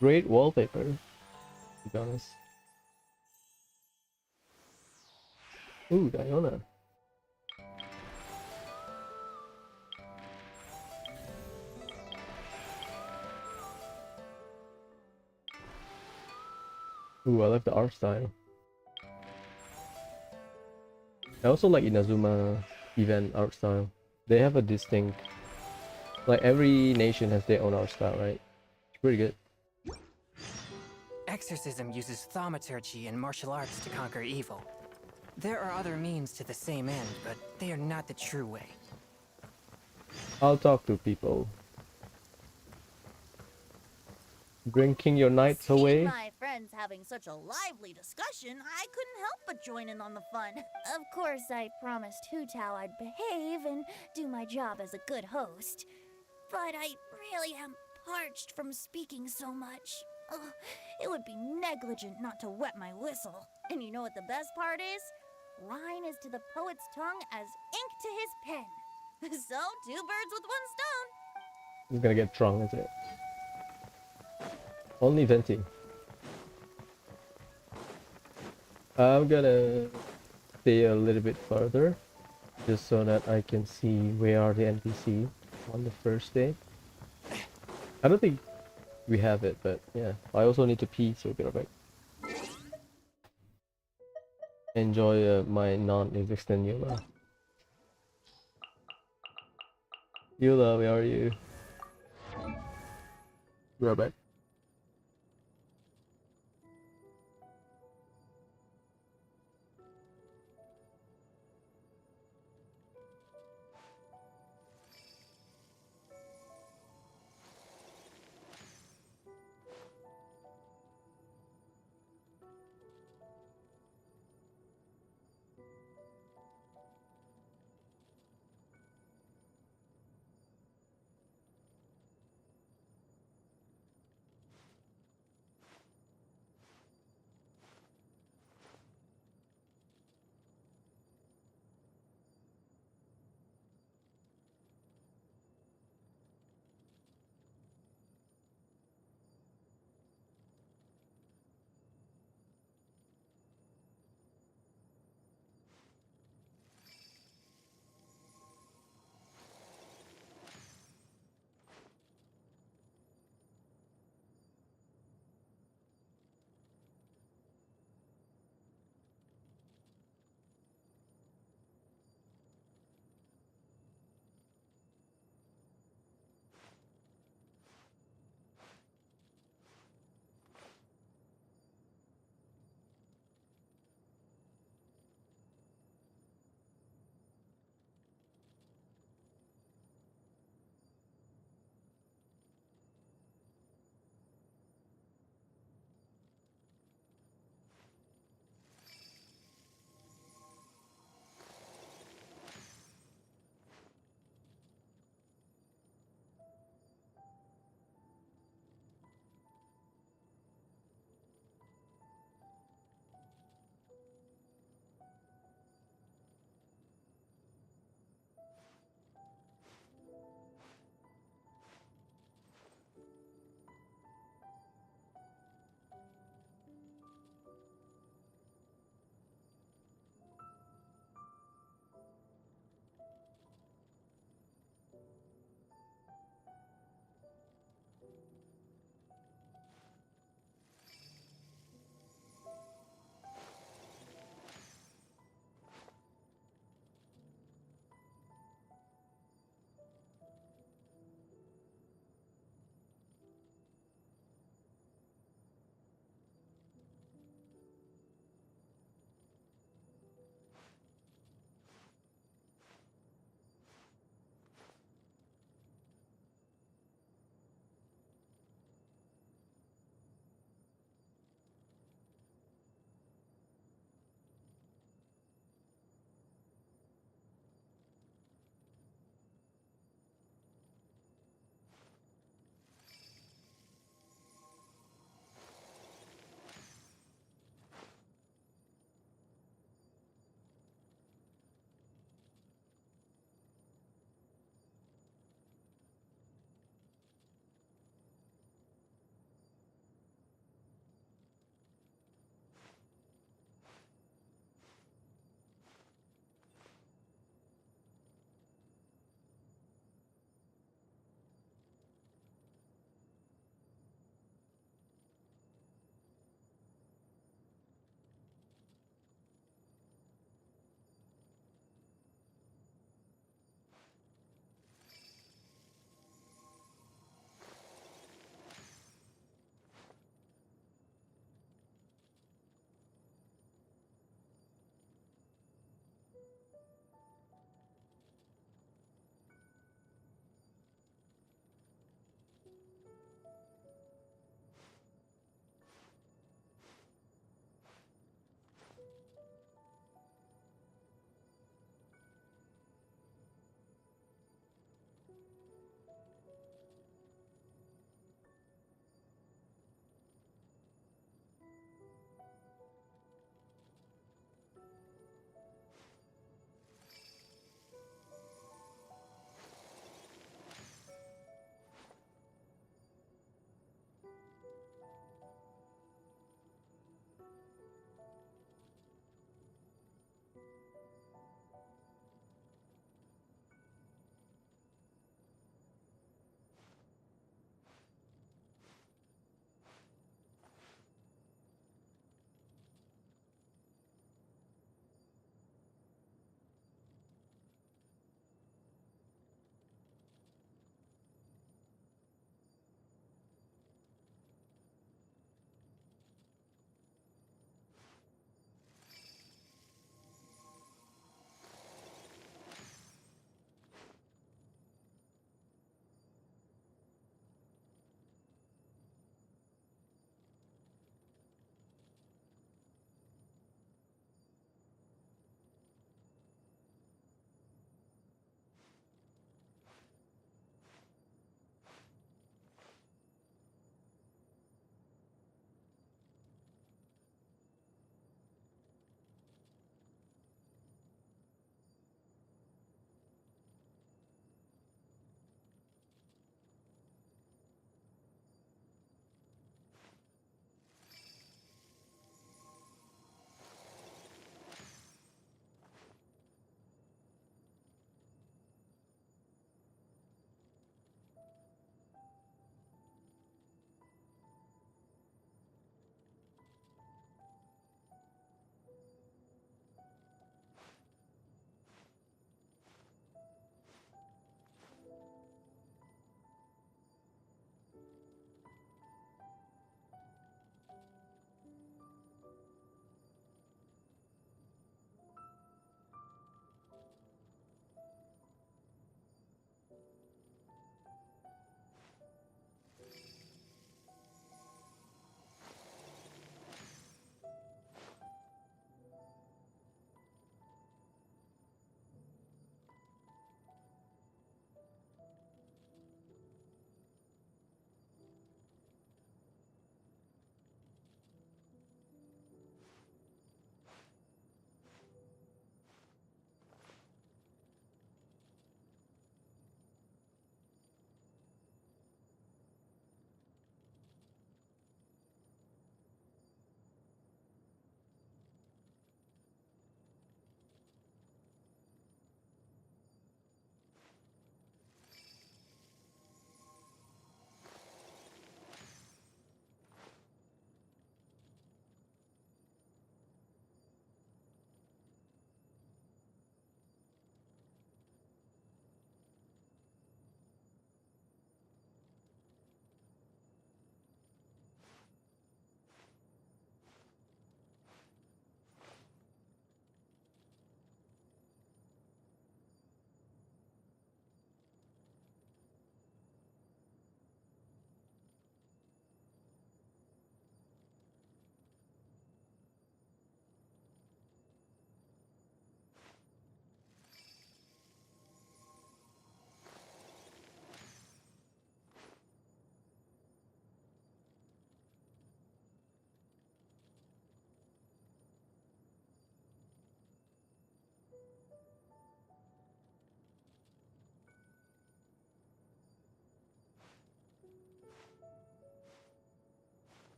Great wallpaper, to be honest. Ooh, Diona. Ooh, I like the art style. I also like Inazuma event art style. They have a distinct, like every nation has their own art style, right? It's pretty good. Exorcism uses thaumaturgy and martial arts to conquer evil. There are other means to the same end, but they are not the true way. I'll talk to people. Drinking your nights away? My friends have having such a lively discussion, I couldn't help but join in on the fun. Of course, I promised Hu Tao I'd behave and do my job as a good host. But I really am parched from speaking so much. Ugh, it would be negligent not to wet my whistle. And you know what the best part is? Wine is to the poet's tongue as ink to his pen. So, 2 birds with 1 stone. He's gonna get drunk, is it? Only venting. I'm gonna stay a little bit further, just so that I can see where are the NPC on the first day. I don't think we have it, but yeah. I also need to pee, so be right back. Enjoy my non-existent Eula. Eula, where are you? Be right back.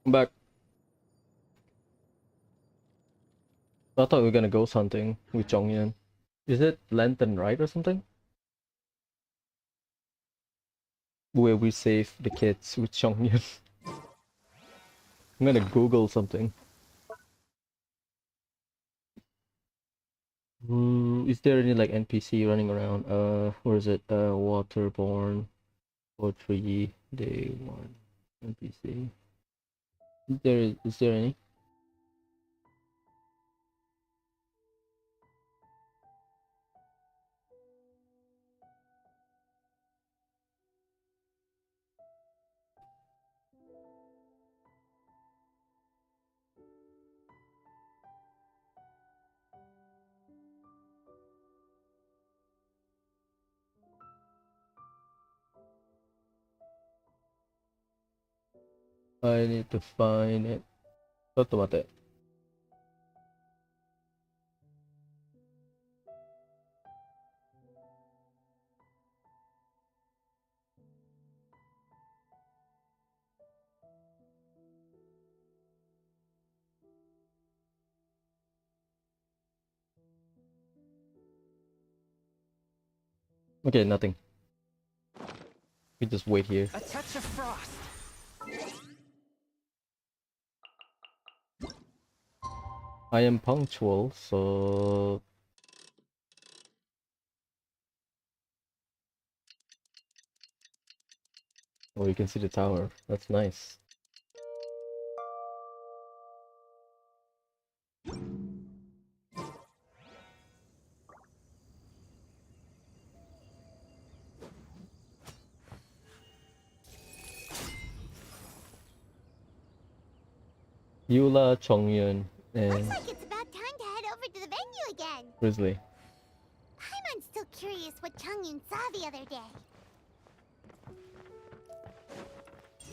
But I thought we were gonna ghost hunting with Chongyan. Is it Lantern Right or something? Where we save the kids with Chongyan. I'm gonna Google something. Is there any like NPC running around? Where is it? Waterborne, Poetry, Day 1, NPC. Is there any? I need to find it. ちょっと待って。Okay, nothing. We just wait here. A touch of frost. I am punctual, so oh, you can see the tower. That's nice. Eula, Chongyun, and Looks like it's about time to head over to the venue again. Grizzly. I'm still curious what Changyun saw the other day.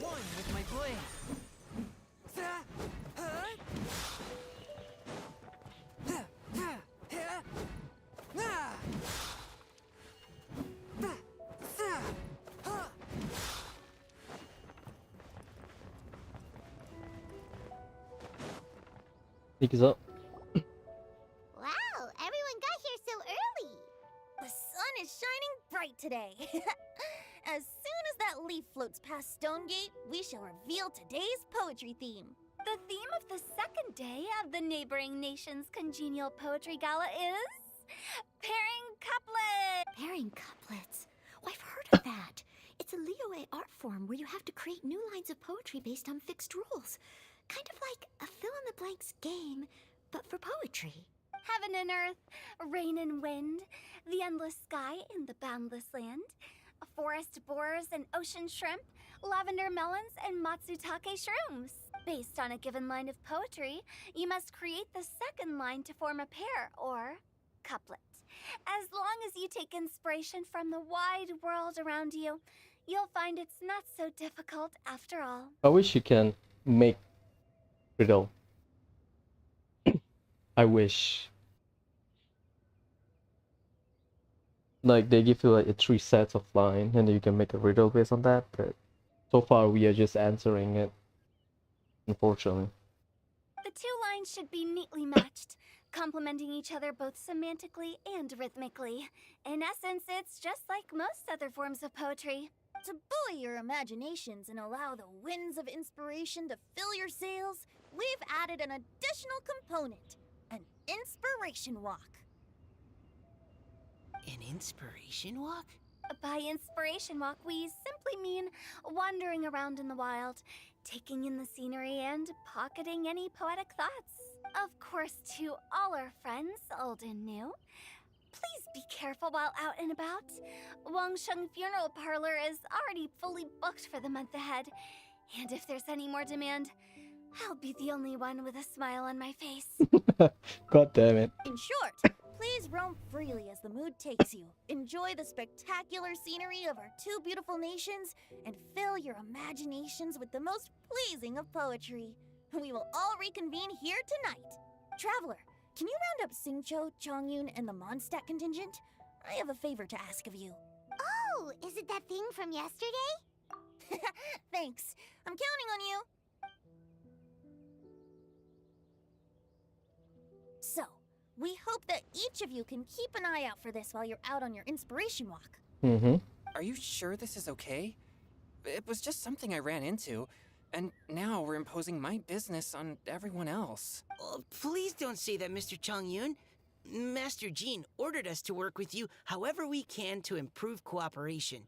One with my blade. Sneak is up. Wow, everyone got here so early. The sun is shining bright today. As soon as that leaf floats past Stonegate, we shall reveal today's poetry theme. The theme of the second day of the neighboring nation's congenial poetry gala is pairing couplets. Pairing couplets. Oh, I've heard of that. It's a Liyue art form where you have to create new lines of poetry based on fixed rules. Kind of like a fill-in-the-blanks game, but for poetry. Heaven and earth, rain and wind, the endless sky and the boundless land, forest borers and ocean shrimp, lavender melons and matsutake shrooms. Based on a given line of poetry, you must create the second line to form a pair, or couplet. As long as you take inspiration from the wide world around you, you'll find it's not so difficult after all. I wish you can make riddle. I wish. Like they give you like 3 sets of line and you can make a riddle based on that, but so far we are just answering it, unfortunately. The two lines should be neatly matched, complementing each other both semantically and rhythmically. In essence, it's just like most other forms of poetry. To buoy your imaginations and allow the winds of inspiration to fill your sails, we've added an additional component, an inspiration walk. An inspiration walk? By inspiration walk, we simply mean wandering around in the wild, taking in the scenery and pocketing any poetic thoughts. Of course, to all our friends, old and new, please be careful while out and about. Wangsheng Funeral Parlor is already fully booked for the month ahead, and if there's any more demand, I'll be the only one with a smile on my face. God damn it. In short, please roam freely as the mood takes you. Enjoy the spectacular scenery of our two beautiful nations, and fill your imaginations with the most pleasing of poetry. We will all reconvene here tonight. Traveler, can you round up Xingqiu, Chongyun, and the Mondstadt contingent? I have a favor to ask of you. Oh, is it that thing from yesterday? Thanks. I'm counting on you. We hope that each of you can keep an eye out for this while you're out on your inspiration walk. Mm-hmm. Are you sure this is okay? It was just something I ran into, and now we're imposing my business on everyone else. Oh, please don't say that, Mr. Chongyun. Master Jean ordered us to work with you however we can to improve cooperation.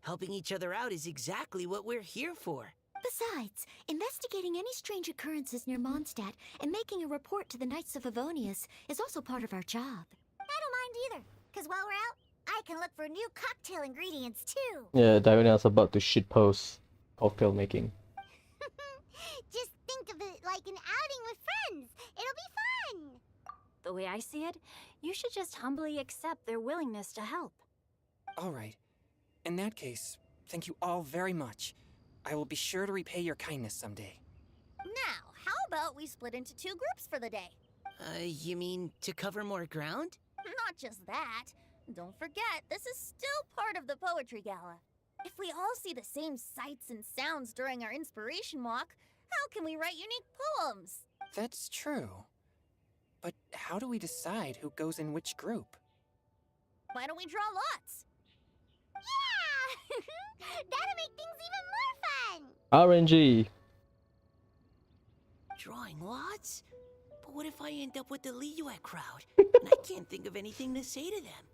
Helping each other out is exactly what we're here for. Besides, investigating any strange occurrences near Mondstadt and making a report to the Knights of Favonius is also part of our job. I don't mind either, because while we're out, I can look for new cocktail ingredients too. Yeah, Diana's about to shitpost cocktail making. Just think of it like an outing with friends. It'll be fun. The way I see it, you should just humbly accept their willingness to help. All right. In that case, thank you all very much. I will be sure to repay your kindness someday. Now, how about we split into 2 groups for the day? You mean to cover more ground? Not just that. Don't forget, this is still part of the Poetry Gala. If we all see the same sights and sounds during our inspiration walk, how can we write unique poems? That's true. But how do we decide who goes in which group? Why don't we draw lots? Yeah! That'll make things even more fun. RNG. Drawing lots? But what if I end up with the Liyue crowd? And I can't think of anything to say to them.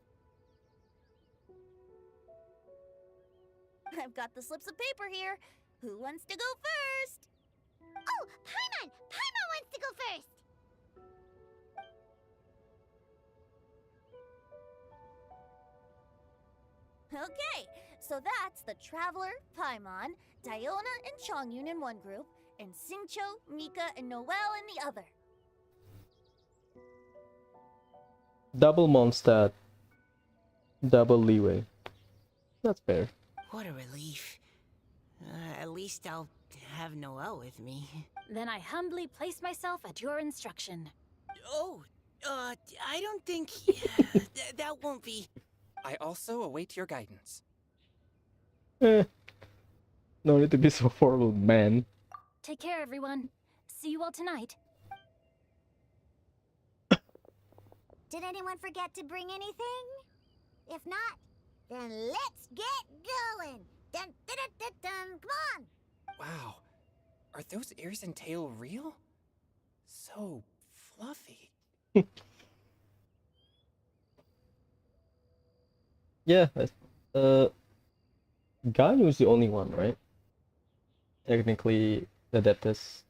I've got the slips of paper here. Who wants to go first? Oh, Paimon! Paimon wants to go first. Okay, so that's the Traveler, Paimon, Diona, and Chongyun in one group, and Xingqiu, Mika, and Noelle in the other. Double Mondstadt. Double leeway. That's fair. What a relief. At least I'll have Noelle with me. Then I humbly place myself at your instruction. Oh, I don't think... that won't be... I also await your guidance. No need to be so formal, man. Take care, everyone. See you all tonight. Did anyone forget to bring anything? If not, then let's get going. Dun, dun, dun, dun, dun. Come on. Wow. Are those ears and tail real? So fluffy. Yeah, Ganyu is the only one, right? Technically, Adeptus.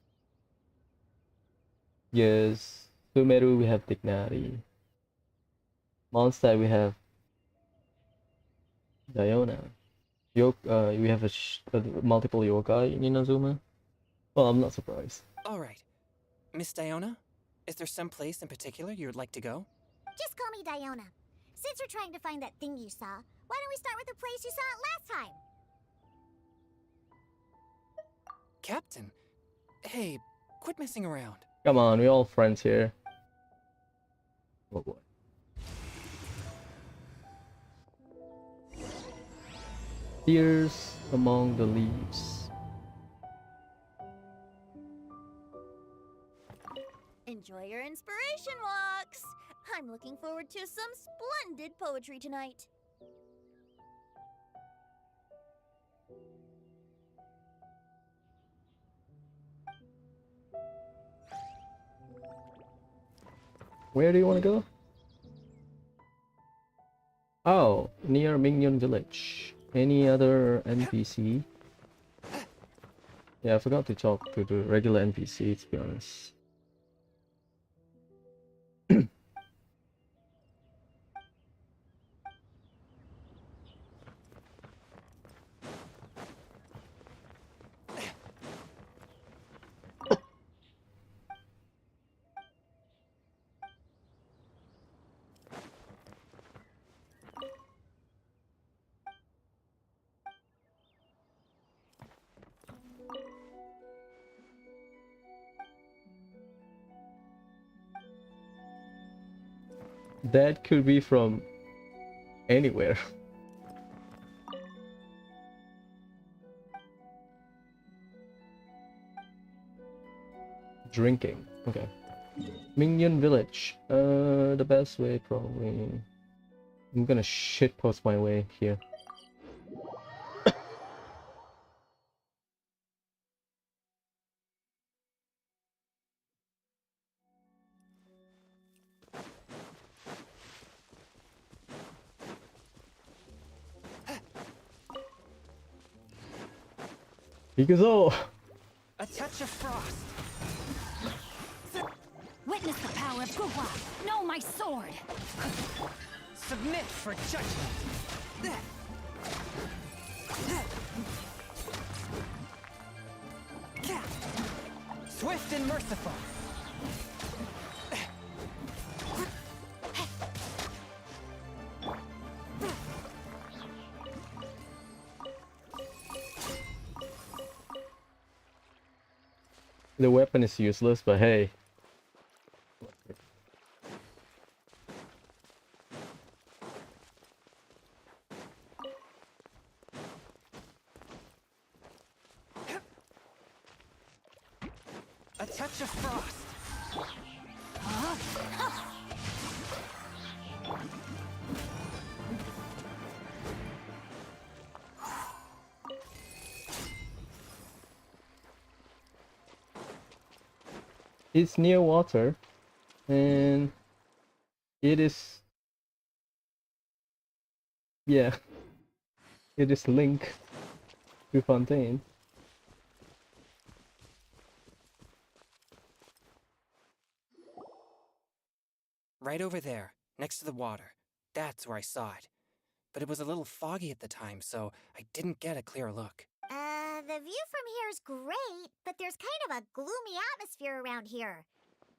Yes, Sumeru we have Dignari. Mondstadt we have Diona. We have multiple yokai in Inazuma. Well, I'm not surprised. All right. Miss Diona, is there some place in particular you would like to go? Just call me Diona. Since we're trying to find that thing you saw, why don't we start with the place you saw it last time? Captain, hey, quit messing around. Come on, we're all friends here. Oh boy. Tears among the leaves. Enjoy your inspiration walks. I'm looking forward to some splendid poetry tonight. Where do you want to go? Oh, near Mingyon Village. Any other NPC? Yeah, I forgot to talk to the regular NPC, to be honest. That could be from anywhere. Drinking. Okay. Minion Village. The best way probably. I'm gonna shitpost my way here. Because A touch of frost. Witness the power of Guhua! Know my sword! Submit for judgment. Swift and merciful. the weapon is useless, but hey. A touch of frost. It's near water, and it is, yeah, it is linked to Fontaine. Right over there, next to the water. That's where I saw it. But it was a little foggy at the time, so I didn't get a clear look. The view from here is great, but there's kind of a gloomy atmosphere around here.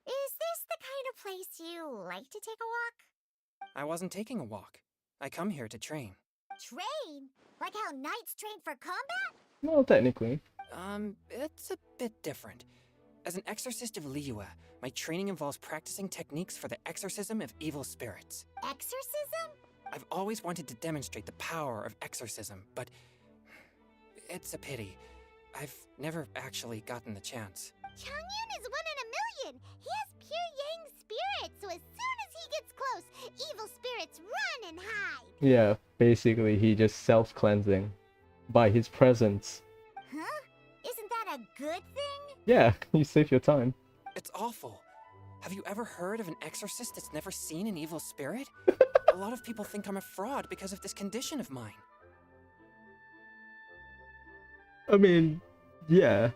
Is this the kind of place you like to take a walk? I wasn't taking a walk. I come here to train. Train? Like how knights train for combat? Well, technically. It's a bit different. As an exorcist of Liyue, my training involves practicing techniques for the exorcism of evil spirits. Exorcism? I've always wanted to demonstrate the power of exorcism, but it's a pity. I've never actually gotten the chance. Changyun is 1 in a million! He has pure yang spirit, so as soon as he gets close, evil spirits run and hide! Yeah, basically he just self-cleansing by his presence. Huh? Isn't that a good thing? Yeah, you save your time. It's awful. Have you ever heard of an exorcist that's never seen an evil spirit? A lot of people think I'm a fraud because of this condition of mine. I mean, yeah.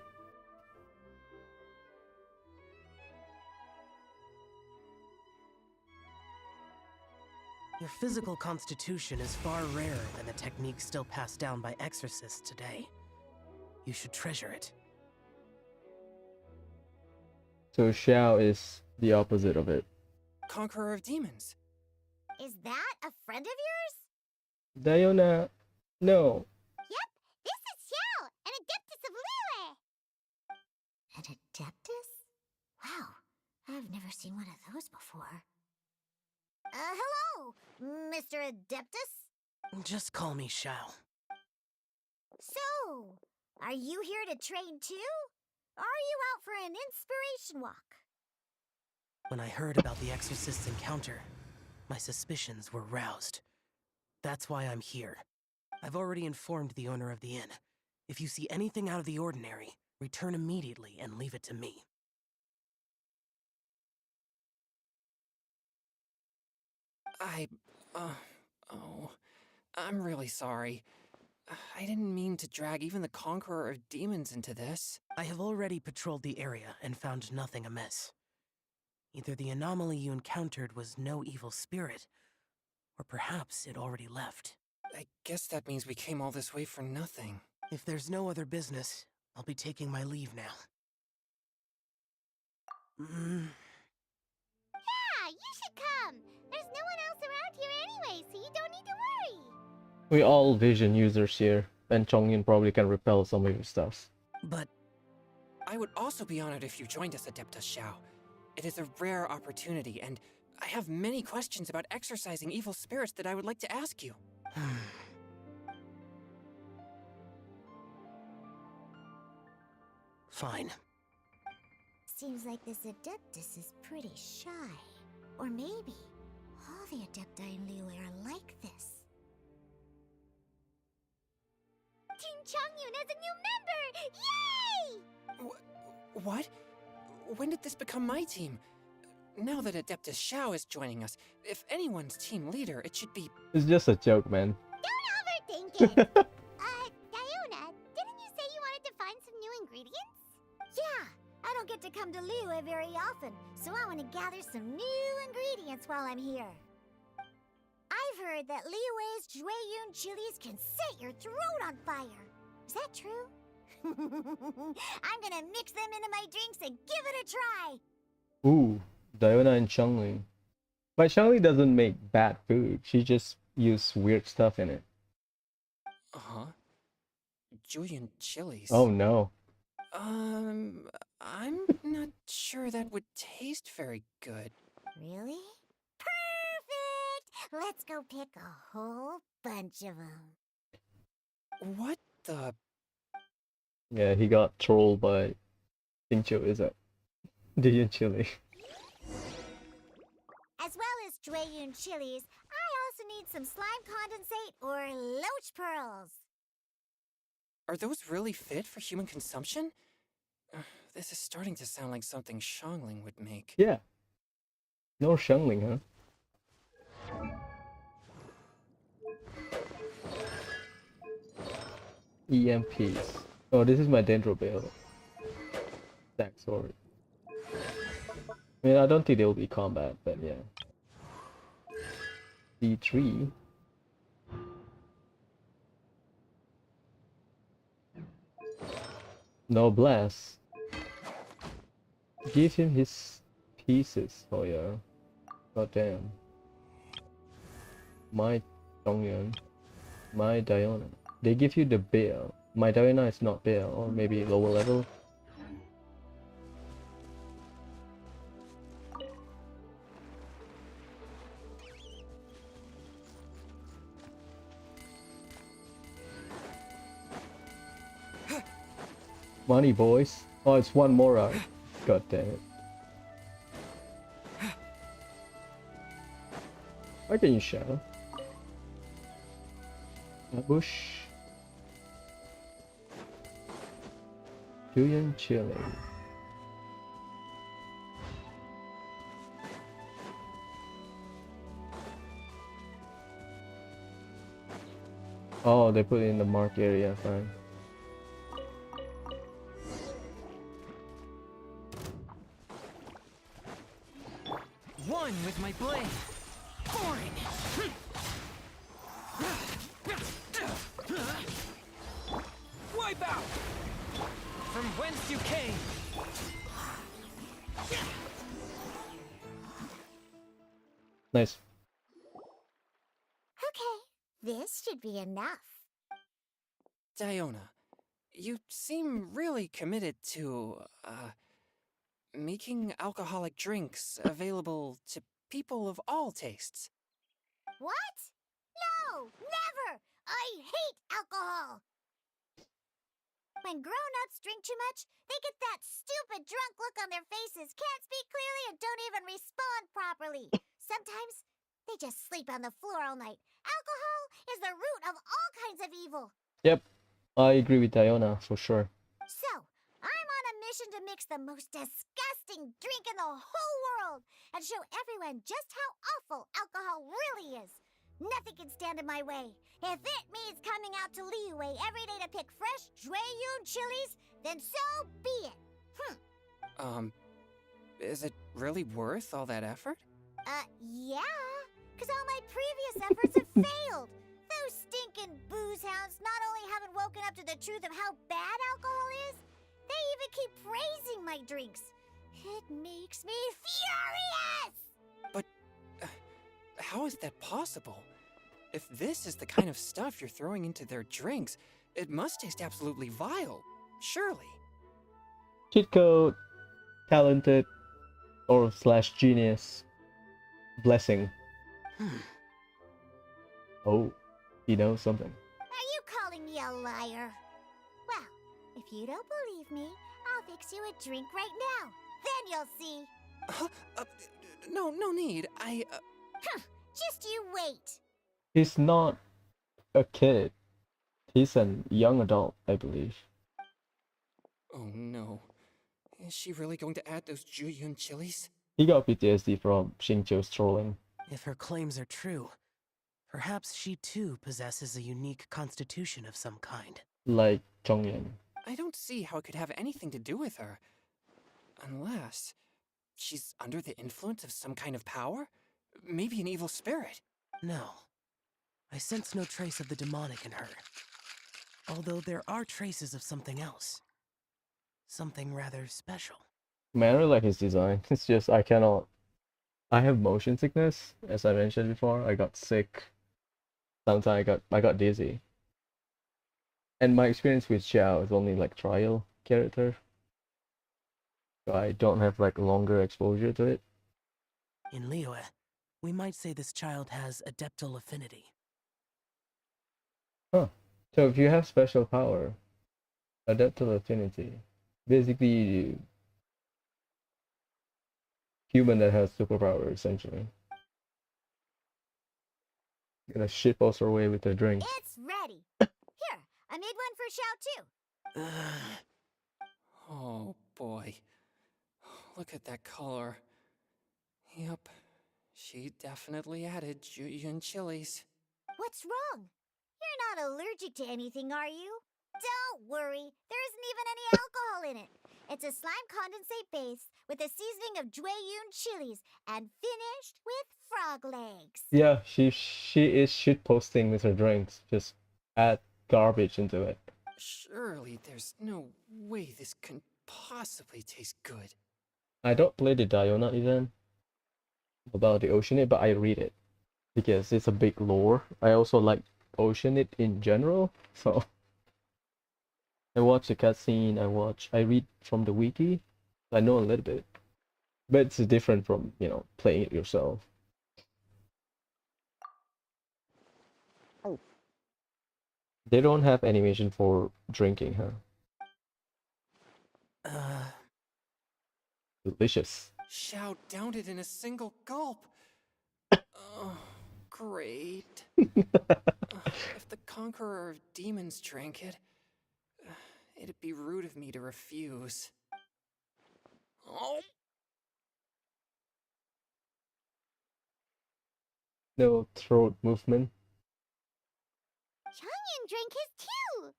Your physical constitution is far rarer than the techniques still passed down by exorcists today. You should treasure it. So Xiao is the opposite of it. Conqueror of demons. Is that a friend of yours? Diona, no. Yep, this is Xiao, an adeptus of Liyue! An adeptus? Wow, I've never seen one of those before. Hello, Mr. Adeptus? Just call me Shao. So, are you here to train too? Or are you out for an inspiration walk? When I heard about the exorcist's encounter, my suspicions were roused. That's why I'm here. I've already informed the owner of the inn. If you see anything out of the ordinary, return immediately and leave it to me. I'm really sorry. I didn't mean to drag even the Conqueror of Demons into this. I have already patrolled the area and found nothing amiss. Either the anomaly you encountered was no evil spirit, or perhaps it already left. I guess that means we came all this way for nothing. If there's no other business, I'll be taking my leave now. Yeah, you should come! There's no one else around here anyway, so you don't need to worry! We all vision users here, and Chongyun probably can repel some of your stuff. But I would also be honored if you joined us, Adeptus Xiao. It is a rare opportunity, and I have many questions about exorcising evil spirits that I would like to ask you. Fine. Seems like this Adeptus is pretty shy. Or maybe all the Adepti in Liyue are like this. Team Changyun has a new member! Yay! What? When did this become my team? Now that Adeptus Xiao is joining us, if anyone's team leader, it should be... It's just a joke, man. Don't overthink it! Diona, didn't you say you wanted to find some new ingredients? Yeah, I don't get to come to Liyue very often, so I want to gather some new ingredients while I'm here. I've heard that Liyue's Jueyun chilies can set your throat on fire. Is that true? I'm gonna mix them into my drinks and give it a try! Ooh, Diona and Changli. But Changli doesn't make bad food. She just uses weird stuff in it. Uh-huh. Julian chilies. Oh no. I'm not sure that would taste very good. Really? Perfect! Let's go pick a whole bunch of them. What the... Yeah, he got trolled by Xingqiu, is it? Dian Chili. As well as Jueyun chilies, I also need some slime condensate or loach pearls. Are those really fit for human consumption? This is starting to sound like something Shangling would make. Yeah. No Shangling, huh? EMPs. Oh, this is my Dendro Bale. Stack sword. I mean, I don't think there will be combat, but yeah. D3. No blast. Give him his pieces, oh yeah. God damn. My Dongyun. My Diona. They give you the bear. My Diona is not bear, or maybe lower level. Money, boys. Oh, it's one more out. God damn it. Why can you shadow? Bush. Julian Chili. Oh, they put it in the mark area, fine. One with my blade. Born. Wipe out. From whence you came. Nice. Okay, this should be enough. Diona, you seem really committed to, making alcoholic drinks available to people of all tastes. What? No, never! I hate alcohol! When grown-ups drink too much, they get that stupid drunk look on their faces, can't speak clearly, and don't even respond properly. Sometimes, they just sleep on the floor all night. Alcohol is the root of all kinds of evil. Yep. I agree with Diona, for sure. So, I'm on a mission to mix the most disgusting drink in the whole world and show everyone just how awful alcohol really is. Nothing can stand in my way. If it means coming out to Liyue every day to pick fresh Jueyun chilies, then so be it. Is it really worth all that effort? Yeah, because all my previous efforts have failed. Those stinking booze hounds not only haven't woken up to the truth of how bad alcohol is, they even keep praising my drinks. It makes me furious! But, how is that possible? If this is the kind of stuff you're throwing into their drinks, it must taste absolutely vile, surely. Cheat code. Talented. Or slash genius. Blessing. Oh, he knows something. Are you calling me a liar? Well, if you don't believe me, I'll fix you a drink right now. Then you'll see. Huh? No need. Just you wait. He's not a kid. He's a young adult, I believe. Oh no. Is she really going to add those Juyun chilies? He got PTSD from Xingqiu's trolling. If her claims are true, perhaps she too possesses a unique constitution of some kind. Like Zhongyan. I don't see how it could have anything to do with her. Unless she's under the influence of some kind of power? Maybe an evil spirit. No. I sense no trace of the demonic in her. Although there are traces of something else. Something rather special. Man, I really like his design. It's just I cannot. I have motion sickness, as I mentioned before. I got sick. Sometimes I got dizzy. And my experience with Xiao is only like trial character. So I don't have like longer exposure to it. In Liyue, we might say this child has adeptal affinity. Huh. So if you have special power, adaptive affinity, basically human that has superpower essentially. Gonna ship us away with a drink. It's ready. Here, I made one for Xiao too. Oh boy. Look at that color. Yep. She definitely added Juyun chilies. What's wrong? You're not allergic to anything, are you? Don't worry, there isn't even any alcohol in it. It's a slime condensate base with a seasoning of Jueyun chilies and finished with frog legs. Yeah, she is shit posting with her drinks. Just add garbage into it. Surely there's no way this can possibly taste good. I don't play the Diona event about the Oceanid, but I read it because it's a big lore. I also like Oceanid in general, so I watch the cutscene. I read from the wiki. I know a little bit, but it's different from playing it yourself. They don't have animation for drinking, huh? Delicious. Xiao downed it in a single gulp. Oh, great. If the Conqueror of Demons drank it, it'd be rude of me to refuse. Oh. No throat movement. Changyan drank his too.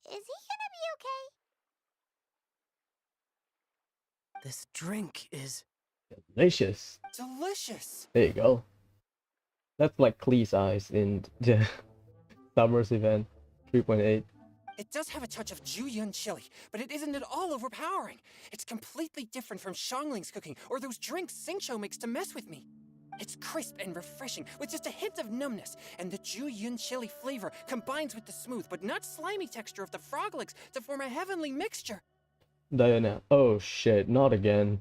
Is he gonna be okay? This drink is Delicious. Delicious. There you go. That's like Klee's eyes in the Summer's event 3.8. It does have a touch of Juyun chili, but it isn't at all overpowering. It's completely different from Xiangling's cooking or those drinks Xingqiu makes to mess with me. It's crisp and refreshing, with just a hint of numbness, and the Juyun chili flavor combines with the smooth but not slimy texture of the frog legs to form a heavenly mixture. Diana. Oh shit, not again.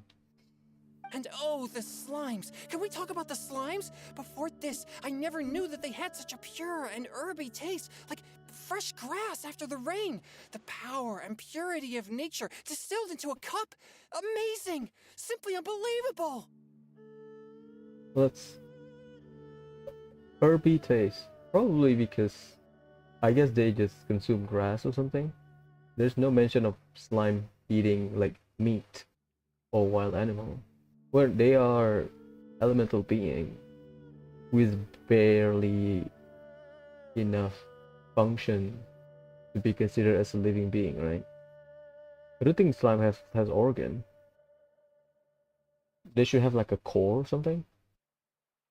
And oh, the slimes. Can we talk about the slimes? Before this, I never knew that they had such a pure and herby taste, like fresh grass after the rain. The power and purity of nature distilled into a cup. Amazing! Simply unbelievable! Let's herby taste. Probably because I guess they just consume grass or something. There's no mention of slime eating like meat or wild animal. Where they are elemental being with barely enough function to be considered as a living being, right? I don't think slime has organ. They should have like a core or something.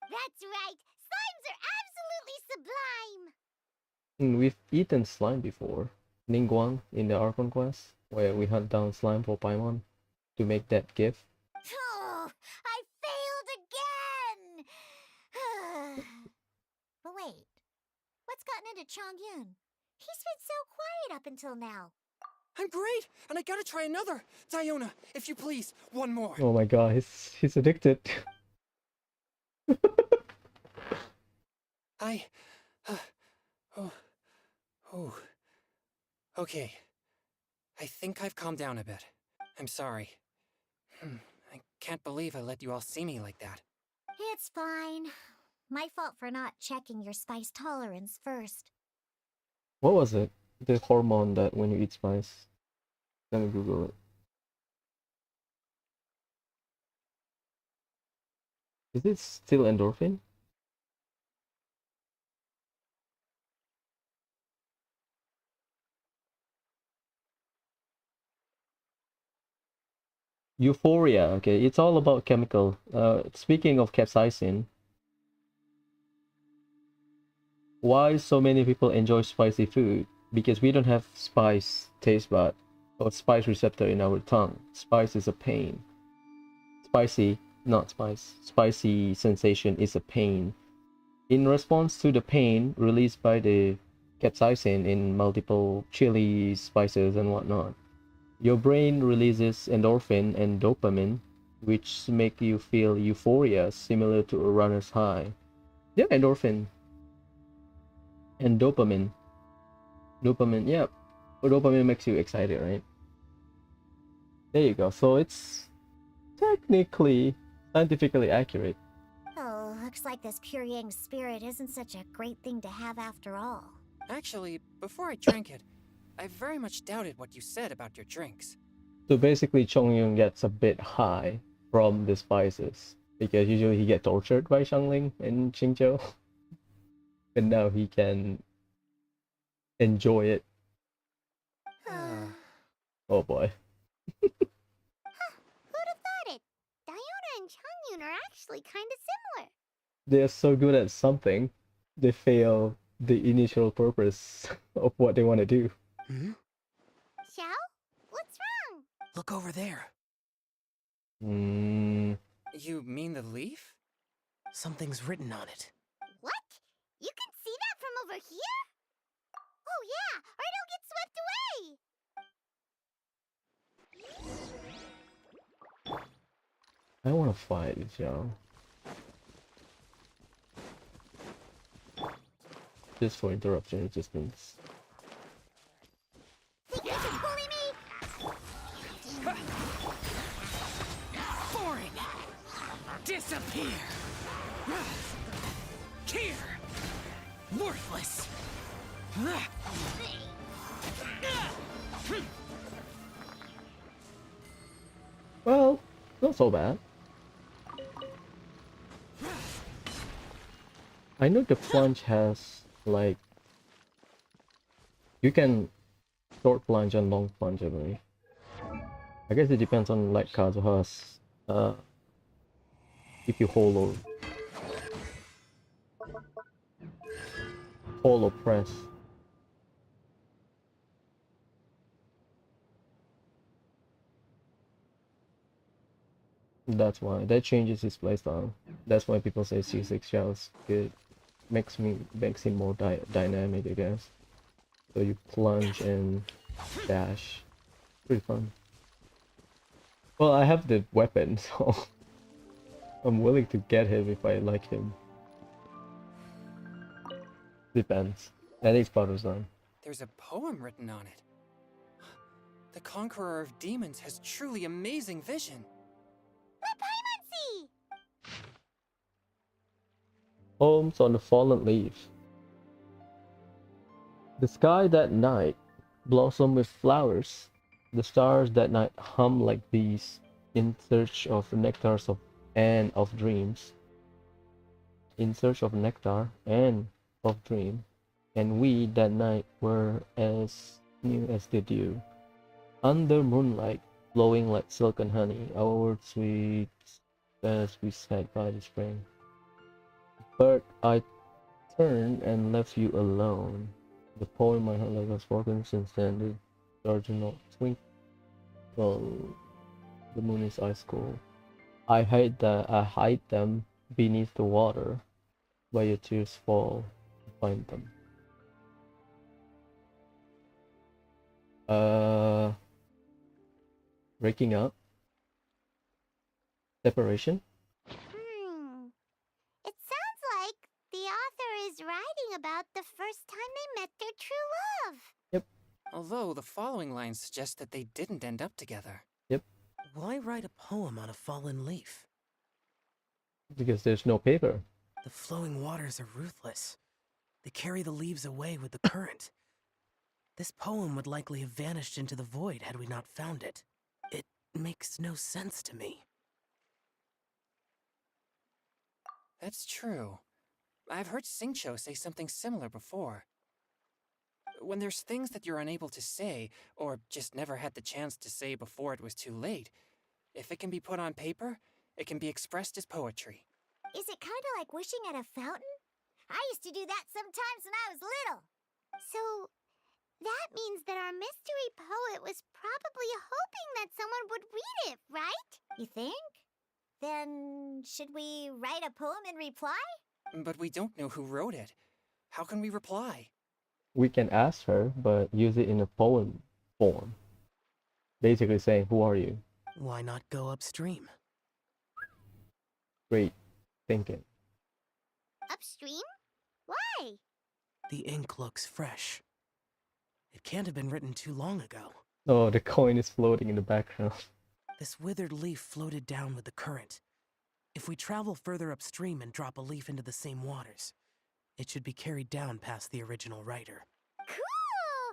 That's right. Slimes are absolutely sublime. We've eaten slime before. Ningguang in the Archon quest, where we hunt down slime for Paimon to make that gift. Oh, I failed again. But wait, what's gotten into Chongyun? He's been so quiet up until now. I'm great, and I gotta try another. Diona, if you please, one more. Oh my god, he's addicted. Okay. I think I've calmed down a bit. I'm sorry. I can't believe I let you all see me like that. It's fine. My fault for not checking your spice tolerance first. What was it? The hormone that when you eat spice. Let me Google it. Is it still endorphin? Euphoria. Okay, it's all about chemical. Speaking of capsaicin, why so many people enjoy spicy food? Because we don't have spice taste bud or spice receptor in our tongue. Spice is a pain. Spicy, not spice. Spicy sensation is a pain. In response to the pain released by the capsaicin in multiple chilies, spices, and whatnot, your brain releases endorphin and dopamine, which make you feel euphoria similar to a runner's high. Yeah, endorphin and dopamine. Dopamine, yeah. Dopamine makes you excited, right? There you go. So it's technically scientifically accurate. Oh, looks like this pure yang spirit isn't such a great thing to have after all. Actually, before I drank it, I very much doubted what you said about your drinks. So basically, Chongyun gets a bit high from the spices because usually he gets tortured by Xiangling and Xingqiu, and now he can enjoy it. Oh boy. Who'd have thought it? Diona and Changyun are actually kind of similar. They're so good at something, they fail the initial purpose of what they want to do. Xiao? What's wrong? Look over there. Mm, You mean the leaf? Something's written on it. What? You can see that from over here? Oh yeah, or it'll get swept away! I want to fight this Xiao. Just for interruption resistance. Think you can bully me? Foreign! Disappear! Here! Worthless! Well, not so bad. I know the plunge has like you can short plunge and long plunge, I believe. I guess it depends on like Kazuha's if you hollow press. That's why that changes his playstyle. That's why people say C6 shells good. Makes him more dynamic, I guess. So you plunge and dash. Pretty fun. Well, I have the weapon, so I'm willing to get him if I like him. Depends. And it's Paruzan. There's a poem written on it. The Conqueror of Demons has truly amazing vision. Let Paimon see! Poems on the fallen leaf. The sky that night blossomed with flowers. The stars that night hum like bees in search of nectars and of dreams. In search of nectar and of dream. And we that night were as new as the dew. Under moonlight, flowing like silken honey, our words sweet as we sat by the spring. But I turned and left you alone. The poem my heart has spoken since then. The stars do not twinkle. The moon is ice cold. I hide them beneath the water, where your tears fall to find them. Breaking up, separation. It sounds like the author is writing about the first time they met their true love. Yep. Although the following lines suggest that they didn't end up together. Yep, Why write a poem on a fallen leaf? because there's no paper. The flowing waters are ruthless. They carry the leaves away with the current. This poem would likely have vanished into the void had we not found it. It makes no sense to me. That's true. I've heard Singcho say something similar before. When there's things that you're unable to say, or just never had the chance to say before it was too late, if it can be put on paper, it can be expressed as poetry. Is it kind of like wishing at a fountain? I used to do that sometimes when I was little. So, that means that our mystery poet was probably hoping that someone would read it, right? You think? Then, should we write a poem in reply? But we don't know who wrote it. How can we reply? We can ask her, but use it in a poem form. Basically saying, who are you? Why not go upstream? Great thinking. Upstream? Why? The ink looks fresh. It can't have been written too long ago. Oh, the coin is floating in the background. This withered leaf floated down with the current. If we travel further upstream and drop a leaf into the same waters, it should be carried down past the original writer. Cool!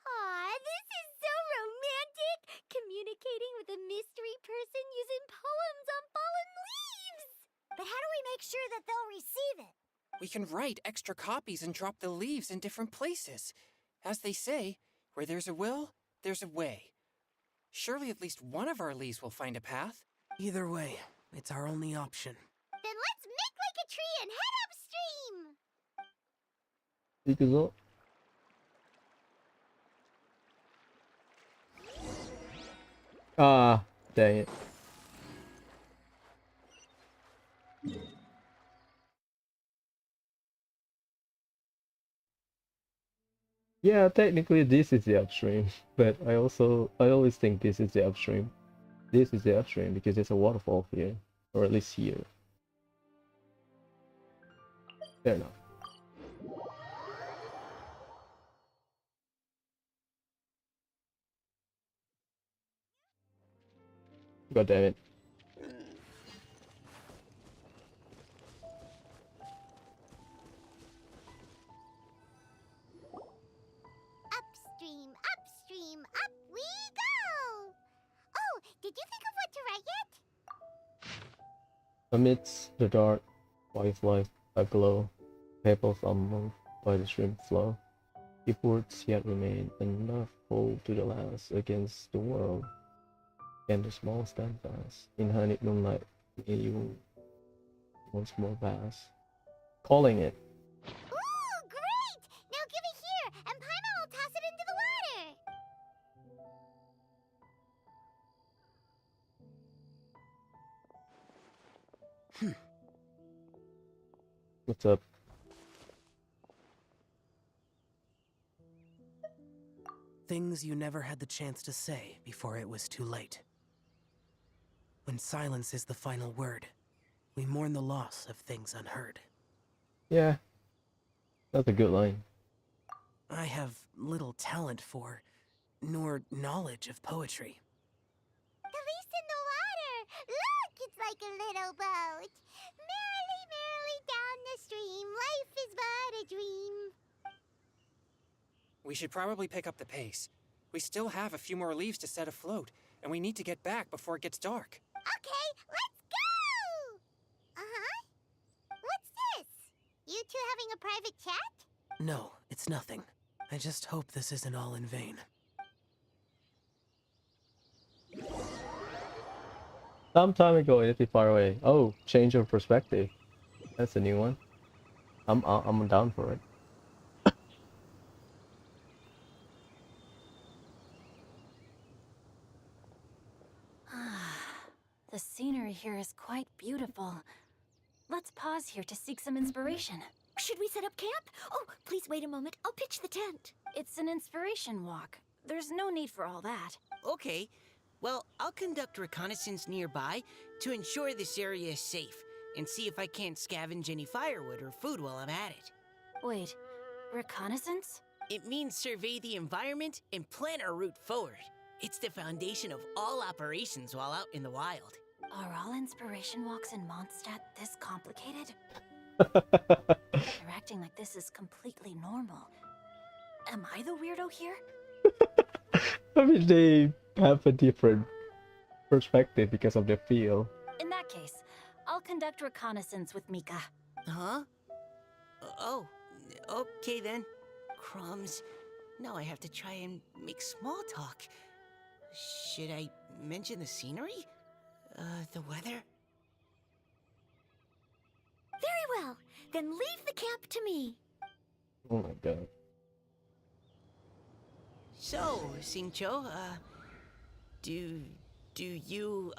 Aw, this is so romantic! Communicating with a mystery person using poems on fallen leaves! But how do we make sure that they'll receive it? We can write extra copies and drop the leaves in different places. As they say, where there's a will, there's a way. Surely at least one of our leaves will find a path. Either way, it's our only option. Then let's make like a tree and head upstream! 이거죠? Ah, dang it. Yeah, technically this is the upstream, but I always think this is the upstream. This is the upstream because there's a waterfall here, or at least here. Fair enough. God damn it. Upstream, upstream, up we go! Oh, did you think of what to write yet? Amidst the dark, white light aglow, pebbles unmoved by the stream flow. If words yet remain enough hold to the last against the world, and the small stand fast in honeyed moonlight, may you once more vast, calling it. Ooh, great! Now give it here, and Paimon will toss it into the water! What's up? Things you never had the chance to say before it was too late. When silence is the final word, we mourn the loss of things unheard. Yeah, that's a good line. I have little talent for, nor knowledge of poetry. The leaf's in the water! Look, it's like a little boat! Merrily, merrily down the stream, life is but a dream. We should probably pick up the pace. We still have a few more leaves to set afloat, and we need to get back before it gets dark. Okay, let's go! Uh-huh. What's this? You two having a private chat? No, it's nothing. I just hope this isn't all in vain. Some time ago, anything far away. Oh, change of perspective. That's a new one. I'm down for it. The scenery here is quite beautiful. Let's pause here to seek some inspiration. Should we set up camp? Oh, please wait a moment. I'll pitch the tent. It's an inspiration walk. There's no need for all that. Okay. Well, I'll conduct reconnaissance nearby to ensure this area is safe and see if I can't scavenge any firewood or food while I'm at it. Wait, reconnaissance? It means survey the environment and plan our route forward. It's the foundation of all operations while out in the wild. Are all inspiration walks in Mondstadt this complicated? They're acting like this is completely normal. Am I the weirdo here? I mean, they have a different perspective because of the feel. In that case, I'll conduct reconnaissance with Mika. Huh? Oh, okay then. Crumbs. Now I have to try and make small talk. Should I mention the scenery? The weather? Very well. Then leave the camp to me. Oh my god. So, Singcho, do you,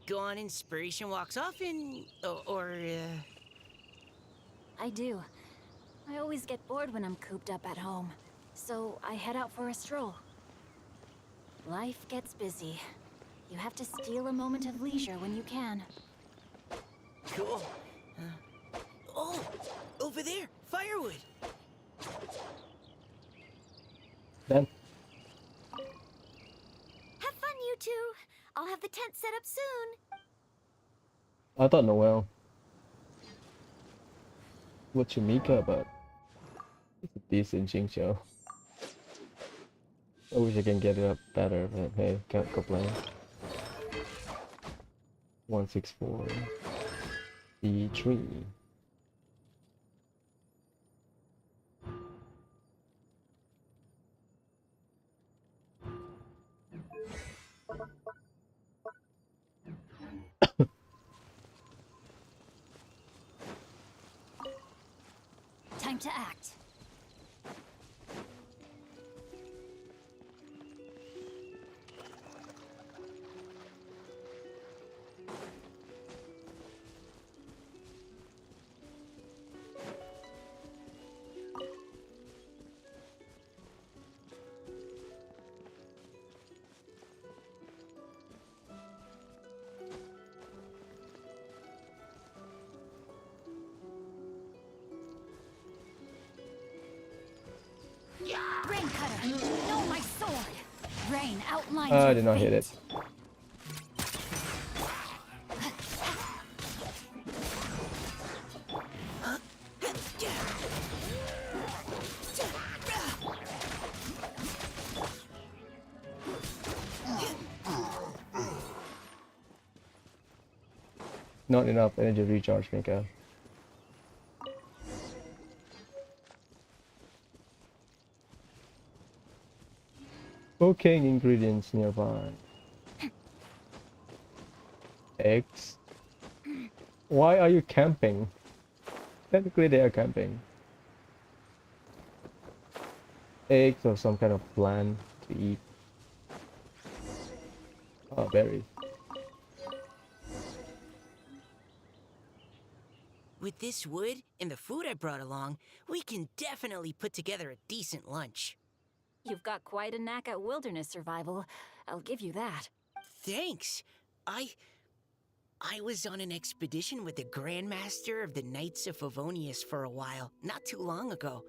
go on inspiration walks often? I do. I always get bored when I'm cooped up at home, so I head out for a stroll. Life gets busy. You have to steal a moment of leisure when you can. Cool. Oh, over there, firewood. Then Have fun, you two. I'll have the tent set up soon. I thought Noel. What's your Mika about? It's a decent Jing show. I wish I can get it up better, but hey, can't complain. 164 E3. Time to act. Rain cutter, no, my sword. Rain outlines I your did not hit it. fate. Not enough energy recharge, Mika. Cooking ingredients nearby. Eggs. Why are you camping? Technically they are camping. Eggs or some kind of plant to eat. Oh, berries. With this wood and the food I brought along, we can definitely put together a decent lunch. You've got quite a knack at wilderness survival. I'll give you that. Thanks. I was on an expedition with the Grandmaster of the Knights of Favonius for a while, not too long ago.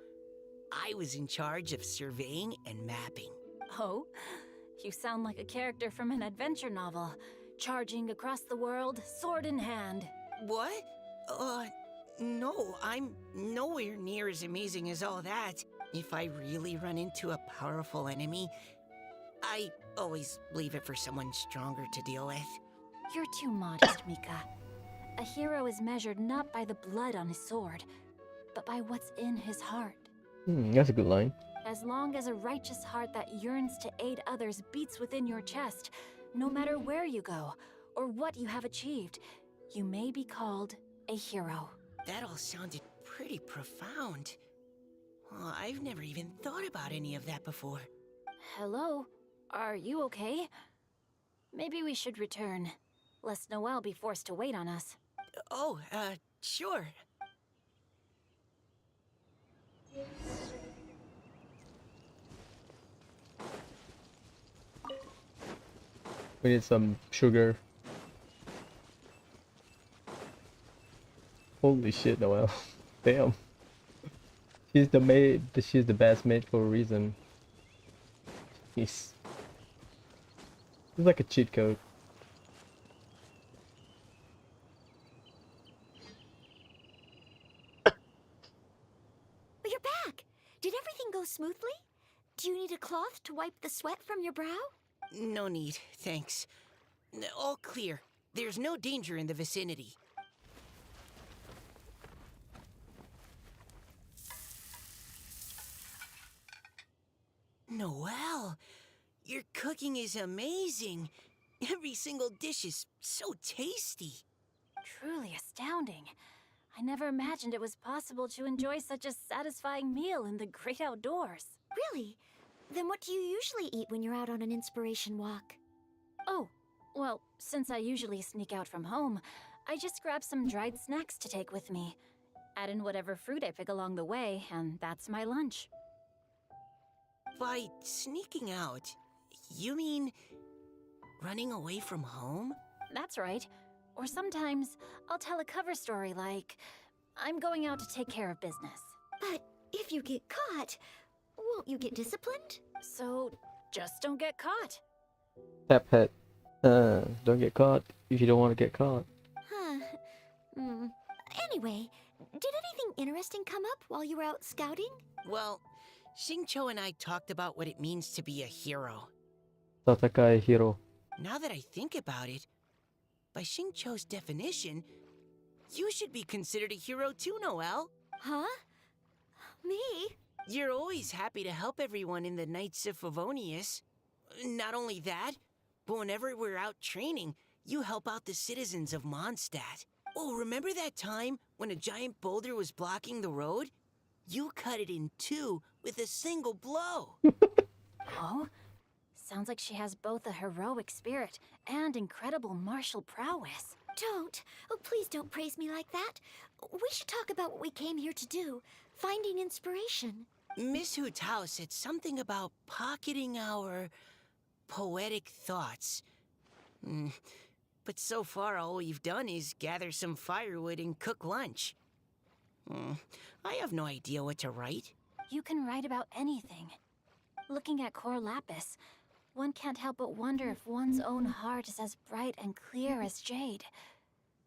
I was in charge of surveying and mapping. Oh? You sound like a character from an adventure novel. Charging across the world, sword in hand. What? No, I'm nowhere near as amazing as all that. If I really run into a powerful enemy, I always leave it for someone stronger to deal with. You're too modest, Mika. A hero is measured not by the blood on his sword, but by what's in his heart. That's a good line. As long as a righteous heart that yearns to aid others beats within your chest, no matter where you go or what you have achieved, you may be called a hero. That all sounded pretty profound. I've never even thought about any of that before. Hello? Are you okay? Maybe we should return, lest Noel be forced to wait on us. Sure. We need some sugar. Holy shit, Noel. Damn. She's the maid. She's the best maid for a reason. Jeez. It's like a cheat code. But you're back! Did everything go smoothly? Do you need a cloth to wipe the sweat from your brow? No need, thanks. All clear. There's no danger in the vicinity. Noelle, your cooking is amazing. Every single dish is so tasty. Truly astounding. I never imagined it was possible to enjoy such a satisfying meal in the great outdoors. Really? Then what do you usually eat when you're out on an inspiration walk? Oh, well, since I usually sneak out from home, I just grab some dried snacks to take with me. Add in whatever fruit I pick along the way, and that's my lunch. By sneaking out, you mean running away from home? That's right. Or sometimes I'll tell a cover story like, I'm going out to take care of business. But if you get caught, won't you get disciplined? So just don't get caught. Tap head. Don't get caught if you don't want to get caught. Huh. Anyway, did anything interesting come up while you were out scouting? Well, Xingqiu and I talked about what it means to be a hero. Tatakai hero. Now that I think about it, by Xingqiu's definition, you should be considered a hero too, Noelle. Huh? Me? You're always happy to help everyone in the Knights of Favonius. Not only that, but whenever we're out training, you help out the citizens of Mondstadt. Oh, remember that time when a giant boulder was blocking the road? You cut it in two with a single blow. Oh? Sounds like she has both a heroic spirit and incredible martial prowess. Don't. Oh, please don't praise me like that. We should talk about what we came here to do. Finding inspiration. Miss Hu Tao said something about pocketing our poetic thoughts. But so far all we've done is gather some firewood and cook lunch. I have no idea what to write. You can write about anything. Looking at Cor Lapis, one can't help but wonder if one's own heart is as bright and clear as jade.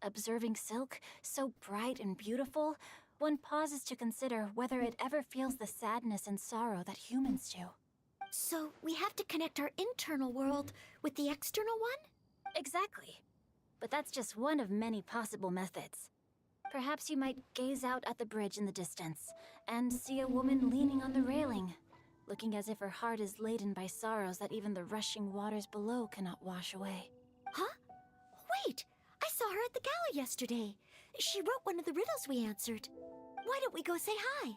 Observing silk, so bright and beautiful, one pauses to consider whether it ever feels the sadness and sorrow that humans do. So we have to connect our internal world with the external one? Exactly. But that's just one of many possible methods. Perhaps you might gaze out at the bridge in the distance and see a woman leaning on the railing, looking as if her heart is laden by sorrows that even the rushing waters below cannot wash away. Huh? Wait! I saw her at the gala yesterday. She wrote one of the riddles we answered. Why don't we go say hi?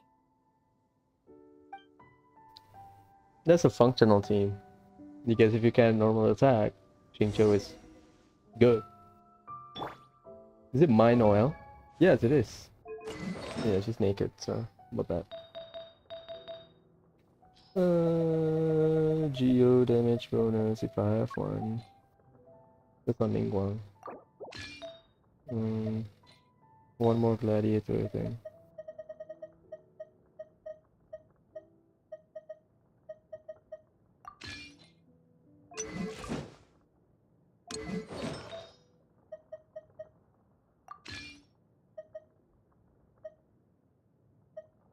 That's a functional team. Because if you can normal attack, Xingqiu is good. Is it my Noelle? Yes, it is. Yeah, she's naked, so about that. Geo damage bonus if I have one. That's not Ningguang. One more gladiator thing.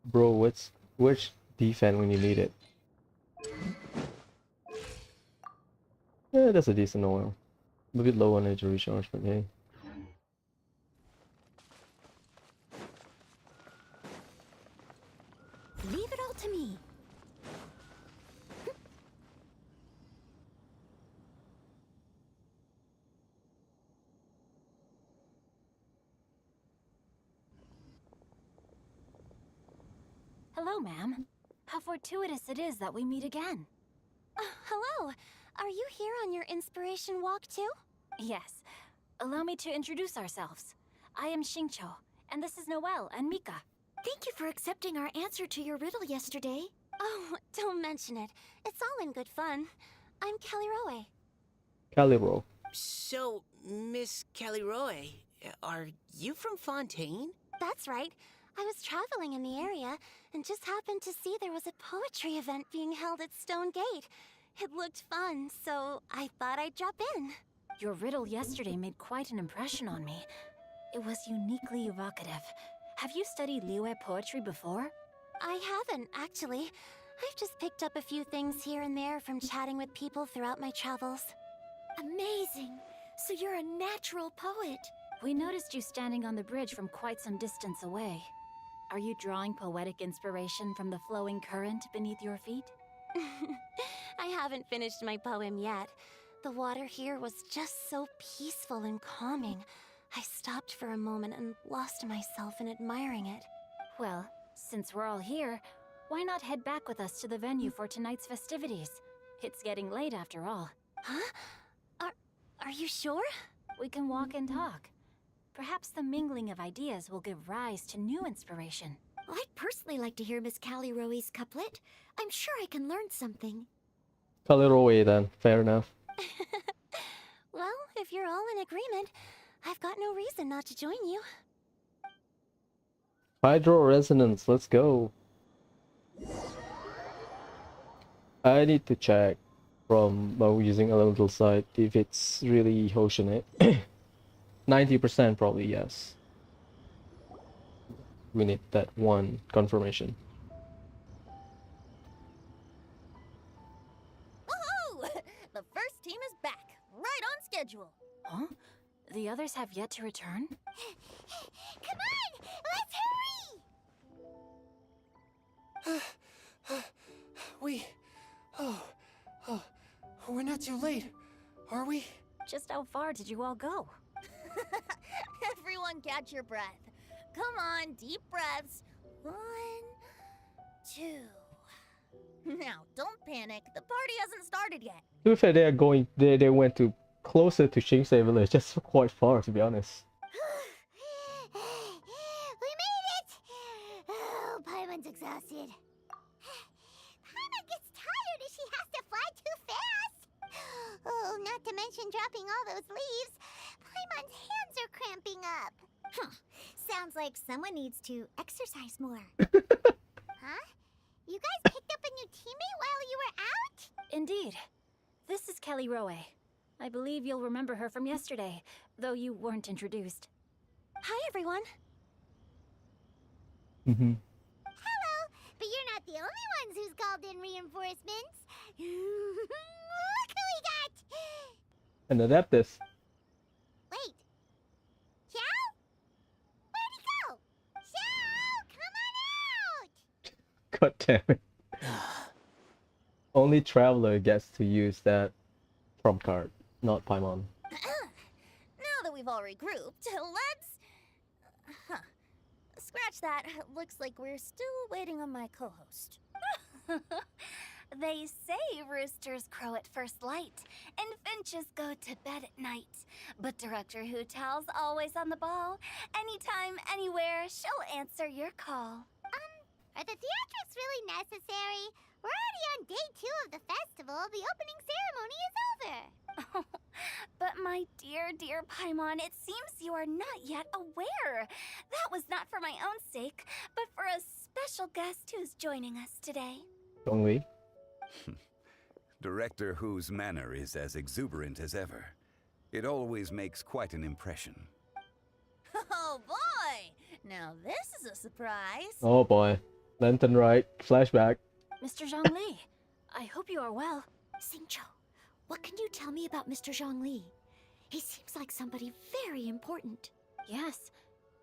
Bro, which defense when you need it? Yeah, that's a decent oil. A bit low on energy recharge, but hey. Leave it all to me. Hello, ma'am. How fortuitous it is that we meet again. Hello. Are you here on your inspiration walk too? Yes. Allow me to introduce ourselves. I am Xingqiu, and this is Noelle and Mika. Thank you for accepting our answer to your riddle yesterday. Oh, don't mention it. It's all in good fun. I'm Caliroe. Calibro. So, Miss Caliroe, are you from Fontaine? That's right. I was traveling in the area and just happened to see there was a poetry event being held at Stone Gate. It looked fun, so I thought I'd drop in. Your riddle yesterday made quite an impression on me. It was uniquely evocative. Have you studied Liyue poetry before? I haven't, actually. I've just picked up a few things here and there from chatting with people throughout my travels. Amazing! So you're a natural poet. We noticed you standing on the bridge from quite some distance away. Are you drawing poetic inspiration from the flowing current beneath your feet? I haven't finished my poem yet. The water here was just so peaceful and calming. I stopped for a moment and lost myself in admiring it. Well, since we're all here, why not head back with us to the venue for tonight's festivities? It's getting late after all. Huh? Are you sure? We can walk and talk. Perhaps the mingling of ideas will give rise to new inspiration. I'd personally like to hear Miss Callie Rowe's couplet. I'm sure I can learn something. Call it away then. Fair enough. Well, if you're all in agreement, I've got no reason not to join you. Hydro resonance. Let's go. I need to check from using a little site if it's really Hoshinate. 90% probably yes. We need that one confirmation. Woohoo! The first team is back, right on schedule. Huh? The others have yet to return? Come on! Let's hurry! We're not too late, are we? Just how far did you all go? Everyone catch your breath. Come on, deep breaths. 1, 2. Now, don't panic. The party hasn't started yet. To be fair, they are going. They went to closer to Shinsei village, just quite far to be honest. We made it! Oh, Paimon's exhausted. Paimon gets tired if she has to fly too fast. Oh, not to mention dropping all those leaves. Paimon's hands are cramping up. Sounds like someone needs to exercise more. Huh? You guys picked up a new teammate while you were out? Indeed. This is Kelly Rowe. I believe you'll remember her from yesterday, though you weren't introduced. Hi, everyone. Mm-hmm. Hello, but you're not the only ones who's called in reinforcements. Look who we got! An adaptive. Wait. Xiao? Where'd he go? Xiao, come on out! God damn it. Only Traveler gets to use that trump card, not Paimon. Now that we've all regrouped, let's... Scratch that. Looks like we're still waiting on my co-host. They say roosters crow at first light, and finches go to bed at night. But Director Hu Tao's always on the ball. Anytime, anywhere, she'll answer your call. Are the theatrics really necessary? We're already on day 2 of the festival. The opening ceremony is over. But my dear, dear Paimon, it seems you are not yet aware. That was not for my own sake, but for a special guest who's joining us today. Only. Director Who's manner is as exuberant as ever. It always makes quite an impression. Oh boy! Now this is a surprise. Oh boy. Lantern right. Flashback. Mr. Zhongli, I hope you are well. Xingqiu, what can you tell me about Mr. Zhongli? He seems like somebody very important. Yes,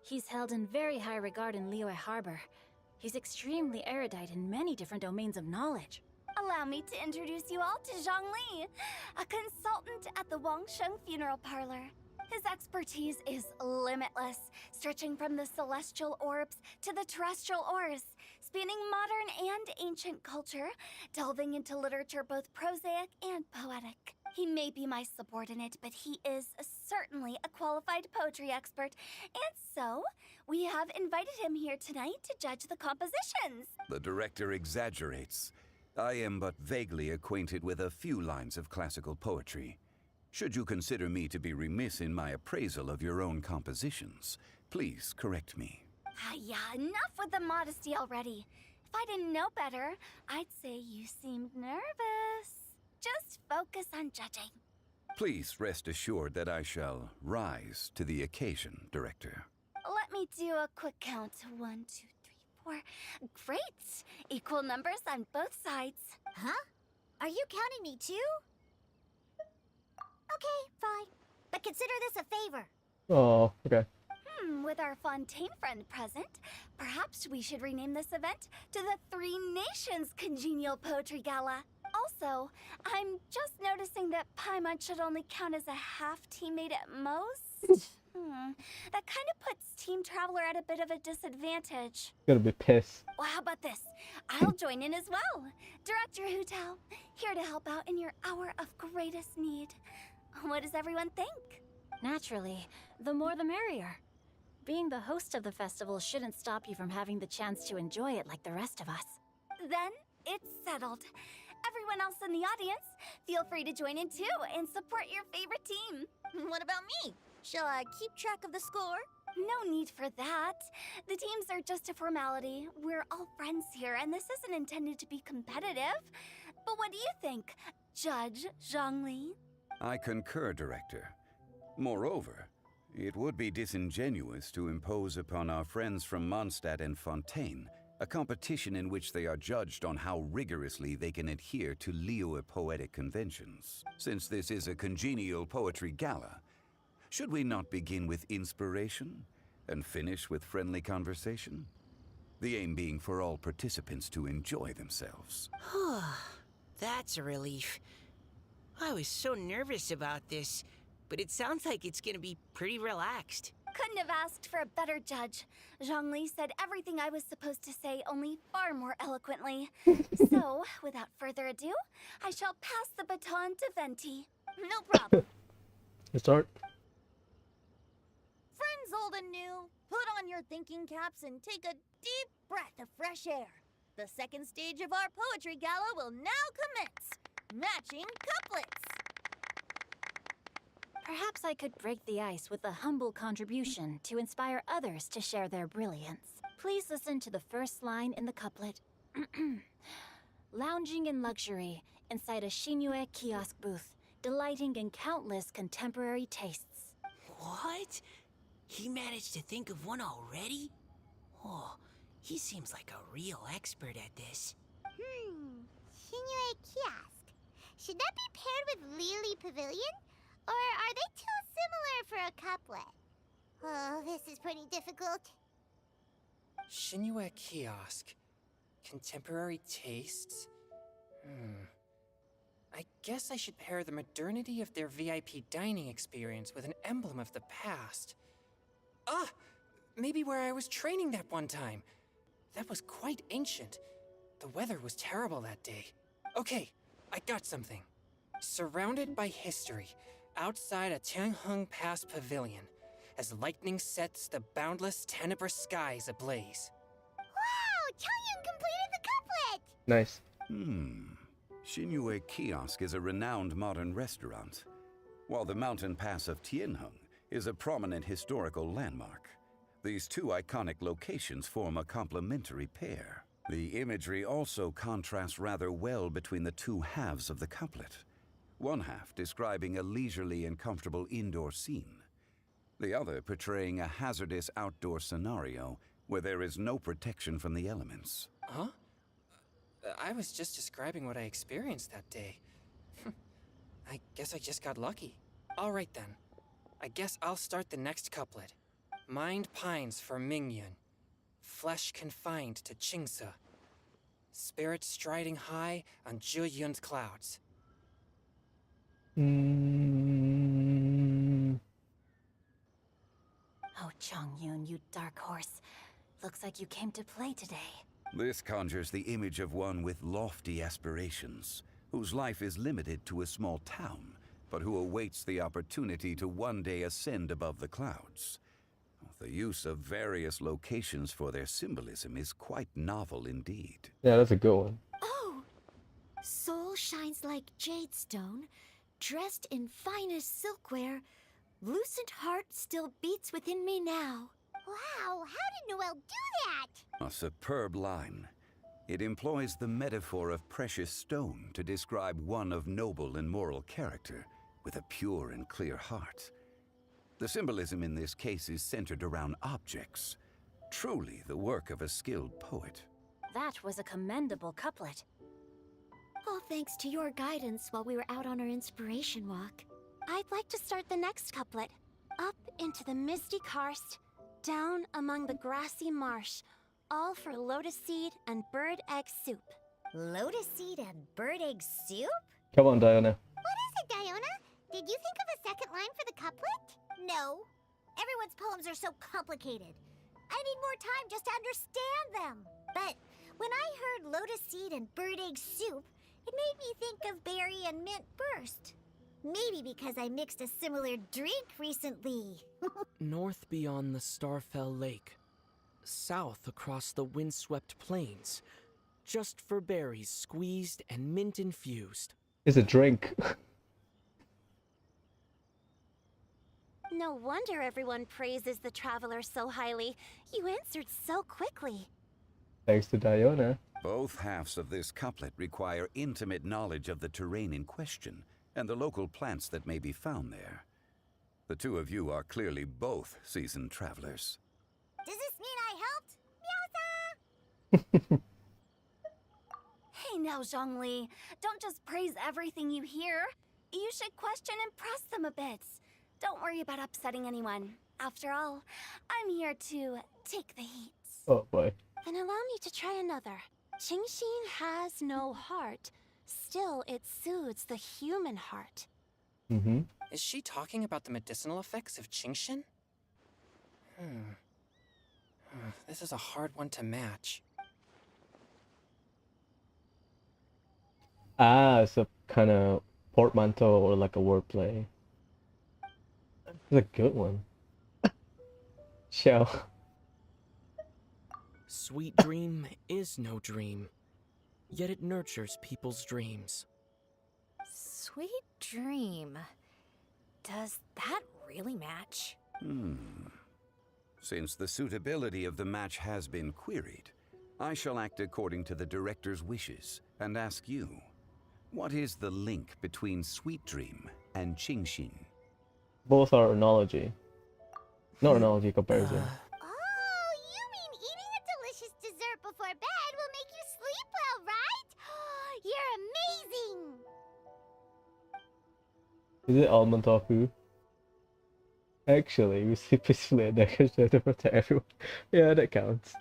he's held in very high regard in Liyue Harbor. He's extremely erudite in many different domains of knowledge. Allow me to introduce you all to Zhang Li, a consultant at the Wangsheng Funeral Parlor. His expertise is limitless, stretching from the celestial orbs to the terrestrial ores, spanning modern and ancient culture, delving into literature both prosaic and poetic. He may be my subordinate, but he is certainly a qualified poetry expert, and so we have invited him here tonight to judge the compositions. The director exaggerates. I am but vaguely acquainted with a few lines of classical poetry. Should you consider me to be remiss in my appraisal of your own compositions, please correct me. Yeah, enough with the modesty already. If I didn't know better, I'd say you seemed nervous. Just focus on judging. Please rest assured that I shall rise to the occasion, Director. Let me do a quick count. 1, 2, 3, 4. Great! Equal numbers on both sides. Huh? Are you counting me too? Okay, fine. But consider this a favor. Oh, okay. With our Fontaine friend present, perhaps we should rename this event to the Three Nations Congenial Poetry Gala. Also, I'm just noticing that Paimon should only count as a half teammate at most. That kind of puts Team Traveler at a bit of a disadvantage. Gonna be pissed. Well, how about this? I'll join in as well. Director Hu Tao, here to help out in your hour of greatest need. What does everyone think? Naturally, the more the merrier. Being the host of the festival shouldn't stop you from having the chance to enjoy it like the rest of us. Then it's settled. Everyone else in the audience, feel free to join in too and support your favorite team. What about me? Shall I keep track of the score? No need for that. The teams are just a formality. We're all friends here, and this isn't intended to be competitive. But what do you think, Judge Zhongli? I concur, Director. Moreover, it would be disingenuous to impose upon our friends from Mondstadt and Fontaine a competition in which they are judged on how rigorously they can adhere to Liyue poetic conventions. Since this is a congenial poetry gala, should we not begin with inspiration and finish with friendly conversation? The aim being for all participants to enjoy themselves. That's a relief. I was so nervous about this, but it sounds like it's gonna be pretty relaxed. Couldn't have asked for a better judge. Zhongli said everything I was supposed to say, only far more eloquently. So, without further ado, I shall pass the baton to Venti. No problem. Let's start. Friends old and new, put on your thinking caps and take a deep breath of fresh air. The second stage of our poetry gala will now commence. Matching couplets. Perhaps I could break the ice with a humble contribution to inspire others to share their brilliance. Please listen to the first line in the couplet. Lounging in luxury inside a Shinue kiosk booth, delighting in countless contemporary tastes. What? He managed to think of one already? Oh, he seems like a real expert at this. Shinue Kiosk. Should that be paired with Lily Pavilion? Or are they too similar for a couplet? Oh, this is pretty difficult. Shinue Kiosk. Contemporary tastes? I guess I should pair the modernity of their VIP dining experience with an emblem of the past. Ah! Maybe where I was training that one time. That was quite ancient. The weather was terrible that day. Okay, I got something. Surrounded by history, outside a Tianheng Pass pavilion, as lightning sets the boundless tenebrous skies ablaze. Wow! Changyun completed the couplet! Nice. Shinue Kiosk is a renowned modern restaurant, while the mountain pass of Tianheng is a prominent historical landmark. These two iconic locations form a complementary pair. The imagery also contrasts rather well between the two halves of the couplet. One half describing a leisurely and comfortable indoor scene, the other portraying a hazardous outdoor scenario where there is no protection from the elements. Huh? I was just describing what I experienced that day. I guess I just got lucky. All right then. I guess I'll start the next couplet. Mind pines for Mingyun. Flesh confined to Qingse. Spirit striding high on Zheyun's clouds. Oh, Chongyun, you dark horse. Looks like you came to play today. This conjures the image of one with lofty aspirations, whose life is limited to a small town, but who awaits the opportunity to one day ascend above the clouds. The use of various locations for their symbolism is quite novel indeed. Yeah, that's a good one. Oh! Soul shines like jade stone, dressed in finest silkware. Lucent heart still beats within me now. Wow, how did Noelle do that? A superb line. It employs the metaphor of precious stone to describe one of noble and moral character, with a pure and clear heart. The symbolism in this case is centered around objects, truly the work of a skilled poet. That was a commendable couplet. All thanks to your guidance while we were out on our inspiration walk. I'd like to start the next couplet. Up into the misty karst, down among the grassy marsh, all for lotus seed and bird egg soup. Lotus seed and bird egg soup? Come on, Diana. What is it, Diona? Did you think of a second line for the couplet? No. Everyone's poems are so complicated. I need more time just to understand them. But when I heard lotus seed and bird egg soup, it made me think of berry and mint burst. Maybe because I mixed a similar drink recently. North beyond the Starfell Lake. South across the windswept plains. Just for berries squeezed and mint infused. It's a drink. No wonder everyone praises the traveler so highly. You answered so quickly. Thanks to Diana. Both halves of this couplet require intimate knowledge of the terrain in question and the local plants that may be found there. The two of you are clearly both seasoned travelers. Does this mean I helped? Meowza! Hey now, Zhongli. Don't just praise everything you hear. You should question and press them a bit. Don't worry about upsetting anyone. After all, I'm here to take the heat. Oh boy. Then allow me to try another. Qingxin has no heart. Still, it soothes the human heart. Mm-hmm. Is she talking about the medicinal effects of Qingxin? This is a hard one to match. Ah, it's a kind of portmanteau or like a wordplay. It's a good one. Shell. Sweet dream is no dream, yet it nurtures people's dreams. Sweet dream. Does that really match? Since the suitability of the match has been queried, I shall act according to the director's wishes and ask you, what is the link between Sweet Dream and Qingxin? Both are analogy. Not analogy, comparison. Oh, you mean eating a delicious dessert before bed will make you sleep well, right? You're amazing! Is it almond tofu? Actually, we sleep peacefully at night to protect everyone. Yeah, that counts.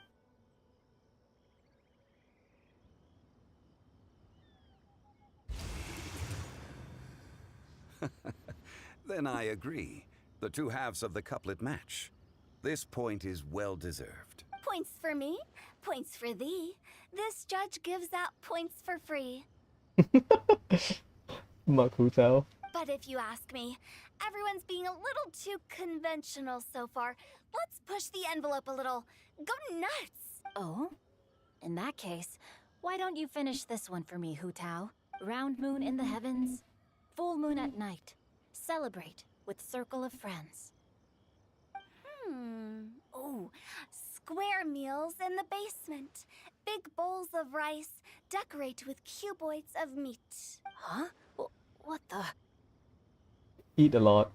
Then I agree. The two halves of the couplet match. This point is well deserved. Points for me, points for thee. This judge gives out points for free. Mark Hotel. But if you ask me, everyone's being a little too conventional so far. Let's push the envelope a little. Go nuts! Oh? In that case, why don't you finish this one for me, Hu Tao? Round moon in the heavens, full moon at night. Celebrate with circle of friends. Oh, square meals in the basement. Big bowls of rice. Decorate with cuboids of meat. Huh? What the? Eat a lot.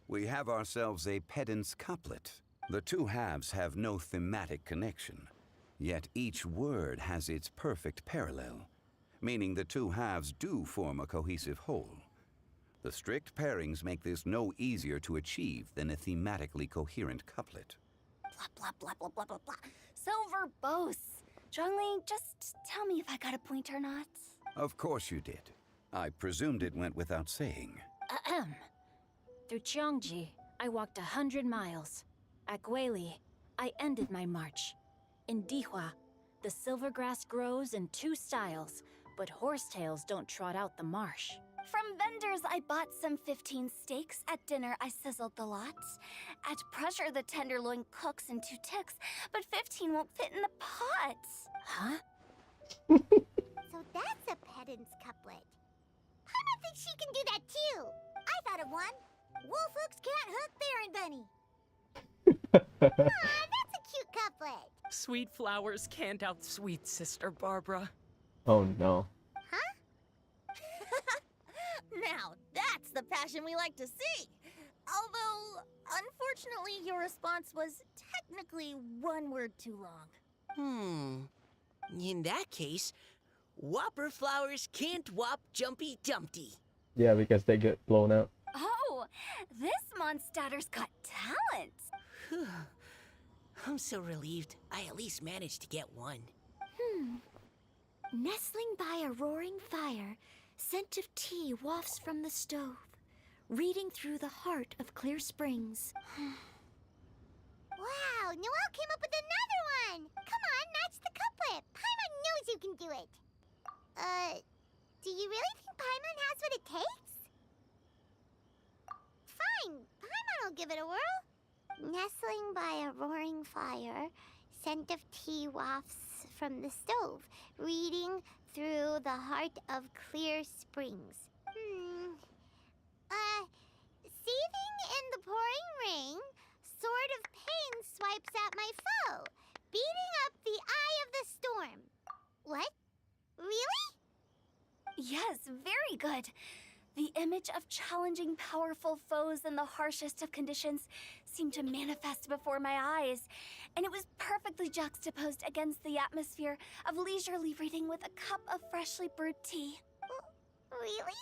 We have ourselves a pedant's couplet. The two halves have no thematic connection, yet each word has its perfect parallel, meaning the two halves do form a cohesive whole. The strict pairings make this no easier to achieve than a thematically coherent couplet. Blah, blah, blah, blah, blah, blah, blah. So verbose. Zhongli, just tell me if I got a point or not. Of course you did. I presumed it went without saying. Through Cheongji, I walked 100 miles. At Guili, I ended my march. In Dihua, the silver grass grows in two styles, but horsetails don't trot out the marsh. From vendors, I bought some 15 steaks. At dinner, I sizzled the lot. At pressure, the tenderloin cooks in 2 ticks, but 15 won't fit in the pot. Huh? So that's a pedant's couplet. I think she can do that too. I thought of one. Wolfhooks can't hook Baron Bunny. Aw, that's a cute couplet. Sweet flowers can't outsweet Sister Barbara. Oh no. Now, that's the passion we like to see. Although, unfortunately, your response was technically one word too long. In that case, Whopper flowers can't whop Jumpy Dumpty. Yeah, because they get blown out. Oh, this Mondstadter's got talent. Whew. I'm so relieved I at least managed to get one. Nestling by a roaring fire, scent of tea wafts from the stove, reading through the heart of Clear Springs. Wow, Noelle came up with another one! Come on, match the couplet! Paimon knows you can do it! Do you really think Paimon has what it takes? Fine, Paimon will give it a whirl. Nestling by a roaring fire, scent of tea wafts from the stove, reading through the heart of Clear Springs. Seething in the pouring rain, sword of pain swipes at my foe, beating up the eye of the storm. What? Really? Yes, very good. The image of challenging powerful foes in the harshest of conditions seemed to manifest before my eyes, and it was perfectly juxtaposed against the atmosphere of leisurely reading with a cup of freshly brewed tea. Really?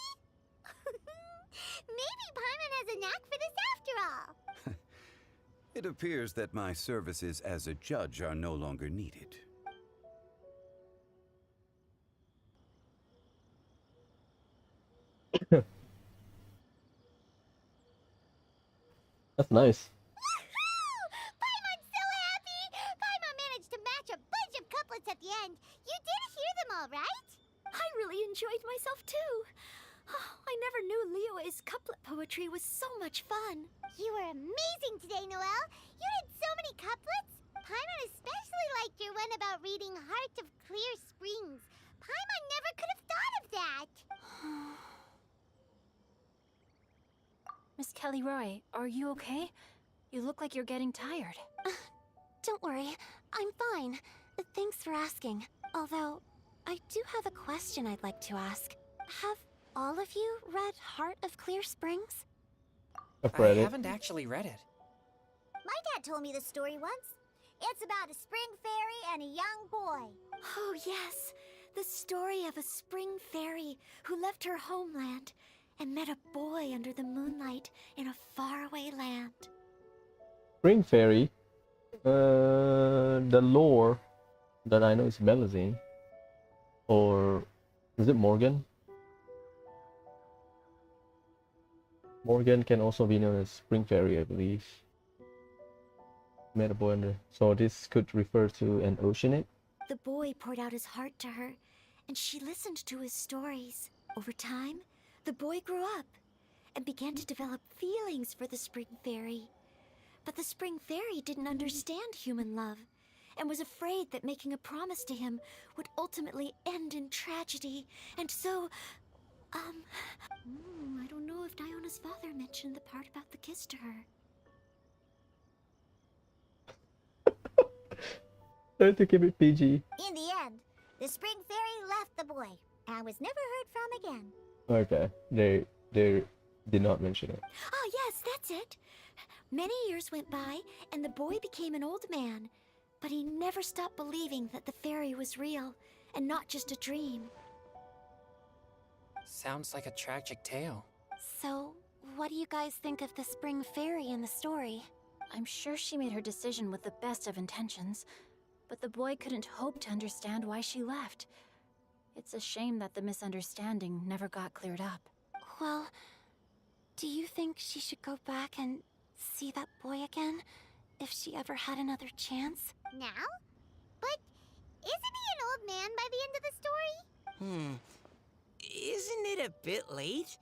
Maybe Paimon has a knack for this after all. It appears that my services as a judge are no longer needed. That's nice. Paimon's so happy! Paimon managed to match a bunch of couplets at the end. You did hear them all, right? I really enjoyed myself too. I never knew Liyue's couplet poetry was so much fun. You were amazing today, Noelle. You did so many couplets. Paimon especially liked your one about reading Heart of Clear Springs. Paimon never could have thought of that. Miss Kelly Roy, are you okay? You look like you're getting tired. Don't worry, I'm fine. Thanks for asking. Although, I do have a question I'd like to ask. Have all of you read Heart of Clear Springs? I've read I it. haven't actually read it. My dad told me this story once. It's about a spring fairy and a young boy. Oh yes, the story of a spring fairy who left her homeland and met a boy under the moonlight in a faraway land. Spring Fairy. The lore that I know is Melusine. Or is it Morgan? Morgan can also be known as Spring Fairy, I believe. Met a boy under. So this could refer to an oceanid. The boy poured out his heart to her, and she listened to his stories. Over time, the boy grew up and began to develop feelings for the Spring Fairy. But the Spring Fairy didn't understand human love and was afraid that making a promise to him would ultimately end in tragedy. And so, I don't know if Diona's father mentioned the part about the kiss to her. Try to keep it PG. In the end, the spring fairy left the boy and was never heard from again. Okay, they did not mention it. Ah, yes, that's it. Many years went by, and the boy became an old man, but he never stopped believing that the fairy was real and not just a dream. Sounds like a tragic tale. So, what do you guys think of the Spring Fairy in the story? I'm sure she made her decision with the best of intentions, but the boy couldn't hope to understand why she left. It's a shame that the misunderstanding never got cleared up. Well, do you think she should go back and see that boy again, if she ever had another chance? Now? But isn't he an old man by the end of the story? Isn't it a bit late?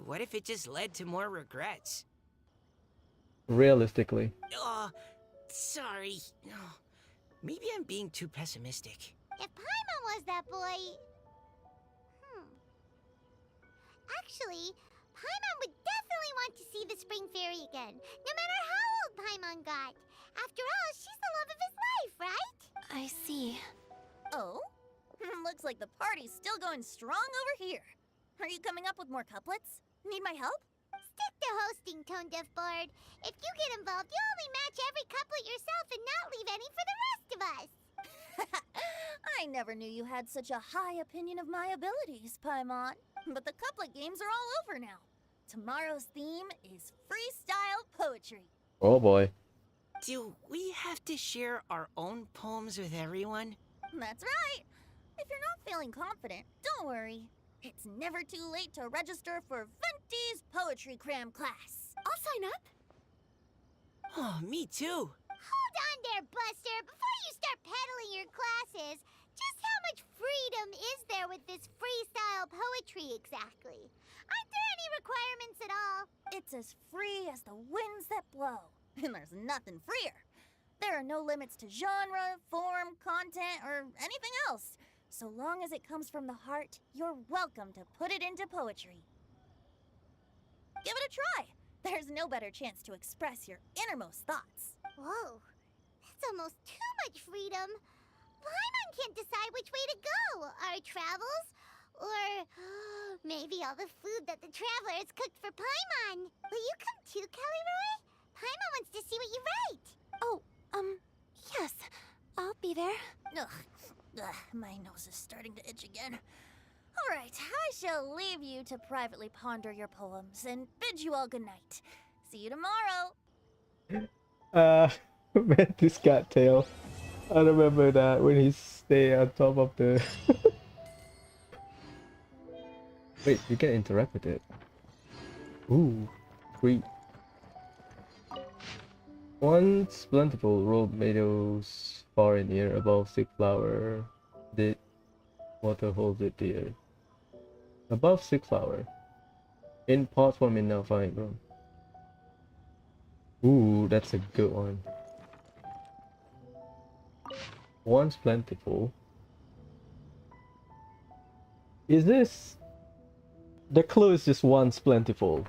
What if it just led to more regrets? Realistically. Oh, sorry. Oh, maybe I'm being too pessimistic. If Paimon was that boy... Actually, Paimon would definitely want to see the Spring Fairy again, no matter how old Paimon got. After all, she's the love of his life, right? I see. Oh? Looks like the party's still going strong over here. Are you coming up with more couplets? Need my help? Stick to hosting, Tone Deaf Bard. If you get involved, you'll only match every couplet yourself and not leave any for the rest of us. I never knew you had such a high opinion of my abilities, Paimon. But the couplet games are all over now. Tomorrow's theme is freestyle poetry. Oh boy. Do we have to share our own poems with everyone? That's right. If you're not feeling confident, don't worry. It's never too late to register for Venti's Poetry Cram class. I'll sign up. Oh, me too. Hold on there, Buster. Before you start peddling your classes, just how much freedom is there with this freestyle poetry exactly? Aren't there any requirements at all? It's as free as the winds that blow. And there's nothing freer. There are no limits to genre, form, content, or anything else. So long as it comes from the heart, you're welcome to put it into poetry. Give it a try. There's no better chance to express your innermost thoughts. Whoa, that's almost too much freedom. Paimon can't decide which way to go. Our travels? Or maybe all the food that the travelers cooked for Paimon. Will you come too, Kelly Roy? Paimon wants to see what you write. Oh, yes. I'll be there. Ugh, my nose is starting to itch again. All right, I shall leave you to privately ponder your poems and bid you all good night. See you tomorrow. Man, this cat tail. I remember that when he stay on top of the. Wait, you can interact with it. Ooh, sweet. Once plentiful, rolled meadows far and near, above thick flower, did water holds it dear. Above thick flower, in pots one may now find grown. Ooh, that's a good one. Once plentiful. Is this... The clue is just once plentiful.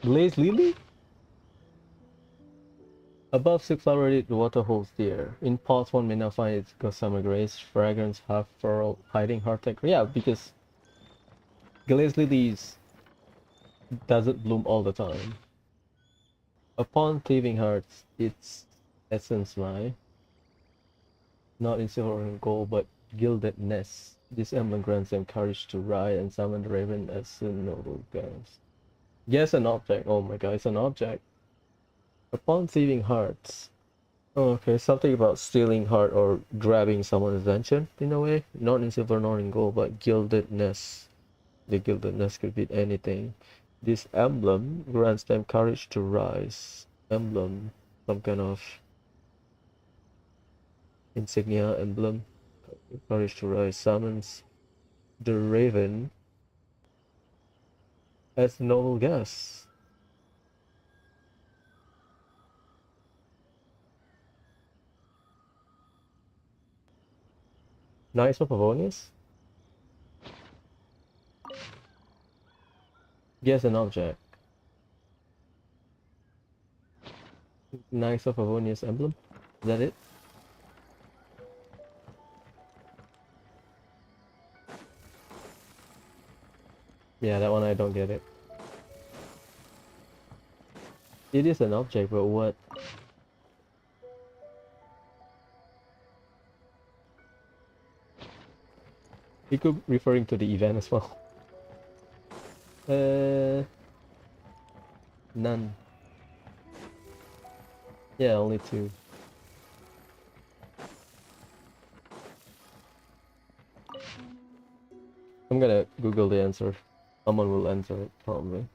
Glazed lily? Above silk flowered the water holds dear. In pots one may now find its gossamer grace, fragrance half furled, hiding heartache. Yeah, because glazed lilies doesn't bloom all the time. Upon thieving hearts, its essence lie, not in silver or in gold, but gilded nests. This emblem grants them courage to ride and summon the raven as the noble goes. Yes, an object. Oh my god, it's an object. Upon thieving hearts. Oh, okay, something about stealing heart or grabbing someone's attention in a way. Not in silver nor in gold, but gildedness. The gildedness could be anything. This emblem grants them courage to rise. Emblem, some kind of insignia, emblem. Courage to rise summons the raven as noble guest. Knights of Pavonius? Guess an object. Knights of Pavonius emblem? Is that it? Yeah, that one I don't get it. It is an object, but what? It could be referring to the event as well. None. Yeah, only two. I'm gonna Google the answer. Someone will answer it, probably.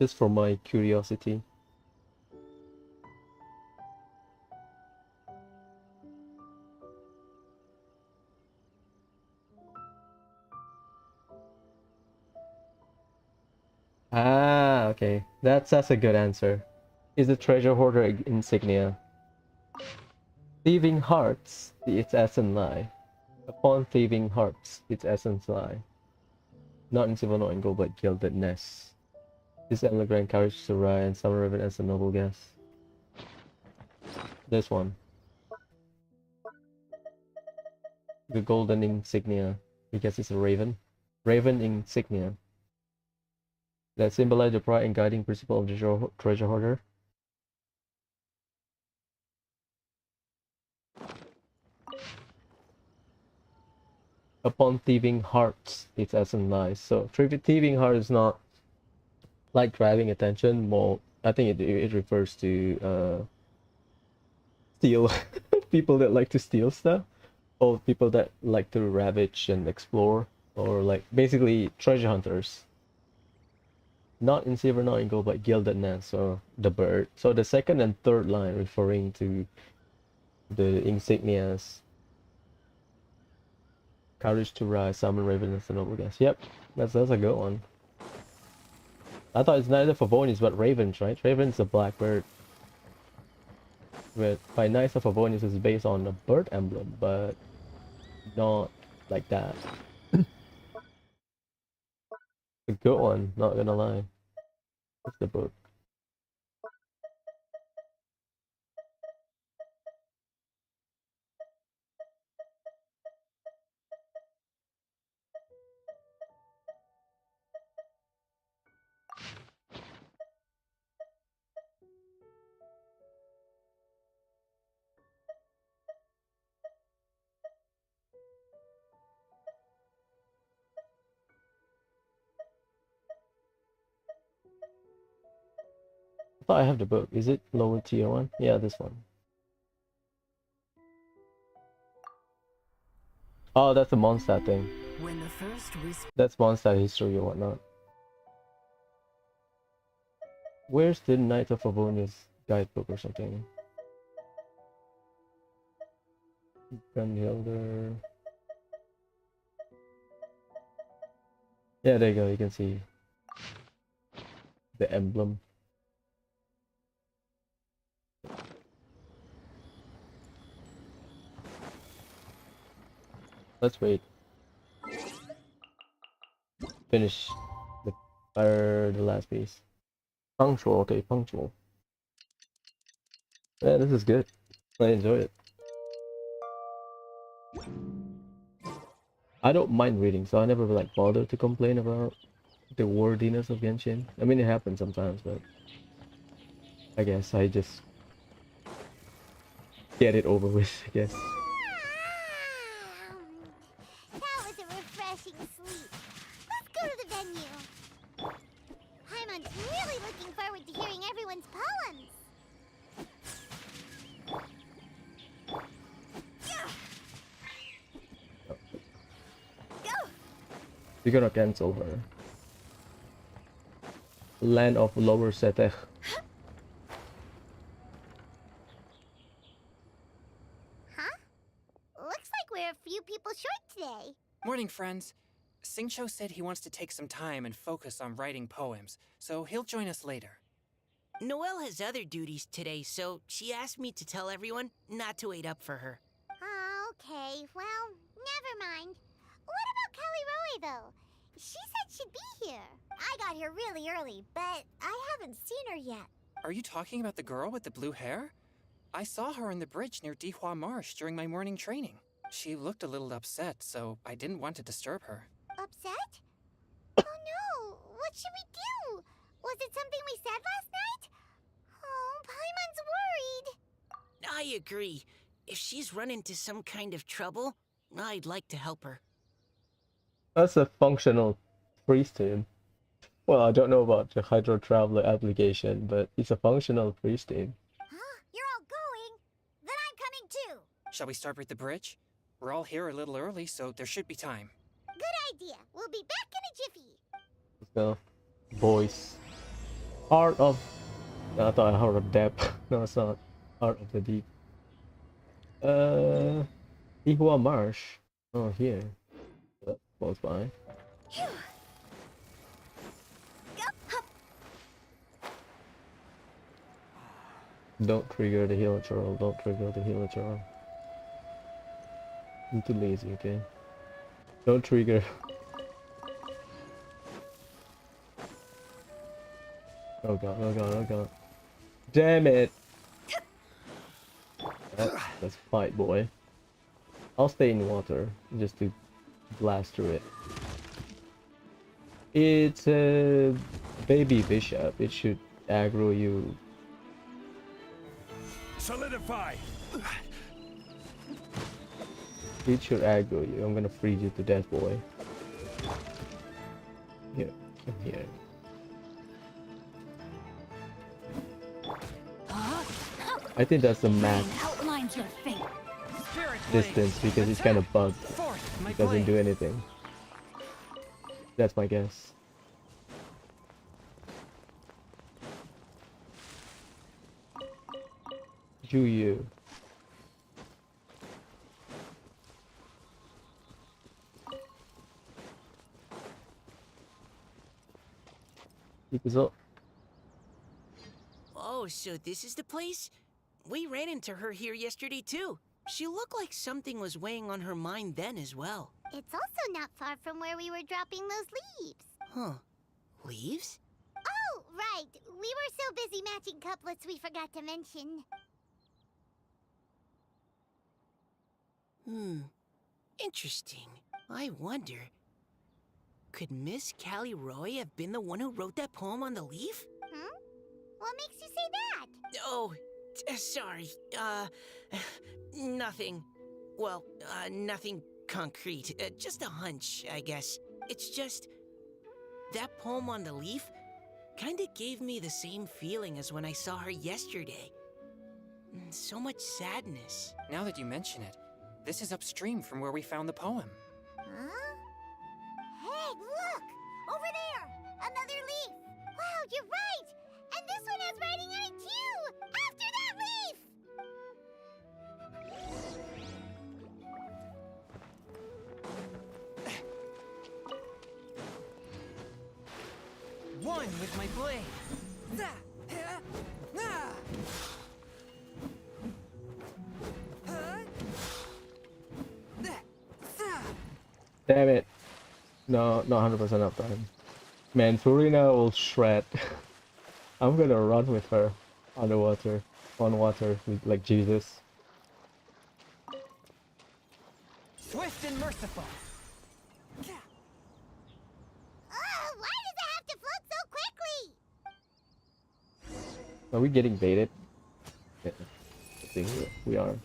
Just for my curiosity. Ah, okay. That's a good answer. Is the treasure hoarder insignia? Thieving hearts, its essence lie. Upon thieving hearts, its essence lie. Not in silver, not in gold, but gildedness. This emblem grant courage to ride and summer riven as a noble guest. This one. The golden insignia. Because it's a raven. Raven insignia. That symbolize the pride and guiding principle of the treasure hoarder. Upon thieving hearts, its essence lies. So thieving heart is not like driving attention. More, I think it refers to steal people that like to steal stuff, or people that like to ravage and explore, or like basically treasure hunters. Not in silver, not in gold, but gildedness, so the bird. So the second and third line referring to the insignias. Courage to rise, summon ravens and noble guests. Yep, that's a good one. I thought it's neither Favonius but ravens, right? Ravens a black bird. But by Knights of Favonius is based on a bird emblem, but not like that. A good one, not gonna lie. That's the book. I thought I have the book. Is it lower tier one? Yeah, this one. Oh, that's a Mondstadt thing. When the first whisper. That's Mondstadt history or whatnot. Where's the Knights of Favonius guidebook or something? Gunhilder. Yeah, there you go. You can see the emblem. Let's wait. Finish the last piece. Punctual, okay, punctual. Yeah, this is good. I enjoy it. I don't mind reading, so I never like bother to complain about the wordiness of Genshin. I mean, it happens sometimes, but I guess I just get it over with, I guess. That was a refreshing sleep. Let's go to the venue. Paimon's really looking forward to hearing everyone's poems. We're gonna cancel her. Land of Lower Setech. Huh? Looks like we're a few people short today. Morning, friends. Singcho said he wants to take some time and focus on writing poems, so he'll join us later. Noelle has other duties today, so she asked me to tell everyone not to wait up for her. Oh, okay. Well, never mind. What about Kelly Roy, though? She said she'd be here. I got here really early, but I haven't seen her yet. Are you talking about the girl with the blue hair? I saw her on the bridge near Dihua Marsh during my morning training. She looked a little upset, so I didn't want to disturb her. Upset? Oh no! What should we do? Was it something we said last night? Oh, Paimon's worried. I agree. If she's run into some kind of trouble, I'd like to help her. That's a functional priest team. Well, I don't know about the Hydro Traveler application, but it's a functional priest team. Huh? You're all going? Then I'm coming too. Shall we start with the bridge? We're all here a little early, so there should be time. Good idea. We'll be back in a jiffy. Let's go. Voice. Heart of... I thought Heart of Depth. No, it's not. Heart of the Deep. Ihua Marsh. Oh, here. That's close by. Don't trigger the healer turtle. Don't trigger the healer turtle. I'm too lazy, okay? Don't trigger. Oh god, oh god, oh god. Damn it! Let's fight, boy. I'll stay in water just to blast through it. It's a baby bishop. It should aggro you. Solidify! It should aggro you. I'm gonna freeze you to death, boy. Here, come here. I think that's the max Outlines your fate. distance because it's kind of bugged. It doesn't do anything. That's my guess. You. Because Oh, so this is the place? We ran into her here yesterday, too. She looked like something was weighing on her mind then as well. It's also not far from where we were dropping those leaves. Huh. Leaves? Oh, right. We were so busy matching couplets we forgot to mention. Interesting. I wonder, could Miss Callie Roy have been the one who wrote that poem on the leaf? What makes you say that? Oh, sorry. Nothing. Well, nothing concrete. Just a hunch, I guess. It's just, that poem on the leaf kinda gave me the same feeling as when I saw her yesterday. So much sadness. Now that you mention it, this is upstream from where we found the poem. Huh? Hey, look! Over there! Another leaf! Wow, you're right! And this one has writing on it too! After that leaf! One with my blade. damn it. No, not 100% uptime. Man, Furina will shred. I'm gonna run with her underwater, on water, with, like Jesus. Swift and merciful. Oh, why does it have to float so quickly? Are we getting baited? Yeah, I think we are.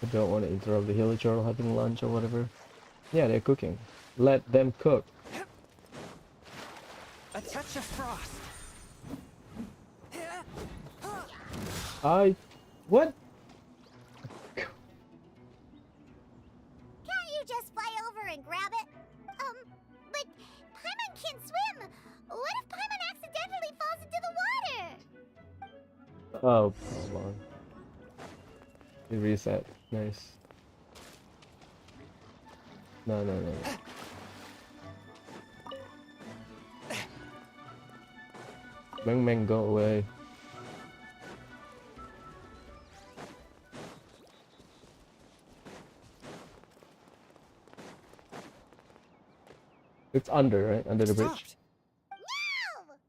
I don't want to interrupt the healer turtle having lunch or whatever. Yeah, they're cooking. Let them cook. A touch of frost. What? Can't you just fly over and grab it? But Paimon can't swim! What if Paimon accidentally falls into the water? Oh, come on. It reset. Nice. No. Meng, go away. It's under, right? Under the bridge. Stopped. No!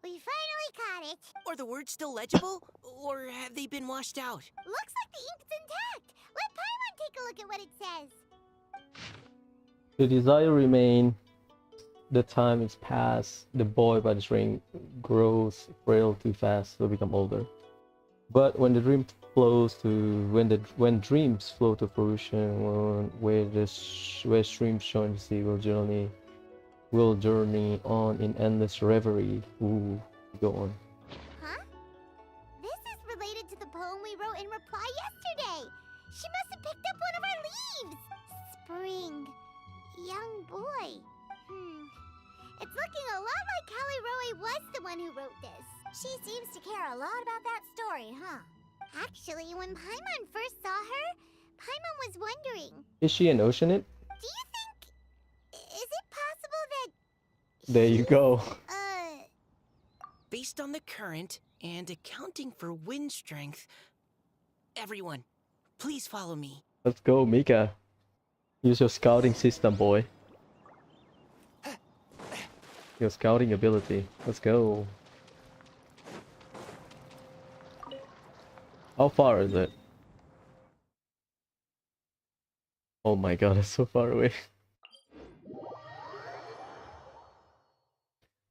We finally caught it. Are the words still legible? Or have they been washed out? Looks like the ink's intact. Let Paimon take a look at what it says. The desire remain. The time is past. The boy by the string grows frail too fast, will become older. But when the dream flows to when dreams flow to fruition, where streams join the sea will journey on in endless reverie. Ooh, go on. Huh? This is related to the poem we wrote in reply yesterday. She must have picked up one of our leaves. Spring. Young boy. It's looking a lot like Callie Roe was the one who wrote this. She seems to care a lot about that story, huh? Actually, when Paimon first saw her, Paimon was wondering, Is she an oceanid? do you think... is it possible that... There you go. Based on the current and accounting for wind strength, everyone, please follow me. Let's go, Mika. Use your scouting system, boy. Your scouting ability. Let's go. How far is it? Oh my god, it's so far away.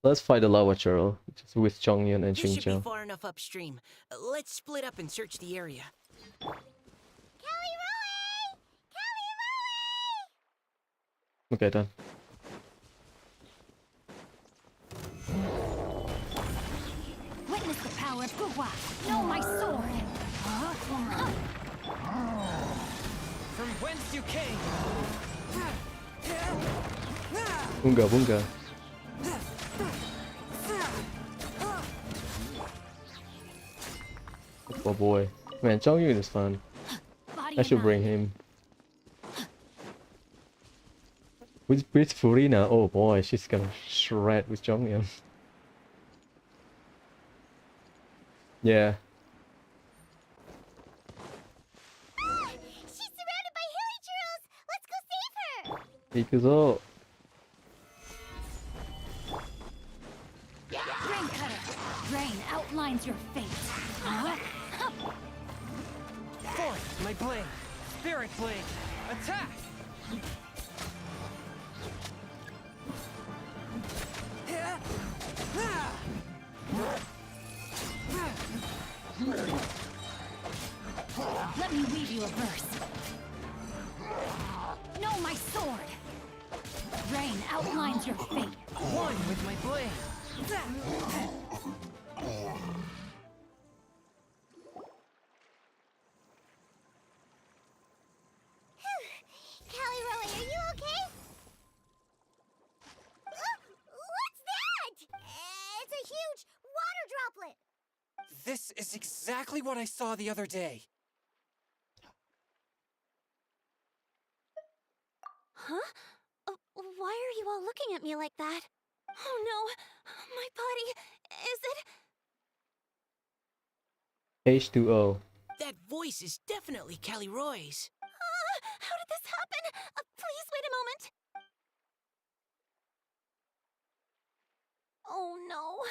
Let's fight the lava turtle, just with Chongyun and This should be Xingqiu. far enough upstream. Let's split up and search the area. Callie Roe! Callie Roe! Okay, done. Witness the power of Guwa. Know my sword. From whence you came? Bunga, bunga. Oh boy. Man, Chongyun is fun. I should bring him. With Furina, oh boy, she's gonna shred with Chongyun. Yeah. She's surrounded by hilly churls! Let's go save her! Ikuzo. Rain cutter. Rain outlines your fate. Forth, my blade. Spirit blade. Attack! Let me weave you a verse. Know my sword. Rain outlines your fate. One with my blade. Callie Roe, are you okay? What's that? It's a huge water droplet! This is exactly what I saw the other day. Huh? Why are you all looking at me like that? Oh no! My body... is it... H2O. That voice is definitely Callie Roy's. How did this happen? Please wait a moment. Oh no.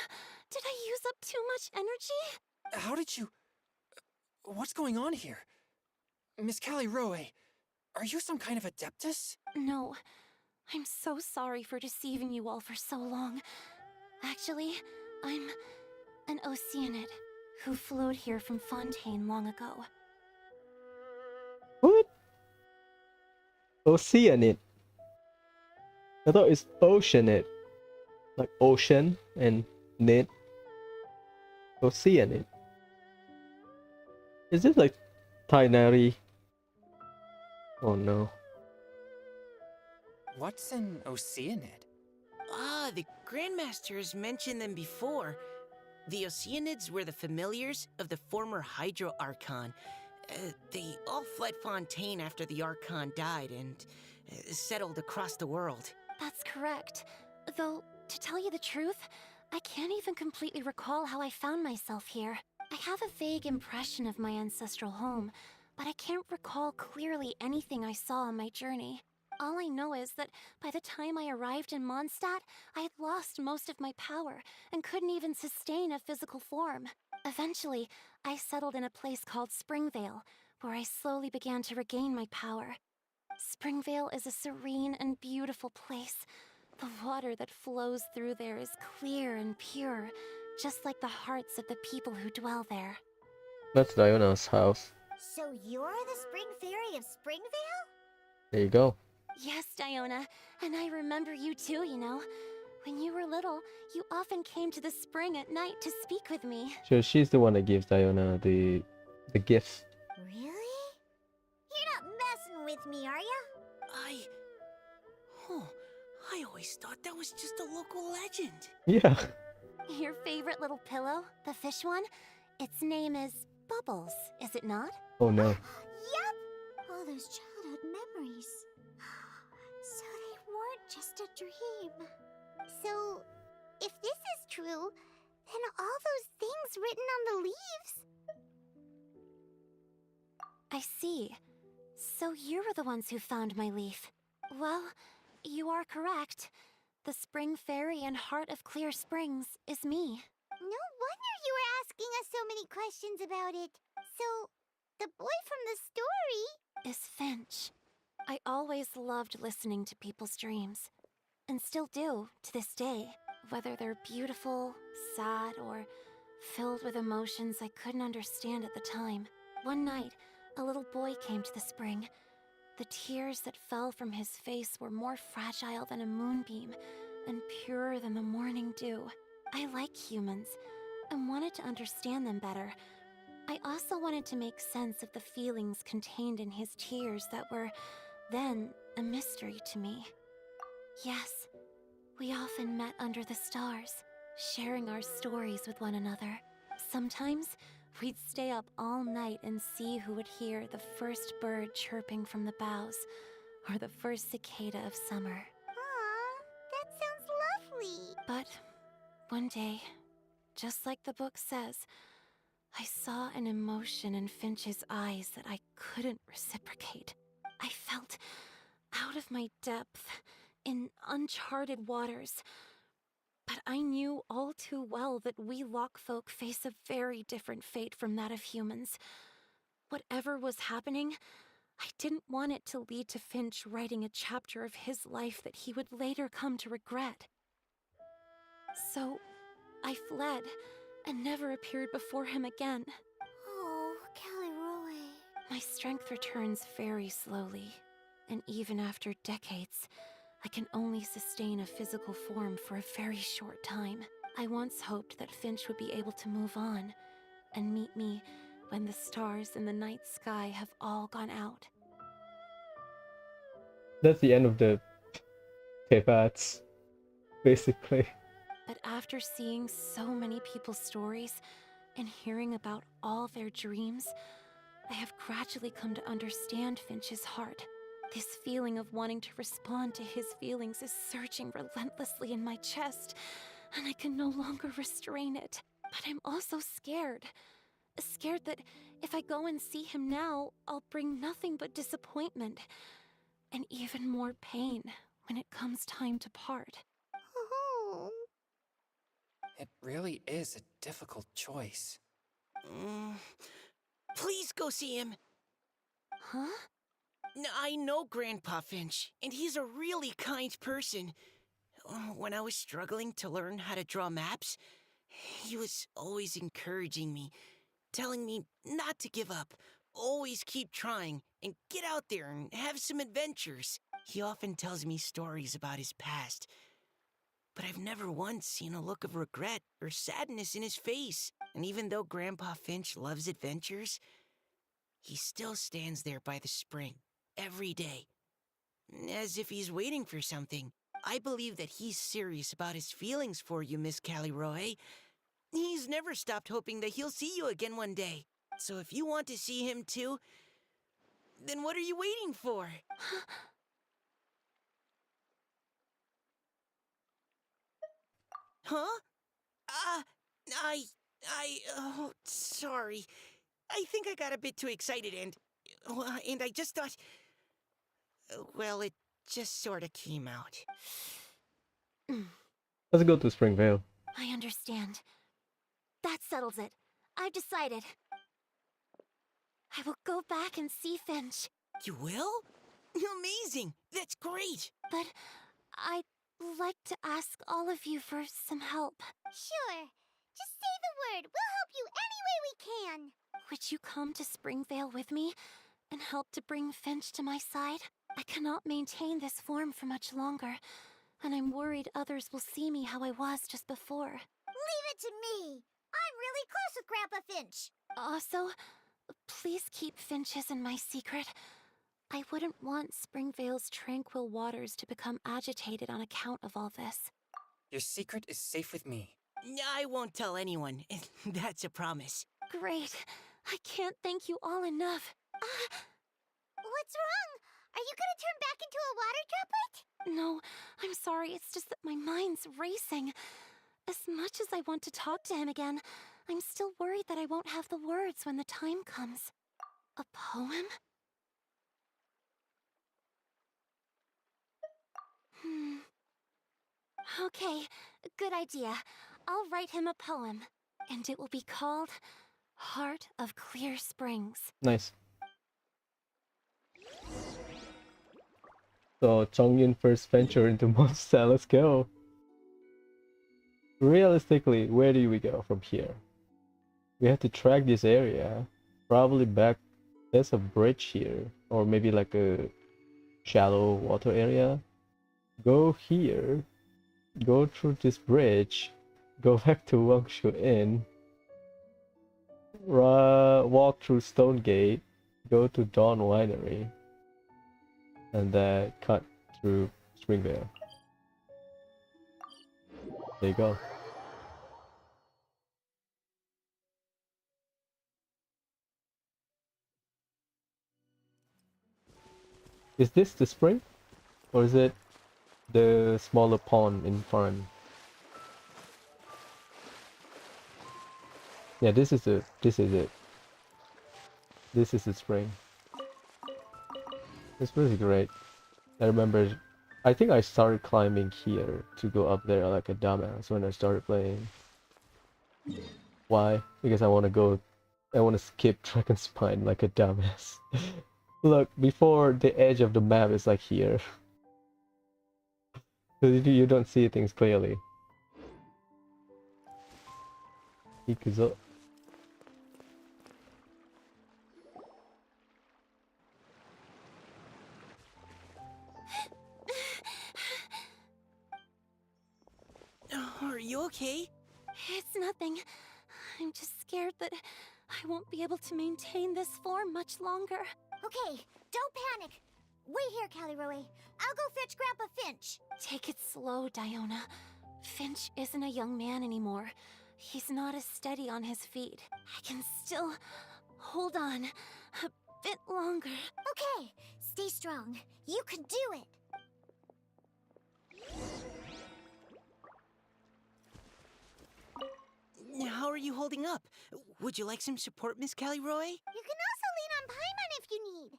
Did I use up too much energy? How did you... What's going on here? Miss Callie Roe, are you some kind of adeptus? No. I'm so sorry for deceiving you all for so long. Actually, I'm an Oceanid who flowed here from Fontaine long ago. What? Oceanid. I thought it's Oceanid. Like ocean and nid. Oceanid. Is this like Tainari? Oh no. What's an Oceanid? Ah, the Grandmasters mentioned them before. The Oceanids were the familiars of the former Hydro Archon. They all fled Fontaine after the Archon died and settled across the world. That's correct. Though, to tell you the truth, I can't even completely recall how I found myself here. I have a vague impression of my ancestral home, but I can't recall clearly anything I saw on my journey. All I know is that by the time I arrived in Mondstadt, I had lost most of my power and couldn't even sustain a physical form. Eventually, I settled in a place called Springvale, where I slowly began to regain my power. Springvale is a serene and beautiful place. The water that flows through there is clear and pure, just like the hearts of the people who dwell there. That's Diona's house. So you're the Spring Fairy of Springvale? There you go. Yes, Diona, and I remember you too, you know. When you were little, you often came to the spring at night to speak with me. So she's the one that gives Diona the gift. Really? You're not messing with me, are ya? I always thought that was just a local legend. Yeah. Your favorite little pillow, the fish one? Its name is Bubbles, is it not? Oh no. Yep! All those childhood memories. So they weren't just a dream. So, if this is true, then all those things written on the leaves. I see. So you were the ones who found my leaf. Well, you are correct. The Spring Fairy and Heart of Clear Springs is me. No wonder you were asking us so many questions about it. So, the boy from the story Is Finch. I always loved listening to people's dreams, and still do to this day, whether they're beautiful, sad, or filled with emotions I couldn't understand at the time. One night, a little boy came to the spring. The tears that fell from his face were more fragile than a moonbeam and purer than the morning dew. I like humans and wanted to understand them better. I also wanted to make sense of the feelings contained in his tears that were then a mystery to me. Yes, we often met under the stars, sharing our stories with one another. Sometimes we'd stay up all night and see who would hear the first bird chirping from the boughs or the first cicada of summer. Aw, that sounds lovely. But one day, just like the book says, I saw an emotion in Finch's eyes that I couldn't reciprocate. I felt out of my depth, in uncharted waters. But I knew all too well that we Lockfolk face a very different fate from that of humans. Whatever was happening, I didn't want it to lead to Finch writing a chapter of his life that he would later come to regret. So, I fled, and never appeared before him again. Oh, Caliroe. My strength returns very slowly, and even after decades, I can only sustain a physical form for a very short time. I once hoped that Finch would be able to move on, and meet me when the stars in the night sky have all gone out. That's the end of the Teyvats, basically. But after seeing so many people's stories, and hearing about all their dreams, I have gradually come to understand Finch's heart. This feeling of wanting to respond to his feelings is surging relentlessly in my chest, and I can no longer restrain it. But I'm also scared. Scared that if I go and see him now, I'll bring nothing but disappointment, and even more pain when it comes time to part. Oh. It really is a difficult choice. Please go see him. Huh? I know Grandpa Finch, and he's a really kind person. When I was struggling to learn how to draw maps, he was always encouraging me, telling me not to give up, always keep trying, and get out there and have some adventures. He often tells me stories about his past, but I've never once seen a look of regret or sadness in his face. And even though Grandpa Finch loves adventures, he still stands there by the spring, every day, as if he's waiting for something. I believe that he's serious about his feelings for you, Miss Caliroe. He's never stopped hoping that he'll see you again one day. So if you want to see him too, then what are you waiting for? Huh? Oh, sorry. I think I got a bit too excited and I just thought, well, it just sort of came out. Let's go to Springvale. I understand. That settles it. I've decided. I will go back and see Finch. You will? Amazing! That's great! But I'd like to ask all of you for some help. Sure. Just say the word. We'll help you any way we can. Would you come to Springvale with me and help to bring Finch to my side? I cannot maintain this form for much longer, and I'm worried others will see me how I was just before. Leave it to me. I'm really close with Grandpa Finch. Also, please keep Finch's in my secret. I wouldn't want Springvale's tranquil waters to become agitated on account of all this. Your secret is safe with me. I won't tell anyone. That's a promise. Great. I can't thank you all enough. What's wrong? Are you gonna turn back into a water droplet? No, I'm sorry. It's just that my mind's racing. As much as I want to talk to him again, I'm still worried that I won't have the words when the time comes. A poem? Okay, good idea. I'll write him a poem, and it will be called Heart of Clear Springs. Nice. So Chongyun first venture into Monster. Let's go. Realistically, where do we go from here? We have to track this area. Probably back. There's a bridge here, or maybe like a shallow water area. Go here. Go through this bridge. Go back to Wangshu Inn. Walk through Stone Gate. Go to Dawn Winery. And then cut through Springvale. There you go. Is this the spring? Or is it the smaller pond in front? Yeah, this is it. This is it. This is the spring. It's really great. I remember, I think I started climbing here to go up there like a dumbass when I started playing. Why? Because I want to skip Dragon Spine like a dumbass. Look, before the edge of the map is like here. So you don't see things clearly. Ikuzo. Are you okay? It's nothing. I'm just scared that I won't be able to maintain this form much longer. Okay, don't panic. Wait here, Caliroe. I'll go fetch Grandpa Finch. Take it slow, Diona. Finch isn't a young man anymore. He's not as steady on his feet. I can still hold on a bit longer. Okay, stay strong. You can do it. How are you holding up? Would you like some support, Miss Caliroe? You can also lean on Paimon if you need.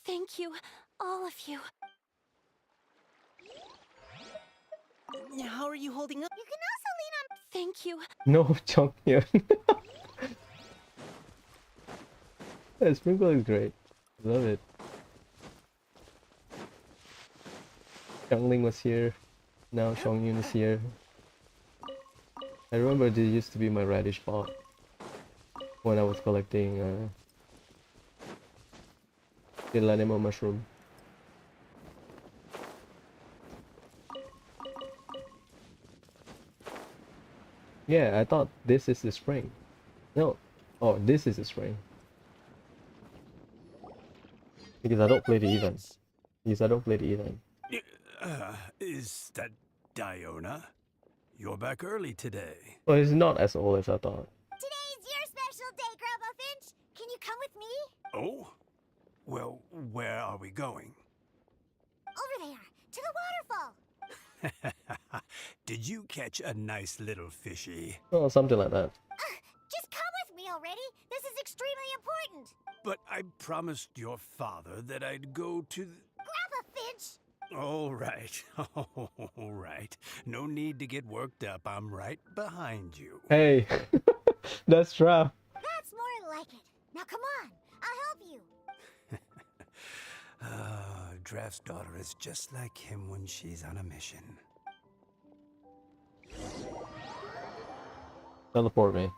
Thank you, all of you. How are you holding up? You can also lean on... Thank you. No, Chongyun. Yeah, Sprinkle is great. Love it. Xiangling was here. Now Chongyun is here. I remember this used to be my radish pot when I was collecting the Lanemo mushroom. Yeah, I thought this is the spring. No. Oh, this is the spring. Because I don't play the event. Because I don't play the event. Is that Diona? You're back early today. Well, it's not as old as I thought. Today's your special day, Grandpa Finch. Can you come with me? Oh? Well, where are we going? Over there, to the waterfall. Did you catch a nice little fishy? Oh, something like that. Just come with me already. This is extremely important. But I promised your father that I'd go to... Grandpa Finch! All right. All right. No need to get worked up. I'm right behind you. Hey, that's rough. That's more like it. Now come on, I'll help you. Draft's daughter is just like him when she's on a mission. Teleport me.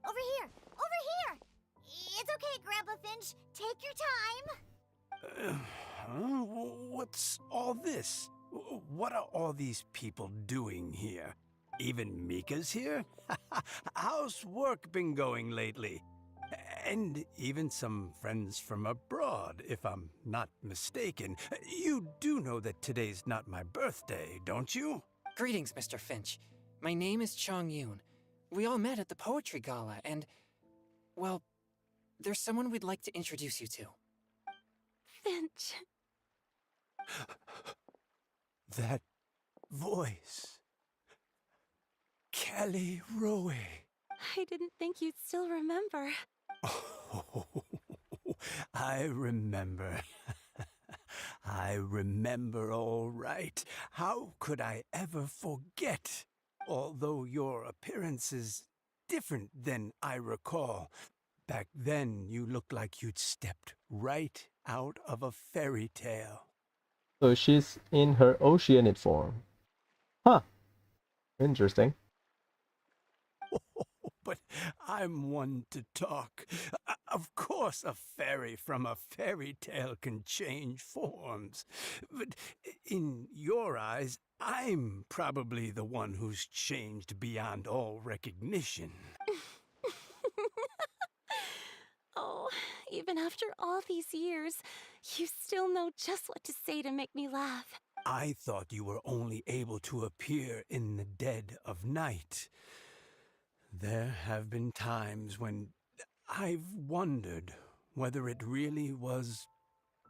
Over here! Over here! It's okay, Grandpa Finch. Take your time. What's all this? What are all these people doing here? Even Mika's here? How's work been going lately? And even some friends from abroad, if I'm not mistaken. You do know that today's not my birthday, don't you? Greetings, Mr. Finch. My name is Chong Yoon. We all met at the poetry gala, and, well, there's someone we'd like to introduce you to. Finch. That voice. Kelly Rowe. I didn't think you'd still remember. Oh, I remember. I remember all right. How could I ever forget? Although your appearance is different than I recall. Back then, you looked like you'd stepped right out of a fairy tale. So she's in her oceanic form. Huh. Interesting. But I'm one to talk. Of course, a fairy from a fairy tale can change forms. But in your eyes, I'm probably the one who's changed beyond all recognition. Oh, even after all these years, you still know just what to say to make me laugh. I thought you were only able to appear in the dead of night. There have been times when I've wondered whether it really was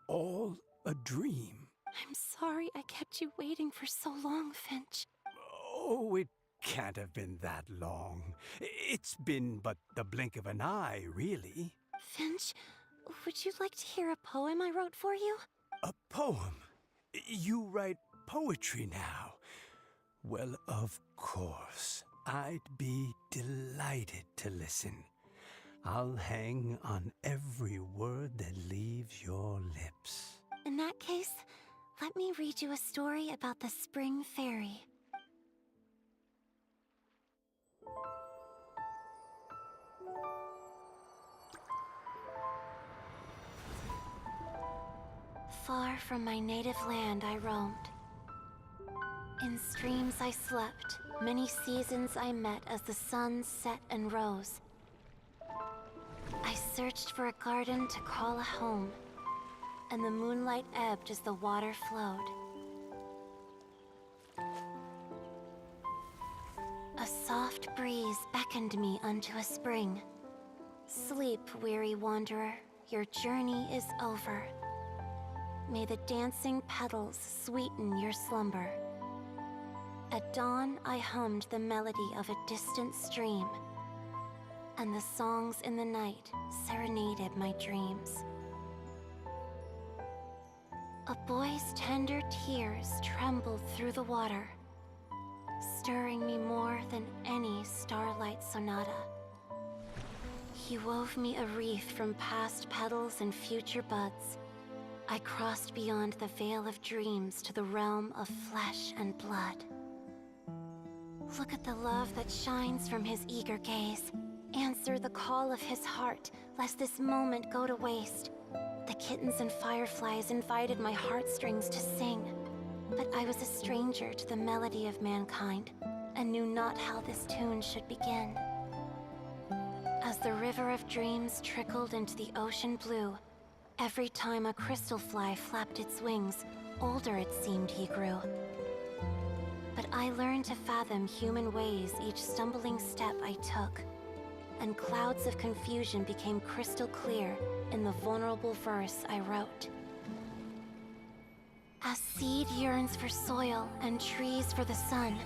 all a dream. I'm sorry I kept you waiting for so long, Finch. Oh, it can't have been that long. It's been but the blink of an eye, really. Finch, would you like to hear a poem I wrote for you? A poem? You write poetry now? Well, of course. I'd be delighted to listen. I'll hang on every word that leaves your lips. In that case, let me read you a story about the Spring Fairy. Far from my native land I roamed. In streams I slept, many seasons I met as the sun set and rose. I searched for a garden to call a home, and the moonlight ebbed as the water flowed. A soft breeze beckoned me unto a spring. Sleep, weary wanderer, your journey is over. May the dancing petals sweeten your slumber. At dawn, I hummed the melody of a distant stream, and the songs in the night serenaded my dreams. A boy's tender tears trembled through the water, stirring me more than any starlight sonata. He wove me a wreath from past petals and future buds. I crossed beyond the veil of dreams to the realm of flesh and blood. Look at the love that shines from his eager gaze. Answer the call of his heart, lest this moment go to waste. The kittens and fireflies invited my heartstrings to sing, but I was a stranger to the melody of mankind, and knew not how this tune should begin. As the river of dreams trickled into the ocean blue, every time a crystal fly flapped its wings, older it seemed he grew. But I learned to fathom human ways each stumbling step I took, and clouds of confusion became crystal clear in the vulnerable verse I wrote. As seed yearns for soil and trees for the sun,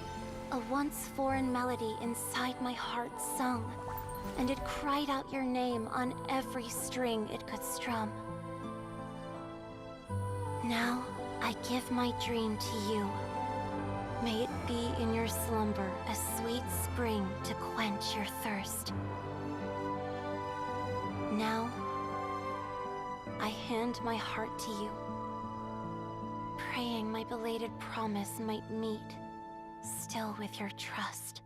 a once foreign melody inside my heart sung, and it cried out your name on every string it could strum. Now, I give my dream to you. May it be in your slumber a sweet spring to quench your thirst. Now, I hand my heart to you, praying my belated promise might meet, still with your trust.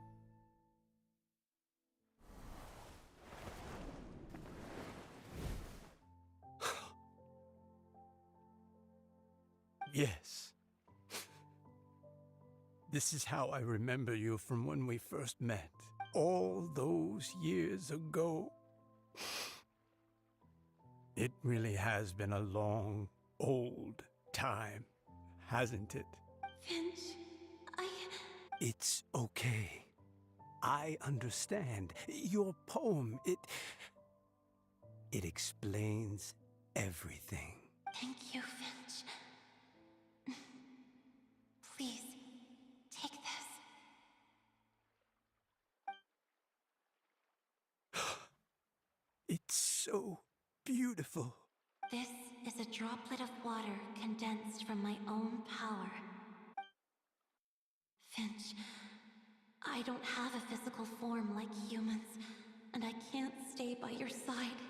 Yes. This is how I remember you from when we first met. All those years ago. It really has been a long, old time, hasn't it? Finch, It's okay. I understand. Your poem, it explains everything. Thank you, Finch. Please, take this. It's so beautiful. This is a droplet of water condensed from my own power. Finch, I don't have a physical form like humans, and I can't stay by your side.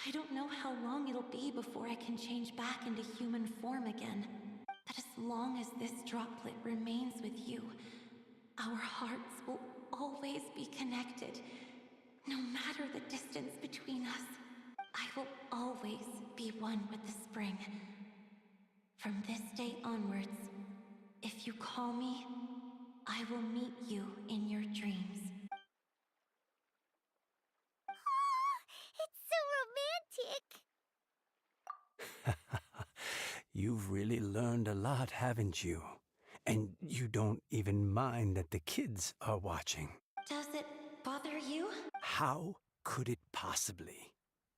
I don't know how long it'll be before I can change back into human form again. But as long as this droplet remains with you, our hearts will always be connected, no matter the distance between us. I will always be one with the spring. From this day onwards, if you call me, I will meet you in your dreams. It's so romantic. You've really learned a lot, haven't you? And you don't even mind that the kids are watching. Does it bother you? How could it possibly?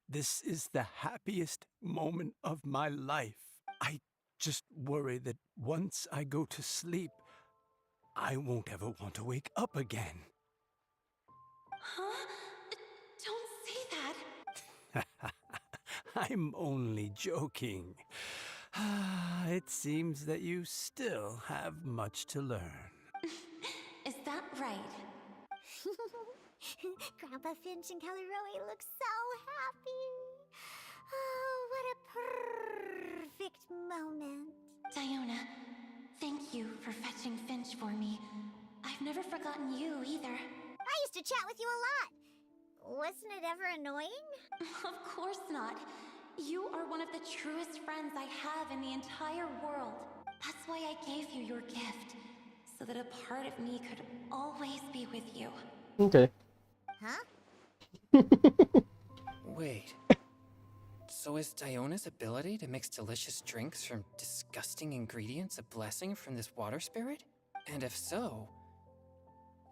This is the happiest moment of my life. I just worry that once I go to sleep, I won't ever want to wake up again. Huh? Don't say that. I'm only joking. It seems that you still have much to learn. Is that right? Grandpa Finch and Kelly Rowie look so happy. Oh, what a perfect moment. Diona, thank you for fetching Finch for me. I've never forgotten you either. I used to chat with you a lot. Wasn't it ever annoying? Of course not. You are one of the truest friends I have in the entire world. That's why I gave you your gift, so that a part of me could always be with you. Okay. Huh? Wait. So is Diona's ability to mix delicious drinks from disgusting ingredients a blessing from this water spirit? And if so,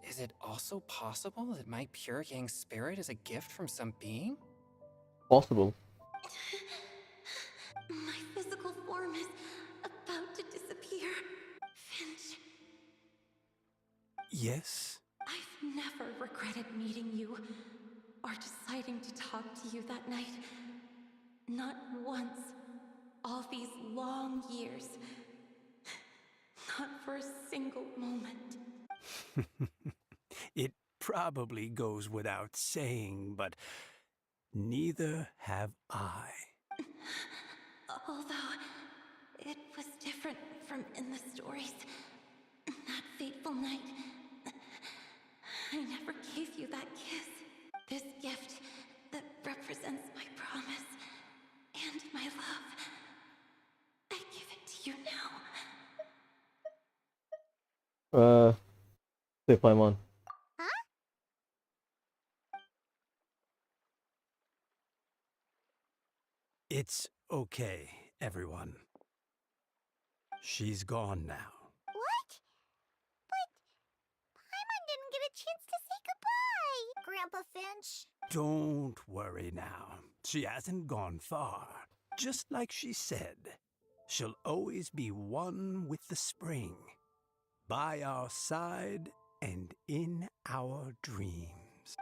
is it also possible that my pure yang spirit is a gift from some being? Possible. My physical form is about to disappear. Finch, Yes? I've never regretted meeting you or deciding to talk to you that night. Not once. All these long years. Not for a single moment. It probably goes without saying, but neither have I. Although, it was different from in the stories. That fateful night, I never gave you that kiss. This gift that represents my promise and my love. I give it to you now. Say Paimon. Huh? It's okay, everyone. She's gone now. What? But Paimon didn't get a chance to say goodbye. Grandpa Finch. Don't worry now. She hasn't gone far. Just like she said, she'll always be one with the spring, by our side and in our dreams.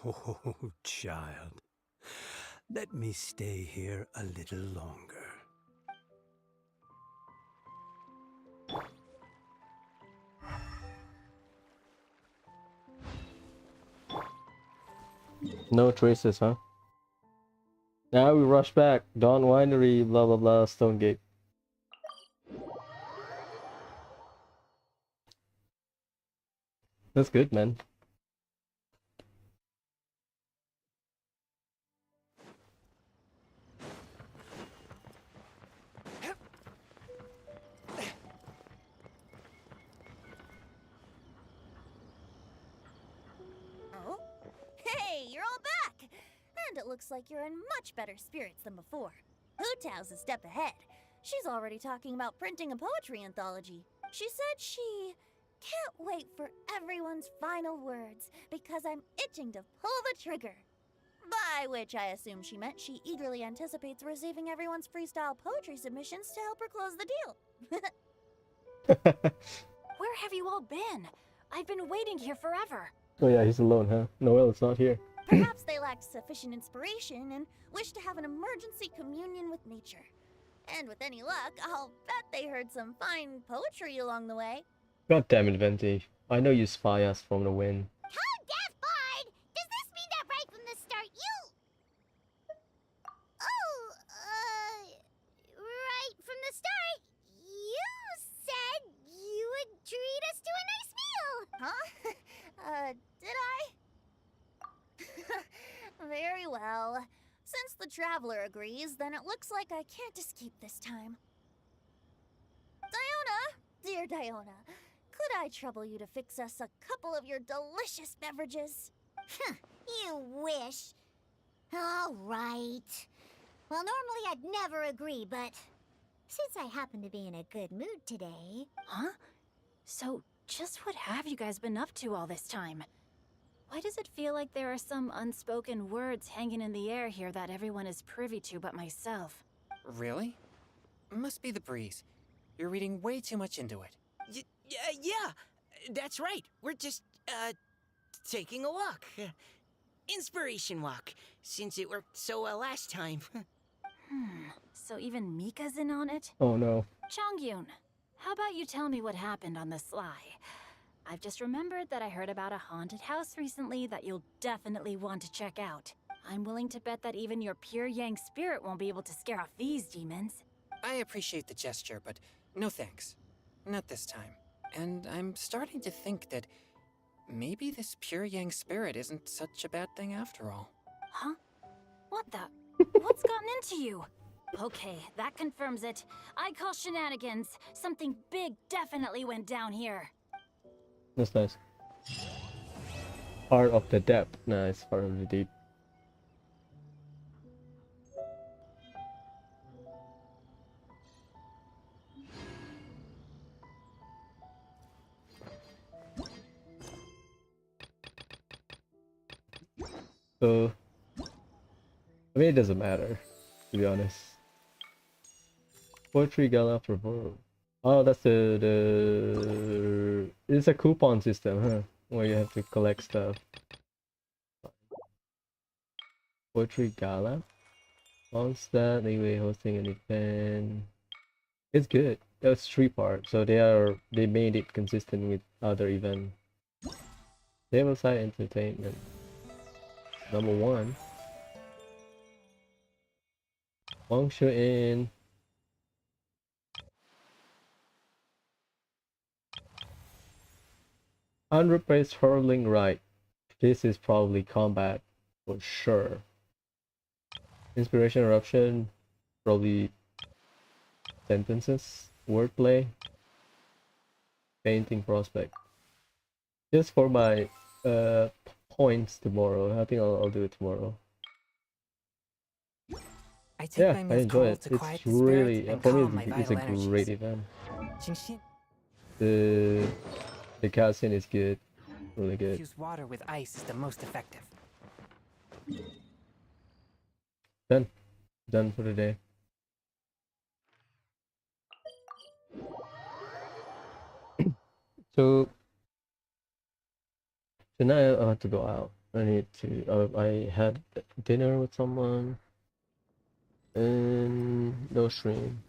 Oh, child. Let me stay here a little longer. No traces, huh? Now we rush back. Dawn Winery, blah blah blah, Stonegate. That's good, man. Oh? Hey, you're all back! And it looks like you're in much better spirits than before. Hootow's a step ahead. She's already talking about printing a poetry anthology. She said she can't wait for everyone's final words because I'm itching to pull the trigger. By which I assume she meant she eagerly anticipates receiving everyone's freestyle poetry submissions to help her close the deal. Where have you all been? I've been waiting here forever. Oh yeah, he's alone, huh? Noelle is not here. Perhaps they lacked sufficient inspiration and wished to have an emergency communion with nature. And with any luck, I'll bet they heard some fine poetry along the way. God damn it, Venti. I know you spy us from the wind. How deaf Bard! Does this mean that right from the start you... Oh, right from the start, you said you would treat us to a nice meal! Huh? Did I? Very well. Since the traveler agrees, then it looks like I can't escape this time. Diona, dear Diona, could I trouble you to fix us a couple of your delicious beverages? You wish. All right. Well, normally I'd never agree, but since I happen to be in a good mood today... Huh? So, just what have you guys been up to all this time? Why does it feel like there are some unspoken words hanging in the air here that everyone is privy to but myself? Really? Must be the breeze. You're reading way too much into it. Yeah, that's right. We're just, taking a walk. Inspiration walk, since it worked so well last time. So even Mika's in on it? Oh no. Chongyun, how about you tell me what happened on the sly? I've just remembered that I heard about a haunted house recently that you'll definitely want to check out. I'm willing to bet that even your pure Yang spirit won't be able to scare off these demons. I appreciate the gesture, but no thanks. Not this time. And I'm starting to think that maybe this pure Yang spirit isn't such a bad thing after all. Huh? What the? What's gotten into you? Okay, that confirms it. I call shenanigans. Something big definitely went down here. That's nice. Part of the depth. Nice, part of the deep. So, I mean, it doesn't matter, to be honest. Poetry Gala for Vogue. Oh, that's the it's a coupon system, huh? Where you have to collect stuff. Poetry Gala. Onset, anyway, hosting an event. It's good. That's 3 parts, so they made it consistent with other event. Tableside entertainment. Number 1. Function in 100 pace hurling right. This is probably combat for sure. Inspiration eruption, probably sentences, wordplay, painting prospect. Just for my points tomorrow. I think I'll do it tomorrow. I take Yeah, my I meals enjoy cold it. to It's quiet the spirit really and for calm me. my It's a vital great energies. event. Genshin The cutscene is good, really good. infused water with ice is the most effective. Done for the day. So tonight I have to go out. I need to. I had dinner with someone, and no stream.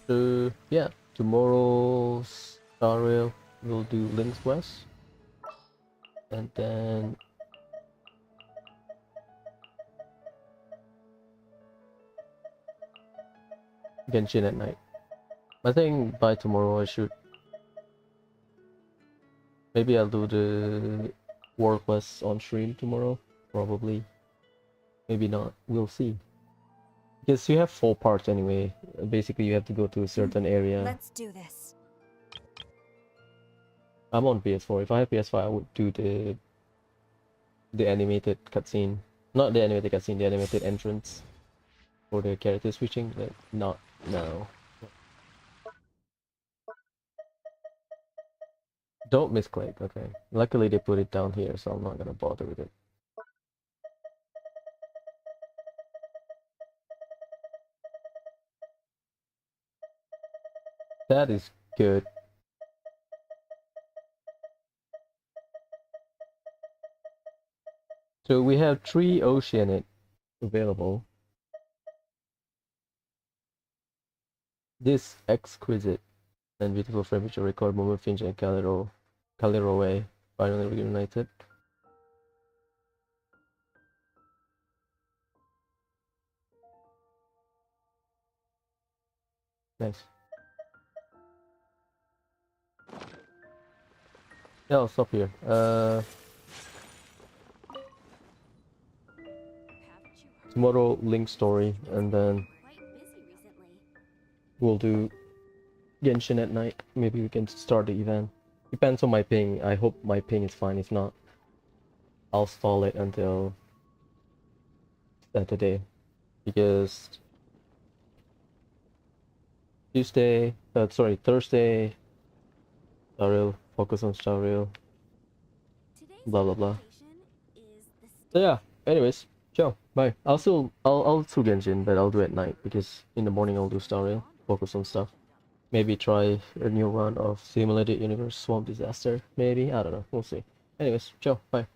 So yeah, tomorrow's Star Rail we'll do Link's West, And then Genshin at night. I think by tomorrow I should. Maybe I'll do the World Quest on stream tomorrow. Probably. Maybe not. We'll see. Because you have 4 parts anyway. Basically, you have to go to a certain area. Let's do this. I'm on PS4. If I had PS5, I would do the animated cutscene. Not the animated cutscene, the animated entrance for the character switching, but not now. Don't misclick, okay. Luckily they put it down here, so I'm not gonna bother with it. That is good. So we have 3 Oceanid available. This exquisite and beautiful frame which record moment Finch and Caliroe finally reunited. Nice. Yeah, I'll stop here. Tomorrow Link story, and then we'll do Genshin at night. Maybe we can start the event. Depends on my ping. I hope my ping is fine. If not, I'll stall it until Saturday, because Thursday, Star Rail, focus on Star Rail, blah blah blah. So yeah, anyways, ciao, bye. I'll still Genshin, but I'll do at night, because in the morning I'll do Star Rail, focus on stuff. Maybe try a new run of Simulated Universe Swamp Disaster, maybe, I don't know, we'll see. Anyways, ciao, bye.